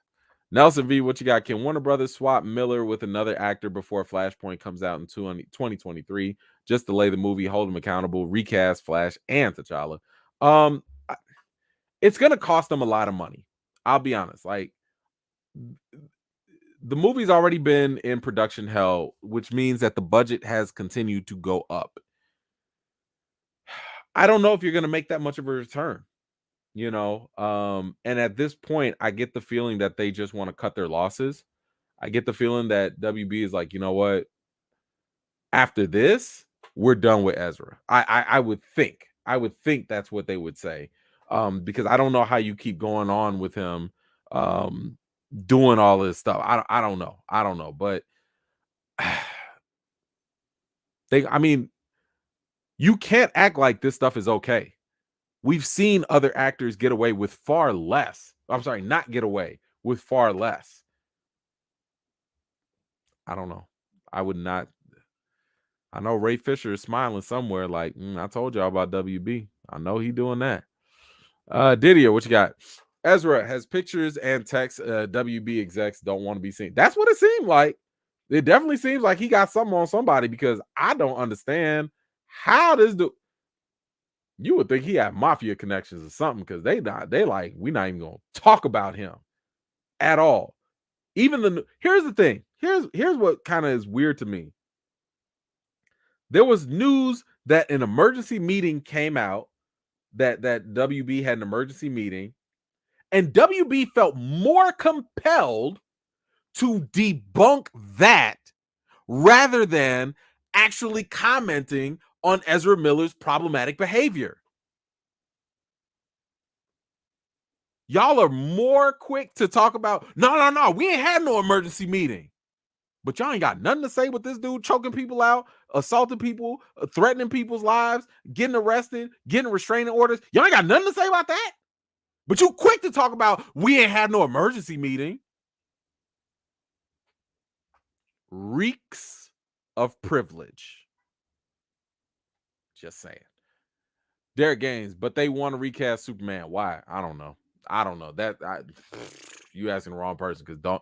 Nelson V, what you got? Can Warner Brothers swap Miller with another actor before Flashpoint comes out in 2023? Just delay the movie, hold him accountable, recast Flash and T'Challa. It's gonna cost them a lot of money. I'll be honest. Like, the movie's already been in production hell, which means that the budget has continued to go up. I don't know if you're gonna make that much of a return, you know. And at this point, I get the feeling that they just want to cut their losses. I get the feeling that WB is like, you know what? After this, we're done with Ezra. I would think. I would think that's what they would say. Because I don't know how you keep going on with him doing all this stuff. I don't know. I don't know. But I mean, you can't act like this stuff is okay. We've seen other actors get away with far less. I'm sorry, not get away with far less. I don't know. I would not. I know Ray Fisher is smiling somewhere like, I told y'all about WB. I know he doing that. Didier, what you got? Ezra has pictures and text. WB execs don't want to be seen. That's what it seemed like. It definitely seems like he got something on somebody, because I don't understand how this dude. You would think he had mafia connections or something, because they like, we're not even gonna talk about him at all. Even here's the thing. Here's what kind of is weird to me. There was news that an emergency meeting came out, that WB had an emergency meeting, and WB felt more compelled to debunk that rather than actually commenting on Ezra Miller's problematic behavior. Y'all are more quick to talk about, no, we ain't had no emergency meeting. But y'all ain't got nothing to say with this dude choking people out, assaulting people, threatening people's lives, getting arrested, getting restraining orders. Y'all ain't got nothing to say about that. But you quick to talk about, we ain't had no emergency meeting. Reeks of privilege. Just saying. Derek Gaines, but they want to recast Superman. Why? I don't know. You asking the wrong person, because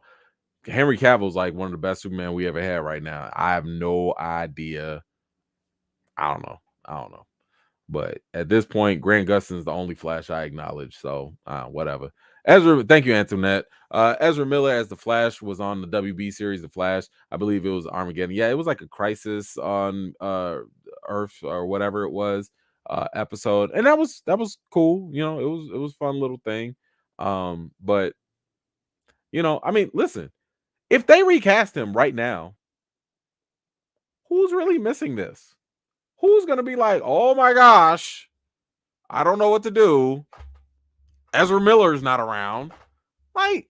Henry Cavill's like one of the best Superman we ever had right now. I have no idea. I don't know. But at this point, Grant Gustin's the only Flash I acknowledge. So whatever. Ezra, thank you, Antoinette. Ezra Miller as the Flash was on the WB series, The Flash. I believe it was Armageddon. Yeah, it was like a crisis on Earth or whatever it was episode, and that was cool. It was fun little thing. But I mean, listen, if they recast him right now, who's really missing this? Who's gonna be like, oh my gosh, I don't know what to do. Ezra Miller's not around. Like,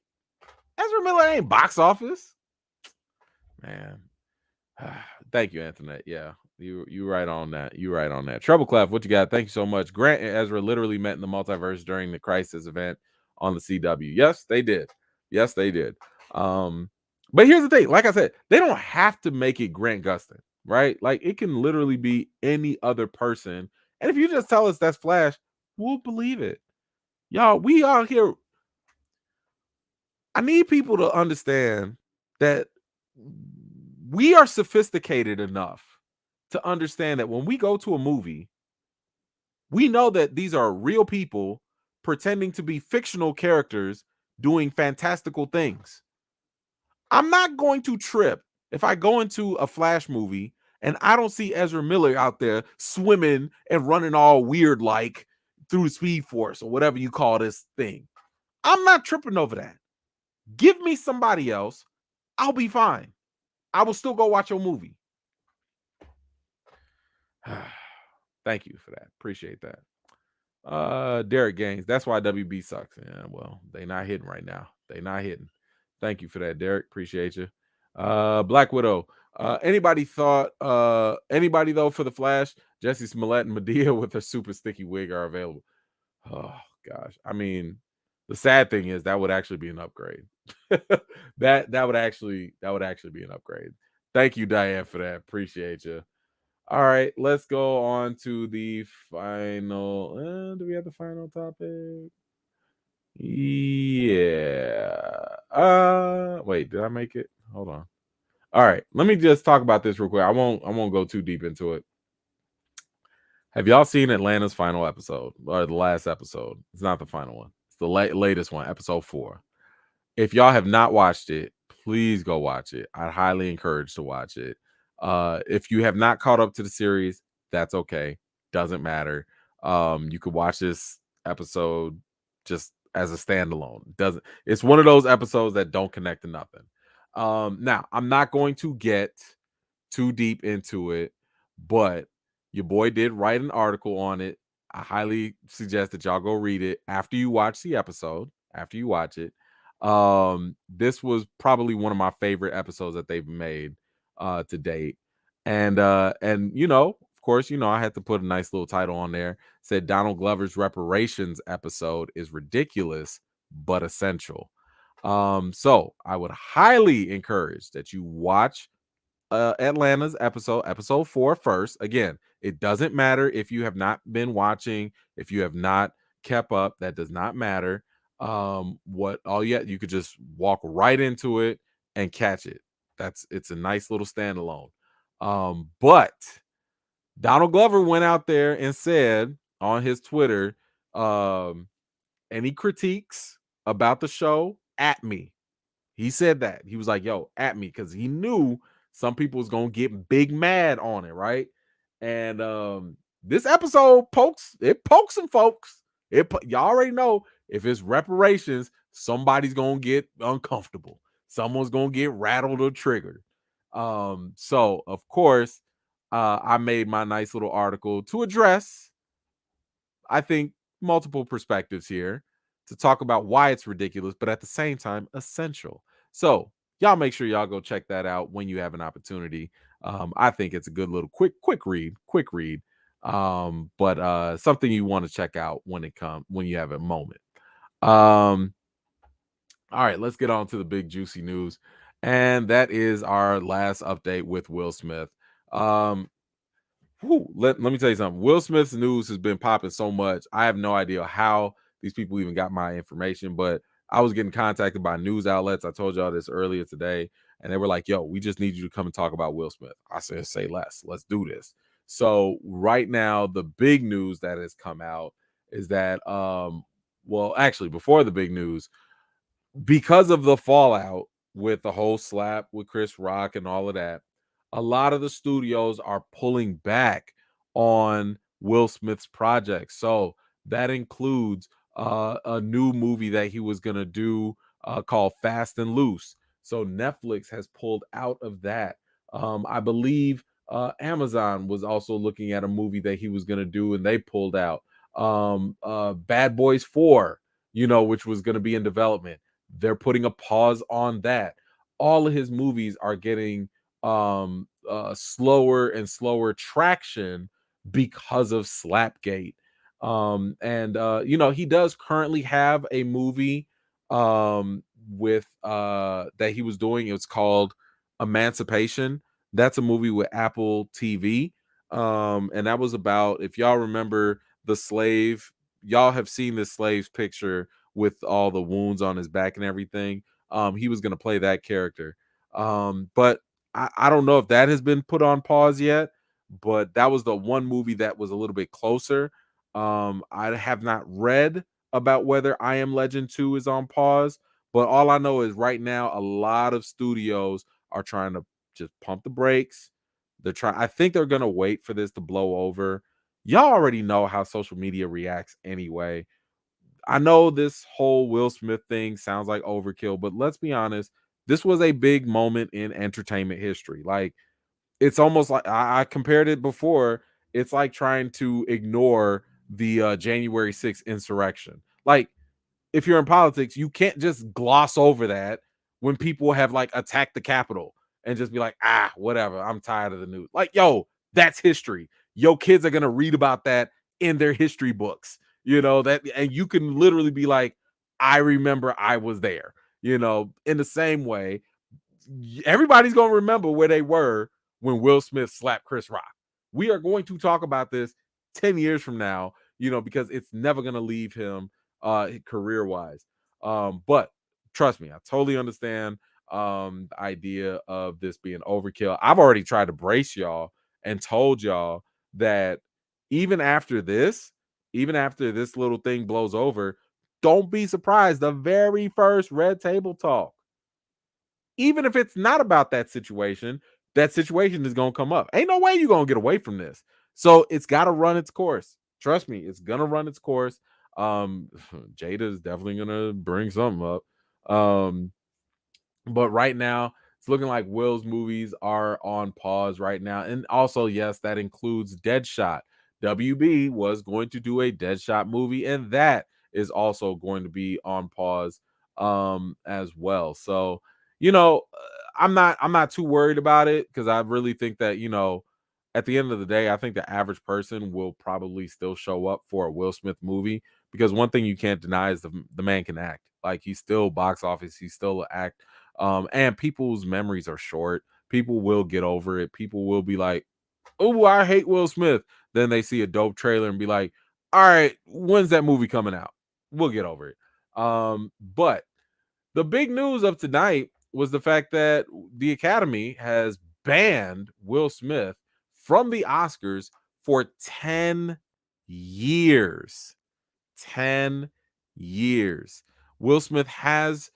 Ezra Miller ain't box office. Man. Thank you, Antoinette. Yeah, you right on that. You right on that. Trouble Clef, what you got? Thank you so much. Grant and Ezra literally met in the multiverse during the Crisis event on the CW. Yes, they did. Yes, they did. But here's the thing. Like I said, they don't have to make it Grant Gustin, right? Like, it can literally be any other person. And if you just tell us that's Flash, we'll believe it. Y'all, we out here. I need people to understand that we are sophisticated enough to understand that when we go to a movie, we know that these are real people pretending to be fictional characters doing fantastical things. I'm not going to trip if I go into a Flash movie and I don't see Ezra Miller out there swimming and running all weird like through Speed Force or whatever you call this thing. I'm not tripping over that. Give me somebody else. I'll be fine. I will still go watch your movie. Thank you for that. Appreciate that. Derek Gaines. That's why WB sucks. Yeah, well, they not hitting right now. They not hitting. Thank you for that, Derek. Appreciate you. Black Widow. Anybody though for the Flash? Jesse Smollett and Medea with her super sticky wig are available. Oh gosh. I mean, the sad thing is that would actually be an upgrade. that would actually be an upgrade. Thank you, Diane, for that. Appreciate you. All right, let's go on to the final. Do we have the final topic? Yeah. Wait, did I make it? Hold on. All right, let me just talk about this real quick. I won't go too deep into it. Have y'all seen Atlanta's final episode or the last episode? It's not the final one. It's the latest one, episode 4. If y'all have not watched it, please go watch it. I'd highly encourage to watch it. If you have not caught up to the series, that's okay. Doesn't matter. You could watch this episode just as a standalone. It's one of those episodes that don't connect to nothing. Now, I'm not going to get too deep into it, but your boy did write an article on it. I highly suggest that y'all go read it after you watch the episode. After you watch it, this was probably one of my favorite episodes that they've made to date. And of course, I had to put a nice little title on there. Said Donald Glover's reparations episode is ridiculous but essential. So I would highly encourage that you watch Atlanta's episode 4 first. Again, it doesn't matter if you have not been watching, if you have not kept up, that does not matter. You could just walk right into it and catch it. It's a nice little standalone. But Donald Glover went out there and said on his Twitter, any critiques about the show, at me. He said that. He was like, yo, at me, because he knew some people was gonna get big mad on it, right? And this episode pokes some folks. Y'all already know if it's reparations, somebody's gonna get uncomfortable. Someone's gonna get rattled or triggered. So of course, I made my nice little article to address, I think, multiple perspectives here to talk about why it's ridiculous, but at the same time, essential. So y'all make sure y'all go check that out when you have an opportunity. I think it's a good little quick read. But something you want to check out when you have a moment. All right, let's get on to the big juicy news. And that is our last update with Will Smith. Let me tell you something. Will Smith's news has been popping so much. I have no idea how these people even got my information, but I was getting contacted by news outlets. I told y'all this earlier today, and they were like, yo, we just need you to come and talk about Will Smith. I said, say less. Let's do this. So right now, the big news that has come out is that well, actually, before the big news, because of the fallout with the whole slap with Chris Rock and all of that, a lot of the studios are pulling back on Will Smith's projects. So that includes a new movie that he was going to do called Fast and Loose. So Netflix has pulled out of that. I believe Amazon was also looking at a movie that he was going to do and they pulled out. Bad Boys 4, which was going to be in development, they're putting a pause on that. All of his movies are getting slower and slower traction because of Slapgate. And he does currently have a movie with that he was doing. It's called Emancipation. That's a movie with Apple TV. And that was about, if y'all remember the slave, y'all have seen this slave's picture with all the wounds on his back and everything. He was going to play that character. But I don't know if that has been put on pause yet, but that was the one movie that was a little bit closer. I have not read about whether I Am Legend 2 is on pause, but all I know is right now a lot of studios are trying to just pump the brakes. I think they're going to wait for this to blow over. Y'all already know how social media reacts anyway. I know this whole Will Smith thing sounds like overkill, but let's be honest, this was a big moment in entertainment history. Like, it's almost like I compared it before. It's like trying to ignore the January 6th insurrection. Like, if you're in politics, you can't just gloss over that when people have like attacked the Capitol and just be like, whatever, I'm tired of the news. Like, yo, that's history. Yo, kids are gonna read about that in their history books, that, and you can literally be like, I remember I was there, in the same way everybody's going to remember where they were when Will Smith slapped Chris Rock. We are going to talk about this 10 years from now, because it's never going to leave him career wise. But trust me, I totally understand the idea of this being overkill. I've already tried to brace y'all and told y'all that even after this, even after this little thing blows over, don't be surprised. The very first Red Table Talk, even if it's not about that situation is going to come up. Ain't no way you're going to get away from this. So it's got to run its course. Trust me, it's going to run its course. Jada is definitely going to bring something up. But right now, it's looking like Will's movies are on pause right now. And also, yes, that includes Deadshot. WB was going to do a Deadshot movie, and that is also going to be on pause as well. So, I'm not too worried about it because I really think that, at the end of the day, I think the average person will probably still show up for a Will Smith movie because one thing you can't deny is the man can act. Like, he's still box office, he's still an act. And people's memories are short. People will get over it. People will be like, "Oh, I hate Will Smith." Then they see a dope trailer and be like, "All right, when's that movie coming out?" We'll get over it. But the big news of tonight was the fact that the Academy has banned Will Smith from the Oscars for 10 years. 10 years. Will Smith has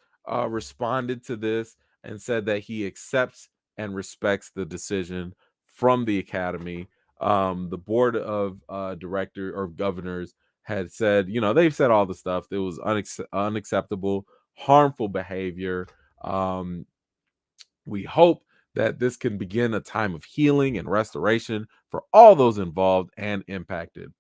responded to this and said that he accepts and respects the decision from the Academy. The board of director or governors had said, they've said all the stuff. It was unacceptable, harmful behavior. Um, we hope that this can begin a time of healing and restoration for all those involved and impacted.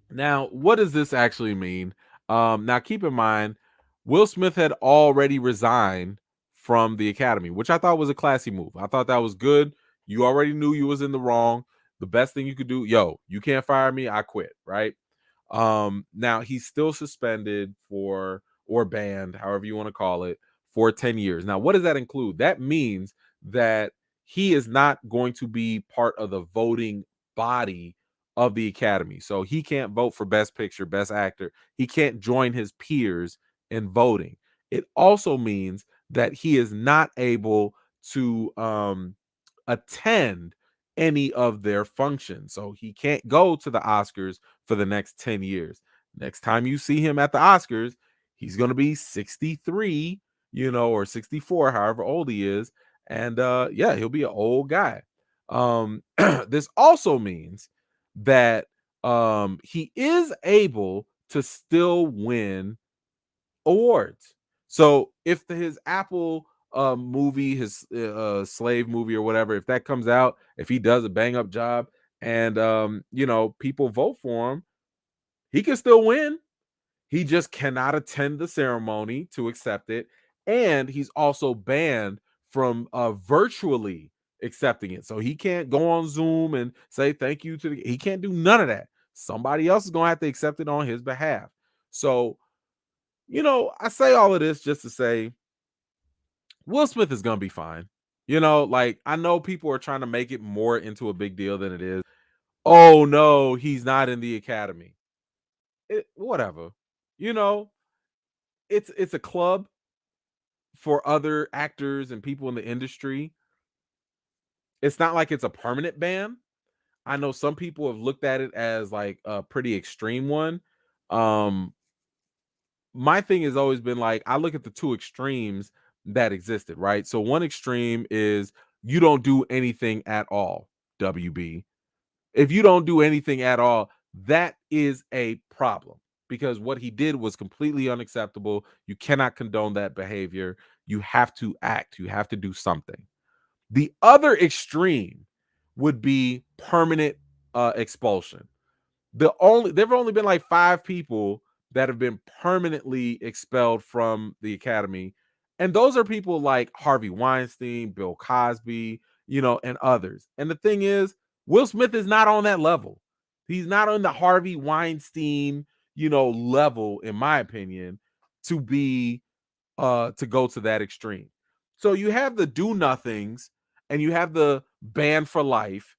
Now, what does this actually mean? Now, keep in mind, Will Smith had already resigned from the Academy, which I thought was a classy move. I thought that was good. You already knew you was in the wrong. The best thing you could do, you can't fire me. I quit, right? Now he's still suspended for or banned, however you want to call it, for 10 years. Now, what does that include? That means that he is not going to be part of the voting body of the Academy. So he can't vote for Best Picture, Best Actor. He can't join his peers in voting. It also means that he is not able to attend any of their functions. So he can't go to the Oscars for the next 10 years. Next time you see him at the Oscars, he's going to be 63, or 64, however old he is. And yeah, he'll be an old guy. This also means that he is able to still win awards. So if his Apple movie, his slave movie or whatever, if that comes out, if he does a bang up job and people vote for him, he can still win. He just cannot attend the ceremony to accept it, and he's also banned from virtually accepting it. So he can't go on Zoom and say thank you to he can't do none of that. Somebody else is going to have to accept it on his behalf. So, I say all of this just to say Will Smith is going to be fine. Like, I know people are trying to make it more into a big deal than it is. Oh no, he's not in the Academy. Whatever. You know, it's a club for other actors and people in the industry. It's not like it's a permanent ban. I know some people have looked at it as like a pretty extreme one. Um, my thing has always been like I look at the two extremes that existed, right? So one extreme is you don't do anything at all, WB. If you don't do anything at all, that is a problem because what he did was completely unacceptable. You cannot condone that behavior. You have to act, you have to do something. The other extreme would be permanent expulsion. There've only been like 5 people that have been permanently expelled from the academy, and those are people like Harvey Weinstein, Bill Cosby, and others. And the thing is, Will Smith is not on that level. He's not on the Harvey Weinstein, level, in my opinion, to be to go to that extreme. So you have the do nothings and you have the ban for life,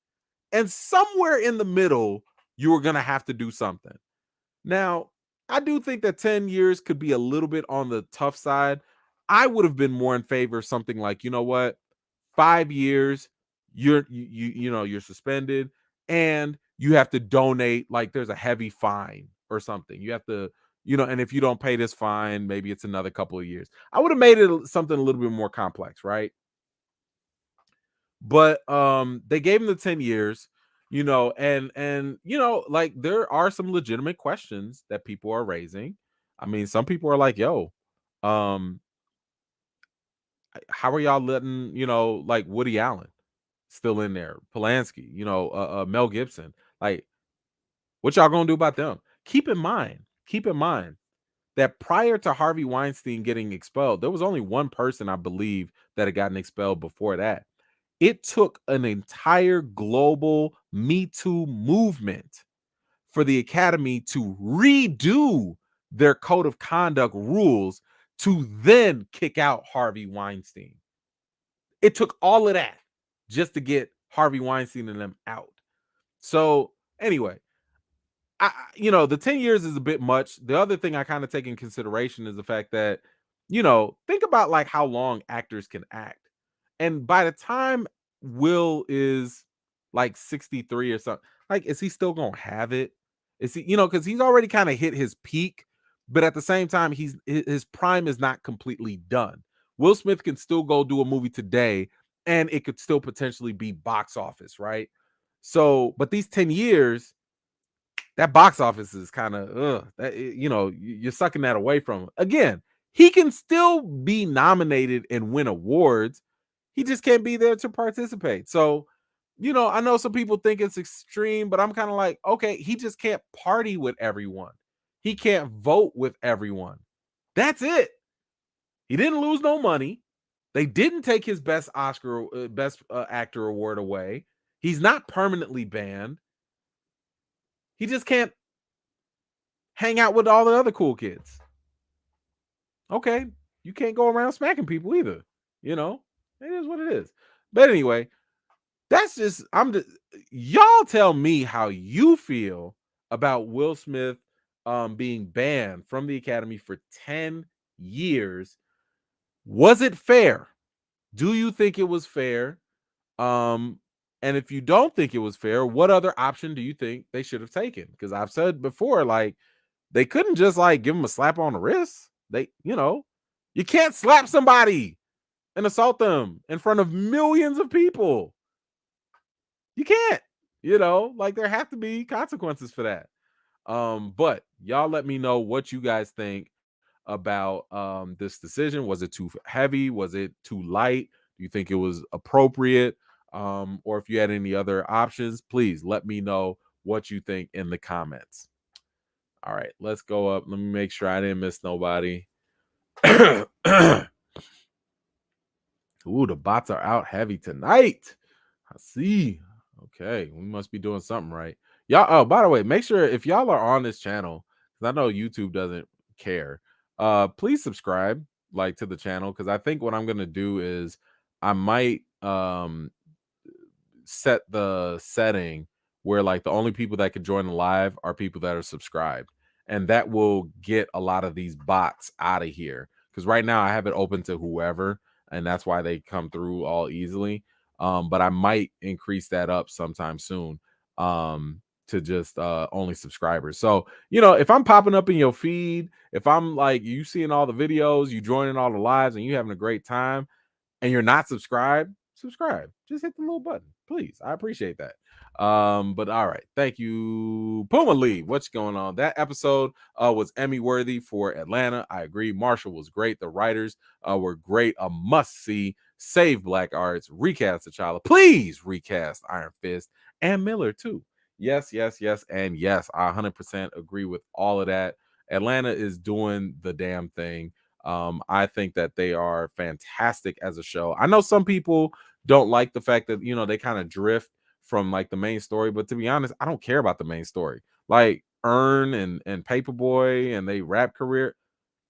and somewhere in the middle, you are going to have to do something. Now, I do think that 10 years could be a little bit on the tough side. I would have been more in favor of something like, you know what? 5 years, you're suspended and you have to donate, like there's a heavy fine or something. You have to, and if you don't pay this fine, maybe it's another couple of years. I would have made it something a little bit more complex, right? But they gave him the 10 years, and like there are some legitimate questions that people are raising. I mean, some people are like, yo, um how are y'all letting, like Woody Allen still in there, Polanski, Mel Gibson, like what y'all gonna do about them? Keep in mind that prior to Harvey Weinstein getting expelled, there was only one person, I believe, that had gotten expelled before that. It took an entire global Me Too movement for the Academy to redo their code of conduct rules to then kick out Harvey Weinstein. It took all of that just to get Harvey Weinstein and them out. So, anyway, the 10 years is a bit much. The other thing I kind of take in consideration is the fact that, think about like how long actors can act. And by the time Will is like 63 or something, like, is he still gonna have it? Is he, because he's already kind of hit his peak, but at the same time, his prime is not completely done. Will Smith can still go do a movie today and it could still potentially be box office, right? So, but these 10 years, that box office is kind of you're sucking that away from him. Again, he can still be nominated and win awards. He just can't be there to participate. So, I know some people think it's extreme, but I'm kind of like, okay, he just can't party with everyone. He can't vote with everyone. That's it. He didn't lose no money. They didn't take his best actor award away. He's not permanently banned. He just can't hang out with all the other cool kids. Okay, you can't go around smacking people either. It is what it is. But anyway, that's just y'all tell me how you feel about Will Smith being banned from the Academy for 10 years. Was it fair? Do you think it was fair? And if you don't think it was fair, what other option do you think they should have taken? Because I've said before, like, they couldn't just like give him a slap on the wrist. You can't slap somebody and assault them in front of millions of people. You can't, like there have to be consequences for that. But y'all let me know what you guys think about this decision. Was it too heavy? Was it too light? Do you think it was appropriate? Or if you had any other options, please let me know what you think in the comments. All right, let's go up. Let me make sure I didn't miss nobody. Ooh, the bots are out heavy tonight. I see. Okay, we must be doing something right. Y'all, oh, by the way, make sure if y'all are on this channel, because I know YouTube doesn't care, please subscribe like to the channel, because I think what I'm gonna do is I might set the setting where like the only people that can join the live are people that are subscribed, and that will get a lot of these bots out of here, because right now I have it open to whoever, and that's why they come through all easily. But I might increase that up sometime soon, to just only subscribers. So if I'm popping up in your feed, if I'm like you seeing all the videos, you joining all the lives, and you having a great time, and you're not subscribed, subscribe. Just hit the little button, please. I appreciate that. But all right, thank you, Puma Lee. What's going on? That episode was Emmy worthy for Atlanta. I agree. Marshall was great. The writers were great. A must see. Save Black Arts. Recast T'Challa. Please recast Iron Fist and Miller too. Yes, yes, yes, and yes. I 100% agree with all of that. Atlanta is doing the damn thing. I think that they are fantastic as a show. I know some people don't like the fact that they kind of drift from like the main story, but to be honest, I don't care about the main story. Like Earn and Paperboy and they rap career,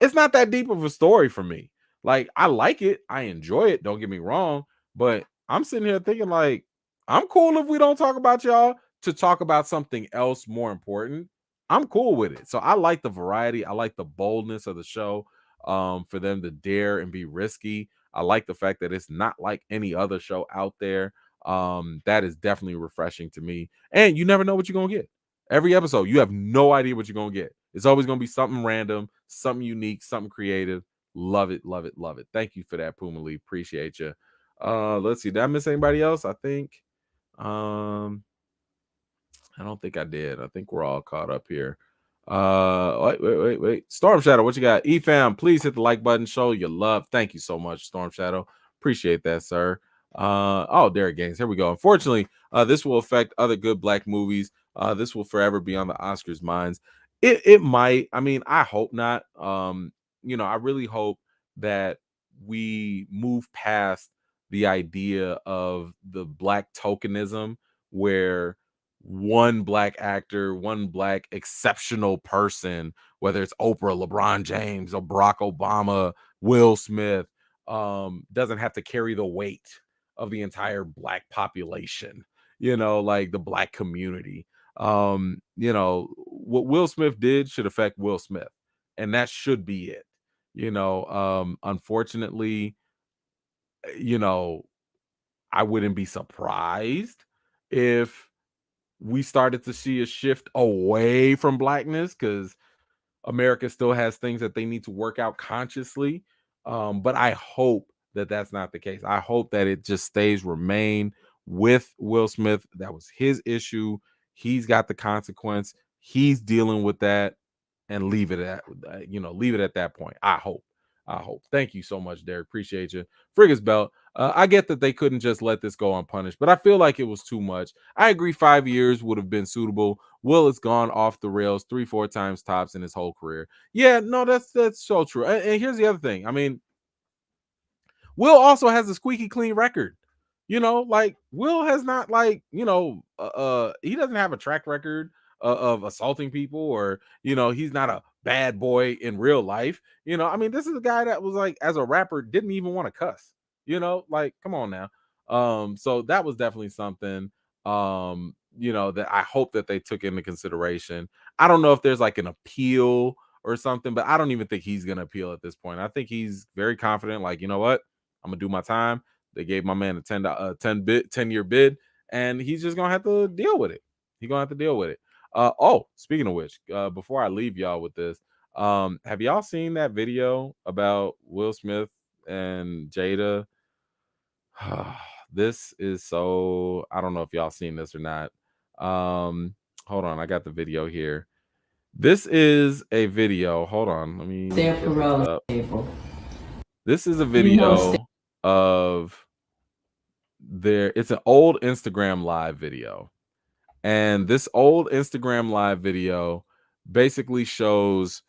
it's not that deep of a story for me. Like I like it, I enjoy it, don't get me wrong, but I'm sitting here thinking like I'm cool if we don't talk about y'all to talk about something else more important. I'm cool with it. So I like the variety, I like the boldness of the show, for them to dare and be risky. I like the fact that it's not like any other show out there. That is definitely refreshing to me. And you never know what you're going to get. Every episode, you have no idea what you're going to get. It's always going to be something random, something unique, something creative. Love it, love it, love it. Thank you for that, Puma Lee. Appreciate you. Let's see. Did I miss anybody else? I think I don't think I did. I think we're all caught up here. Wait. Storm Shadow, what you got? EFAM, please hit the like button, show your love. Thank you so much, Storm Shadow. Appreciate that, sir. Derek Gaines, here we go. Unfortunately, this will affect other good black movies. This will forever be on the Oscars minds. It might. I mean, I hope not. I really hope that we move past the idea of the black tokenism where one black actor, one black exceptional person, whether it's Oprah, LeBron James, or Barack Obama, Will Smith, doesn't have to carry the weight of the entire black population, like the black community. What Will Smith did should affect Will Smith, and that should be it. Unfortunately, you know, I wouldn't be surprised if we started to see a shift away from blackness, because America still has things that they need to work out consciously. But I hope that that's not the case. I hope that it just remain with Will Smith. That was his issue. He's got the consequence. He's dealing with that, and leave it at leave it at that point. I hope. Thank you so much, Derek. Appreciate you. Friggers Belt. I get that they couldn't just let this go unpunished, but I feel like it was too much. I agree 5 years would have been suitable. Will has gone off the rails 3-4 times tops in his whole career. Yeah, no, that's so true. And here's the other thing. I mean, Will also has a squeaky clean record. Like Will has not he doesn't have a track record of assaulting people, or he's not a bad boy in real life. I mean, this is a guy that was like, as a rapper, didn't even want to cuss. Like, come on now. So that was definitely something that I hope that they took into consideration. I don't know if there's like an appeal or something, but I don't even think he's gonna appeal at this point. I think he's very confident, like, you know what, I'm gonna do my time. They gave my man a 10 year bid, and he's just gonna have to deal with it. He's gonna have to deal with it. Oh, speaking of which, before I leave y'all with this, have y'all seen that video about Will Smith and Jada? This is so, I don't know if y'all seen this or not. Hold on, I got the video here. This is a video. Hold on, let me get this up. This is a video of it's an old Instagram live video. And this old Instagram live video basically shows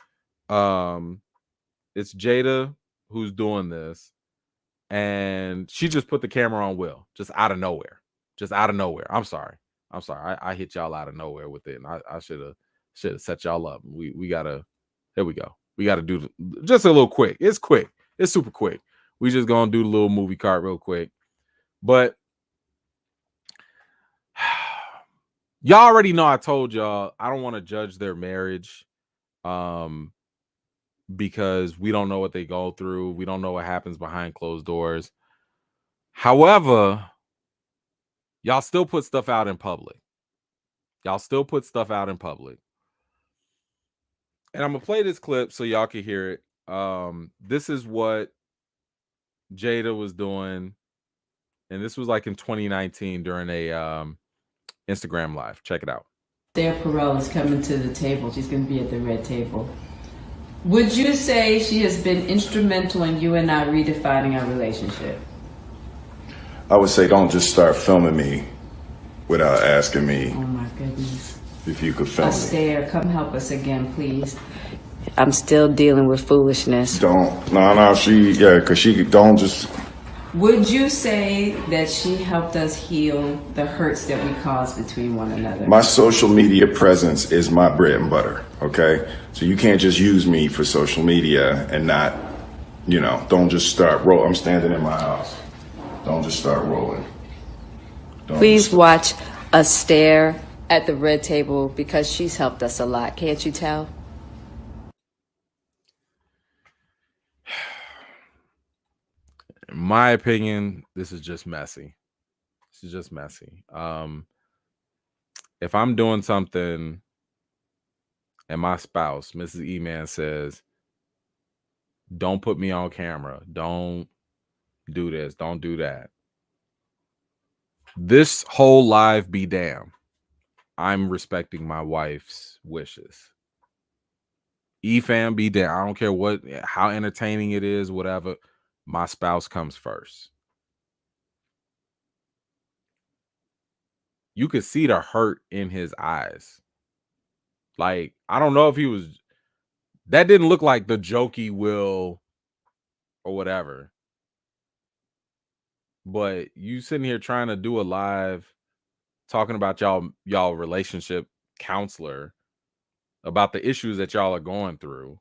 it's Jada who's doing this, and she just put the camera on Will just out of nowhere. Just out of nowhere. I'm sorry. I hit y'all out of nowhere with it. And I should have set y'all up. We gotta, here we go. We gotta do just a little quick. It's quick. It's super quick. We just gonna do the little movie card real quick. But y'all already know I told y'all I don't want to judge their marriage because we don't know what they go through. We don't know what happens behind closed doors. However, y'all still put stuff out in public. And I'm going to play this clip so y'all can hear it. This is what Jada was doing. And this was like in 2019 during a Instagram live. Check it out. Esther Perel is coming to the table. She's going to be at the red table. Would you say she has been instrumental in you and I redefining our relationship? I would say don't just start filming me without asking me. Oh my goodness. If you could film me. Esther, come help us again, please. I'm still dealing with foolishness. Because she don't just. Would you say that she helped us heal the hurts that we caused between one another? My social media presence is my bread and butter, okay? So you can't just use me for social media and not, don't just start rolling. I'm standing in my house. Don't just start rolling. Please watch us stare at the red table because she's helped us a lot. Can't you tell? In my opinion, this is just messy. If I'm doing something and my spouse, Mrs. E-Man, says, don't put me on camera, don't do this, don't do that, this whole live be damned, I'm respecting my wife's wishes. E-Fam be damned. I don't care how entertaining it is, whatever. My spouse comes first. You could see the hurt in his eyes. Like, I don't know if that didn't look like the jokey Will or whatever. But you sitting here trying to do a live talking about y'all relationship counselor about the issues that y'all are going through.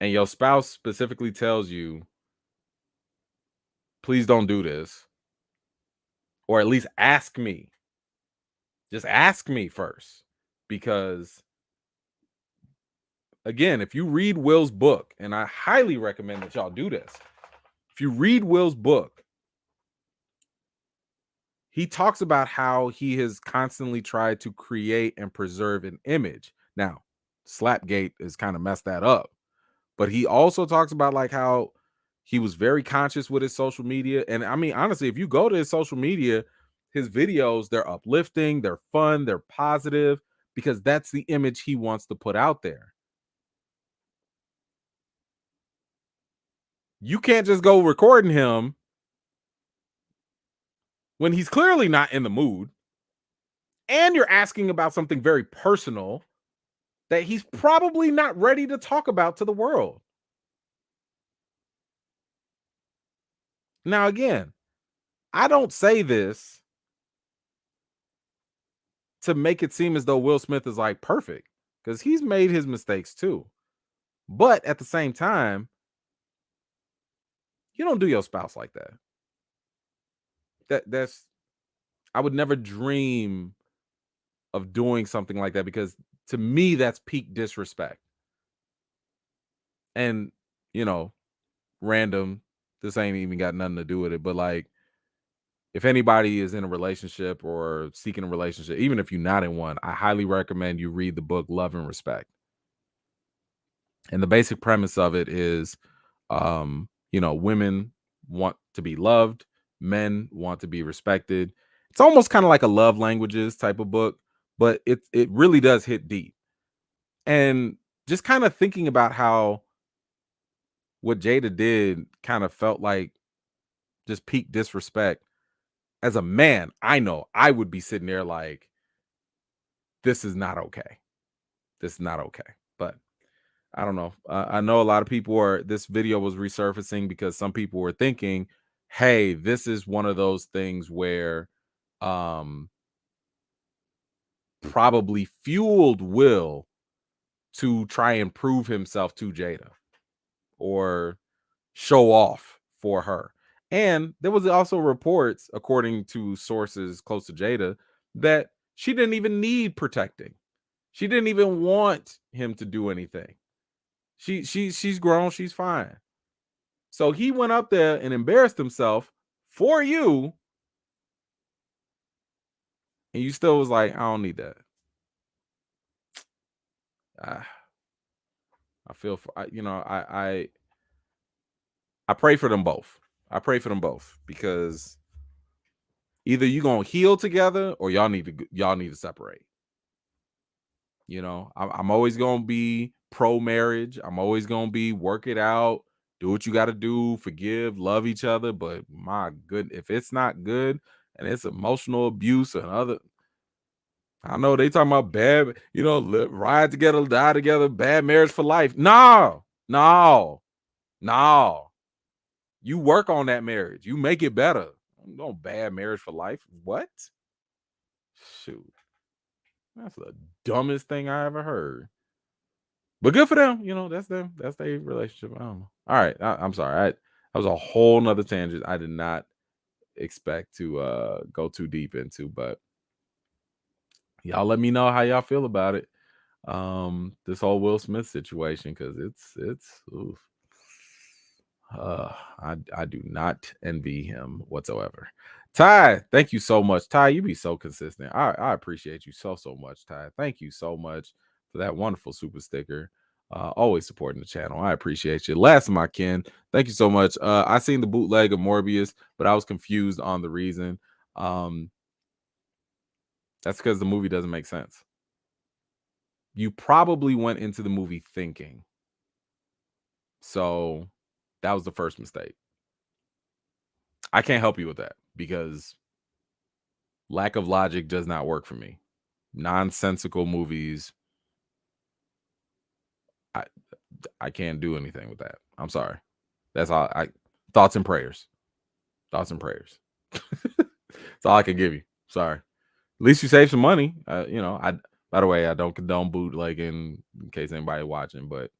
And your spouse specifically tells you, please don't do this. Or at least ask me. Just ask me first. Because, again, if you read Will's book, and I highly recommend that y'all do this. If you read Will's book, he talks about how he has constantly tried to create and preserve an image. Now, Slapgate has kind of messed that up. But he also talks about like how he was very conscious with his social media. And I mean, honestly, if you go to his social media, his videos, they're uplifting, they're fun, they're positive, because that's the image he wants to put out there. You can't just go recording him when he's clearly not in the mood. And you're asking about something very personal that he's probably not ready to talk about to the world. Now, again, I don't say this to make it seem as though Will Smith is like perfect, because he's made his mistakes too. But at the same time, you don't do your spouse like that. That's I would never dream of doing something like that, because to me, that's peak disrespect. And, random, this ain't even got nothing to do with it, but like, if anybody is in a relationship or seeking a relationship, even if you're not in one, I highly recommend you read the book Love and Respect. And the basic premise of it is, women want to be loved, men want to be respected. It's almost kind of like a love languages type of book, but it really does hit deep. And just kind of thinking about how what Jada did kind of felt like just peak disrespect. As a man, I know I would be sitting there like, this is not okay. This is not okay. But I don't know. I know a lot of people this video was resurfacing because some people were thinking, hey, this is one of those things where probably fueled Will to try and prove himself to Jada or show off for her. And there was also reports, according to sources close to Jada, that she didn't even need protecting. She didn't even want him to do anything. She's grown, she's fine. So he went up there and embarrassed himself for you, and you still was like, I don't need that. I feel for I pray for them both. I pray for them both because either you gonna heal together or y'all need to separate. I'm always gonna be pro marriage. I'm always gonna be work it out, do what you got to do, forgive, love each other. But my good, if it's not good and it's emotional abuse and other, I know they talking about bad, ride together, die together, bad marriage for life. No. You work on that marriage. You make it better. No bad marriage for life. What? Shoot. That's the dumbest thing I ever heard. But good for them. That's them. That's their relationship. I don't know. All right. I'm sorry. That was a whole nother tangent I did not expect to go too deep into. But y'all let me know how y'all feel about it. This whole Will Smith situation, because it's oof. I do not envy him whatsoever. Ty, thank you so much. Ty, you be so consistent. I appreciate you so much, Ty. Thank you so much for that wonderful super sticker. Always supporting the channel. I appreciate you. Last of my kin, thank you so much. I seen the bootleg of Morbius, but I was confused on the reason. That's because the movie doesn't make sense. You probably went into the movie thinking. So that was the first mistake. I can't help you with that because lack of logic does not work for me. Nonsensical movies, I can't do anything with that. I'm sorry. That's all. Thoughts and prayers. Thoughts and prayers. That's all I can give you. Sorry. At least you save some money. By the way, I don't condone bootlegging in case anybody watching, but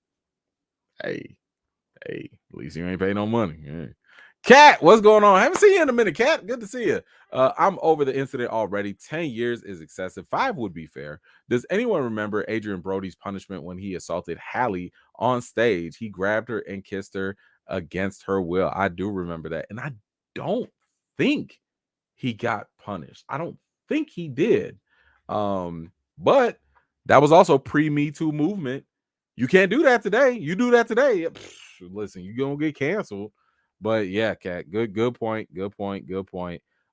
hey, at least you ain't paying no money. Yeah. Cat, what's going on? I haven't seen you in a minute, Cat. Good to see you. I'm over the incident already. 10 years is excessive. 5 would be fair. Does anyone remember Adrian Brody's punishment when he assaulted Hallie on stage? He grabbed her and kissed her against her will. I do remember that. And I don't think he got punished. I don't think he did. But that was also pre-Me Too movement. You can't do that today. You do that today. Listen, you're going to get canceled. But yeah, Cat, good point.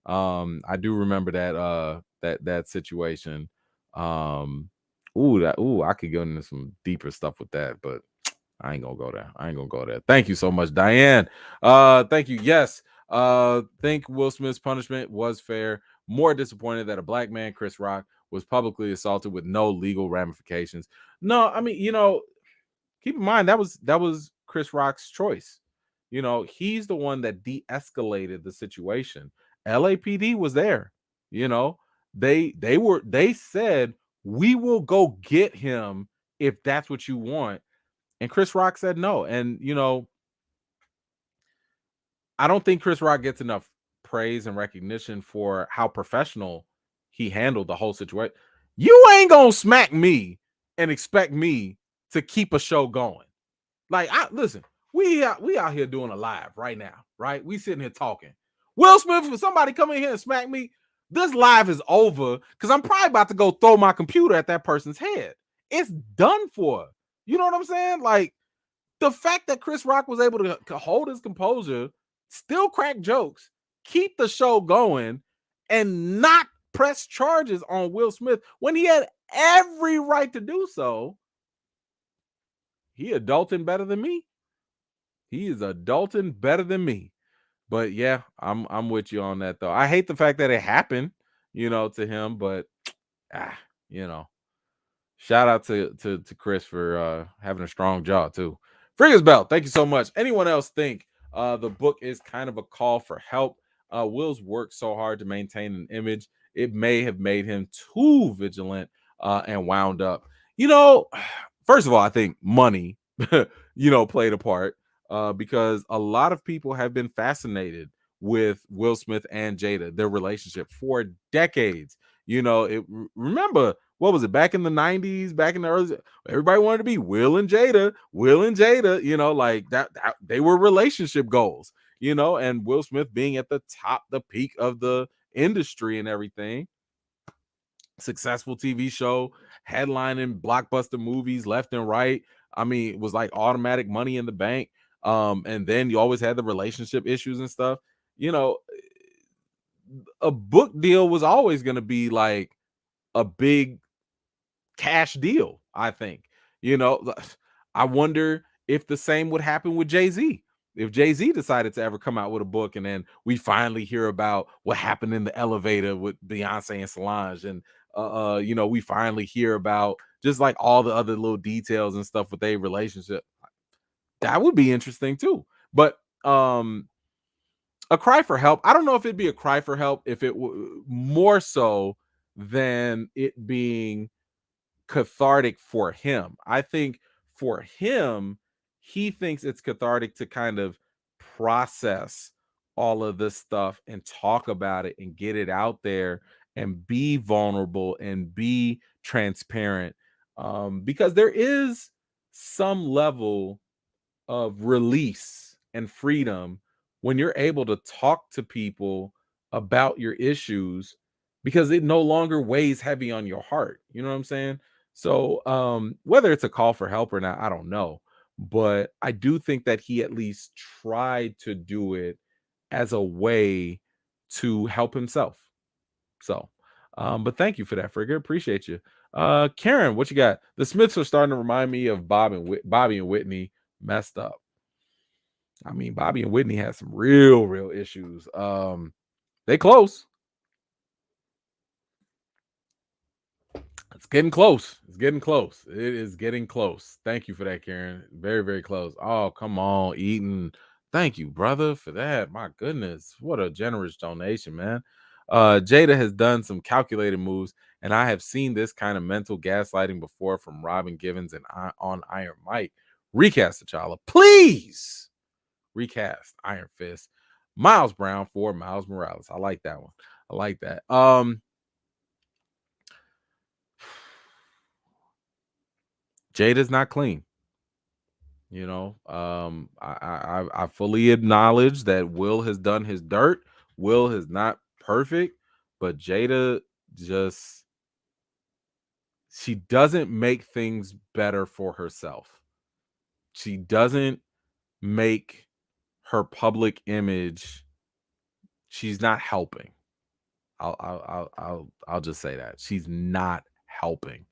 I do remember that situation. I could go into some deeper stuff with that, but I ain't gonna go there. Thank you so much, Diane. Thank you. Yes. Think Will Smith's punishment was fair. More disappointed that a black man, Chris Rock, was publicly assaulted with no legal ramifications. No, I mean, keep in mind that was Chris Rock's choice. He's the one that de-escalated the situation. LAPD was there. They said, we will go get him if that's what you want. And Chris Rock said no. And I don't think Chris Rock gets enough praise and recognition for how professional he handled the whole situation. You ain't gonna smack me and expect me to keep a show going. Like, listen, we out here doing a live right now, right? We sitting here talking. Will Smith, if somebody come in here and smack me, this live is over because I'm probably about to go throw my computer at that person's head. It's done for. You know what I'm saying? Like, the fact that Chris Rock was able to hold his composure, still crack jokes, keep the show going, and not press charges on Will Smith when he had every right to do so. He adulting better than me. He is adulting better than me. But yeah, I'm with you on that though. I hate the fact that it happened, to him, but shout out to Chris for having a strong jaw too. Friggers Bell, thank you so much. Anyone else think the book is kind of a call for help? Will's worked so hard to maintain an image. It may have made him too vigilant and wound up. First of all, I think money, played a part because a lot of people have been fascinated with Will Smith and Jada, their relationship for decades. Remember, what was it, back in the 90s, back in the early, everybody wanted to be Will and Jada, like that they were relationship goals, and Will Smith being at the top, the peak of the industry and everything. Successful TV show, headlining blockbuster movies left and right. I mean, it was like automatic money in the bank. And then you always had the relationship issues and stuff. A book deal was always going to be like a big cash deal, I think. I wonder if the same would happen with Jay-Z. If Jay-Z decided to ever come out with a book and then we finally hear about what happened in the elevator with Beyonce and Solange, and we finally hear about just like all the other little details and stuff with their relationship, that would be interesting too. But a cry for help, I don't know if it'd be a cry for help if it were more so than it being cathartic for him. I think for him, he thinks it's cathartic to kind of process all of this stuff and talk about it and get it out there and be vulnerable and be transparent, because there is some level of release and freedom when you're able to talk to people about your issues because it no longer weighs heavy on your heart. You know what I'm saying? So whether it's a call for help or not, I don't know. But I do think that he at least tried to do it as a way to help himself. But thank you for that, Frigga. Appreciate you. Karen, what you got? The Smiths are starting to remind me of Bobby and Whitney messed up. I mean, Bobby and Whitney had some real issues. They close. It's getting close. It's getting close. It is getting close. Thank you for that, Karen. Very close. Oh, come on, Eaton. Thank you, brother, for that. My goodness, what a generous donation, man. Jada has done some calculated moves, and I have seen this kind of mental gaslighting before from Robin Givens and on Iron Mike. Recast T'Challa, please. Recast Iron Fist. Miles Brown for Miles Morales. I like that one. I like that. Jada's not clean. I fully acknowledge that Will has done his dirt. Will is not perfect, but Jada she doesn't make things better for herself. She doesn't make her public image. She's not helping. I'll just say that she's not helping.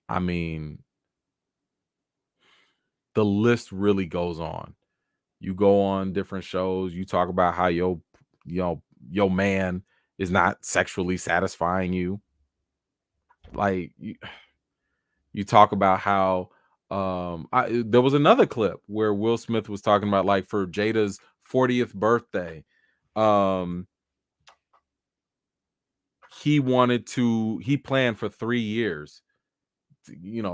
I mean, the list really goes on. You go on different shows, you talk about how your man is not sexually satisfying you. Like you talk about how there was another clip where Will Smith was talking about, like, for Jada's 40th birthday, he planned for 3 years,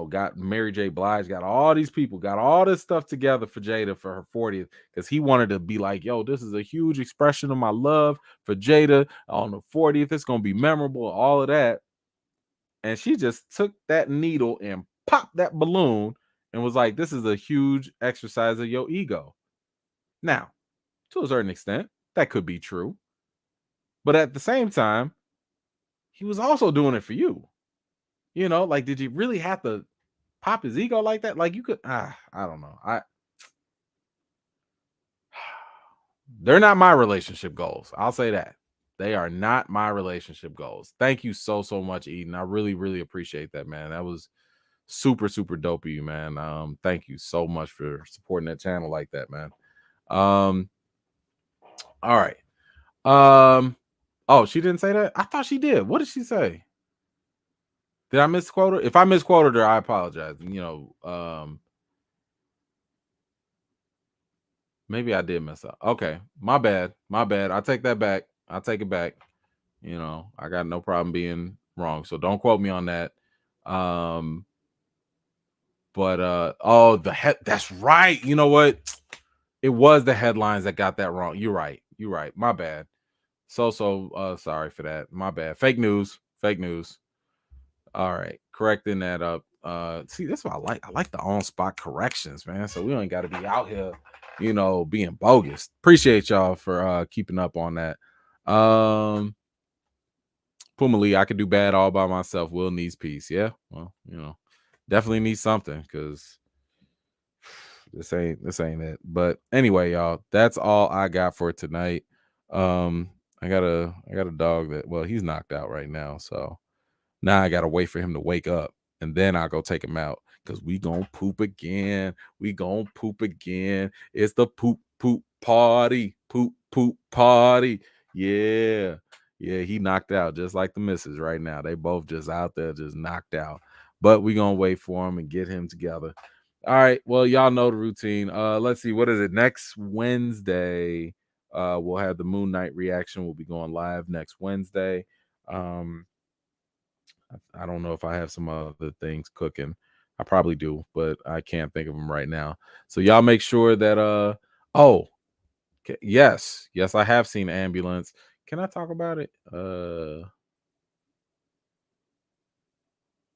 got Mary J. Blige, got all these people, got all this stuff together for Jada for her 40th, because he wanted to be like, yo, this is a huge expression of my love for Jada on the 40th. It's gonna be memorable, all of that. And she just took that needle and popped that balloon and was like, this is a huge exercise of your ego. Now, to a certain extent, that could be true. But at the same time, he was also doing it for you. You know, like, did you really have to pop his ego like that? Like, you could, I don't know. They're not my relationship goals. I'll say that. They are not my relationship goals. Thank you so much, Eden. I really, really appreciate that, man. That was super, super dope of you, man. Thank you so much for supporting that channel like that, man. All right. Oh, she didn't say that? I thought she did. What did she say? Did I misquote her? If I misquoted her, I apologize. You know, maybe I did mess up. Okay, my bad. My bad. I take that back. I'll take it back. You know, I got no problem being wrong. So don't quote me on that. But oh, that's right. You know what? It was the headlines that got that wrong. You're right. You're right. My bad. So sorry for that. My bad. Fake news. Fake news. All right. Correcting that up. See, that's what I like. I like the on-spot corrections, man. So we don't got to be out here, you know, being bogus. Appreciate y'all for keeping up on that. Puma Lee, I could do bad all by myself. Will needs peace. Yeah. Well, you know, definitely need something because this ain't it. But anyway, y'all, that's all I got for tonight. I got a dog that, well, he's knocked out right now, so now I gotta wait for him to wake up, and then I'll go take him out because we gonna poop again. We gonna poop again. It's the poop party. Poop party. Yeah. Yeah, he knocked out just like the missus right now. They both just out there, just knocked out. But we gonna wait for him and get him together. All right. Well, y'all know the routine. Let's see. What is it? Next Wednesday, we'll have the Moon Knight reaction. We'll be going live next Wednesday. I don't know if I have some other things cooking. I probably do, but I can't think of them right now. So y'all make sure that yes, I have seen Ambulance. Can I talk about it?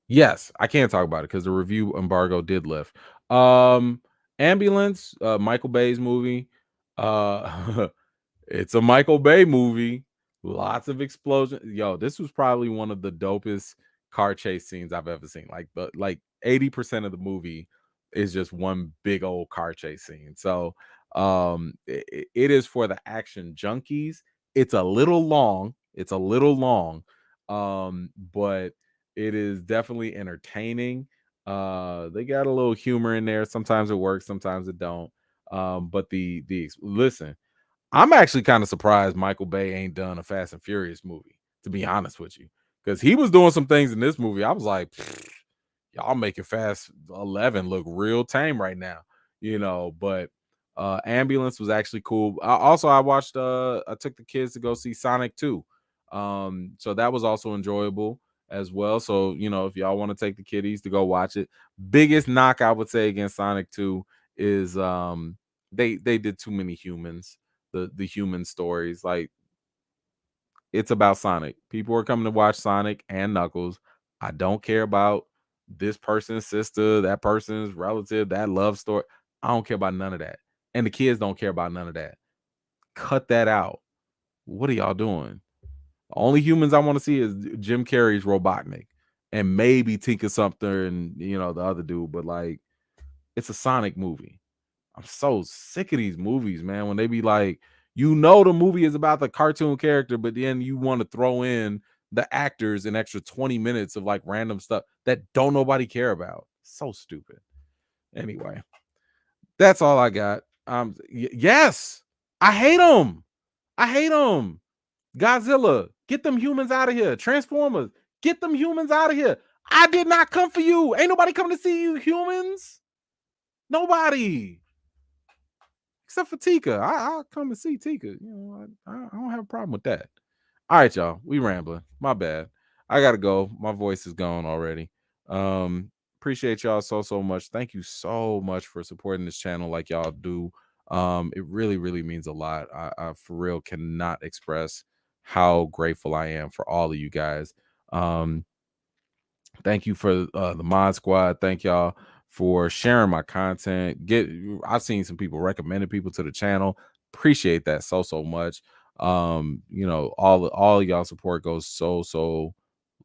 Yes, I can talk about it because the review embargo did lift. Ambulance, Michael Bay's movie. It's a Michael Bay movie. Lots of explosions. Yo, this was probably one of the dopest car chase scenes I've ever seen. Like 80% of the movie is just one big old car chase scene. So it is for the action junkies. It's a little long. But it is definitely entertaining. They got a little humor in there. Sometimes it works, sometimes it don't. But the listen, I'm actually kind of surprised Michael Bay ain't done a Fast and Furious movie, to be honest with you, because he was doing some things in this movie. I was like, y'all making Fast 11 look real tame right now, you know. But Ambulance was actually cool. I watched. I took the kids to go see Sonic 2, so that was also enjoyable as well. So you know, if y'all want to take the kiddies to go watch it, biggest knock I would say against Sonic 2 is they did too many humans. The human stories, like, it's about Sonic. People are coming to watch Sonic and Knuckles. I don't care about this person's sister, that person's relative, that love story. I don't care about none of that. And the kids don't care about none of that. Cut that out. What are y'all doing? The only humans I want to see is Jim Carrey's Robotnik and maybe Tinker Sumter and, you know, the other dude. But, like, it's a Sonic movie. I'm so sick of these movies, man. When they be like, you know, the movie is about the cartoon character, but then you want to throw in the actors an extra 20 minutes of like random stuff that don't nobody care about. So stupid. Anyway, that's all I got. Yes, I hate them. I hate them. Godzilla, get them humans out of here. Transformers, get them humans out of here. I did not come for you. Ain't nobody coming to see you, humans. Nobody. Except for Tika. I'll come and see Tika. You know, I don't have a problem with that. All right, y'all. We rambling. My bad. I gotta go. My voice is gone already. Appreciate y'all so much. Thank you so much for supporting this channel like y'all do. It really, really means a lot. I for real cannot express how grateful I am for all of you guys. Thank you for the Mod Squad. Thank y'all for sharing my content. I've seen some people recommending people to the channel. Appreciate that so much. You know, all y'all support goes so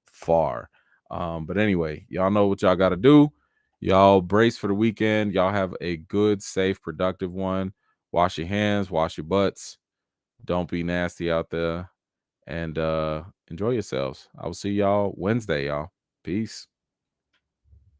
far. But anyway, y'all know what y'all got to do. Y'all brace for the weekend. Y'all have a good, safe, productive one. Wash your hands, wash your butts. Don't be nasty out there, and enjoy yourselves. I will see y'all Wednesday, y'all. Peace.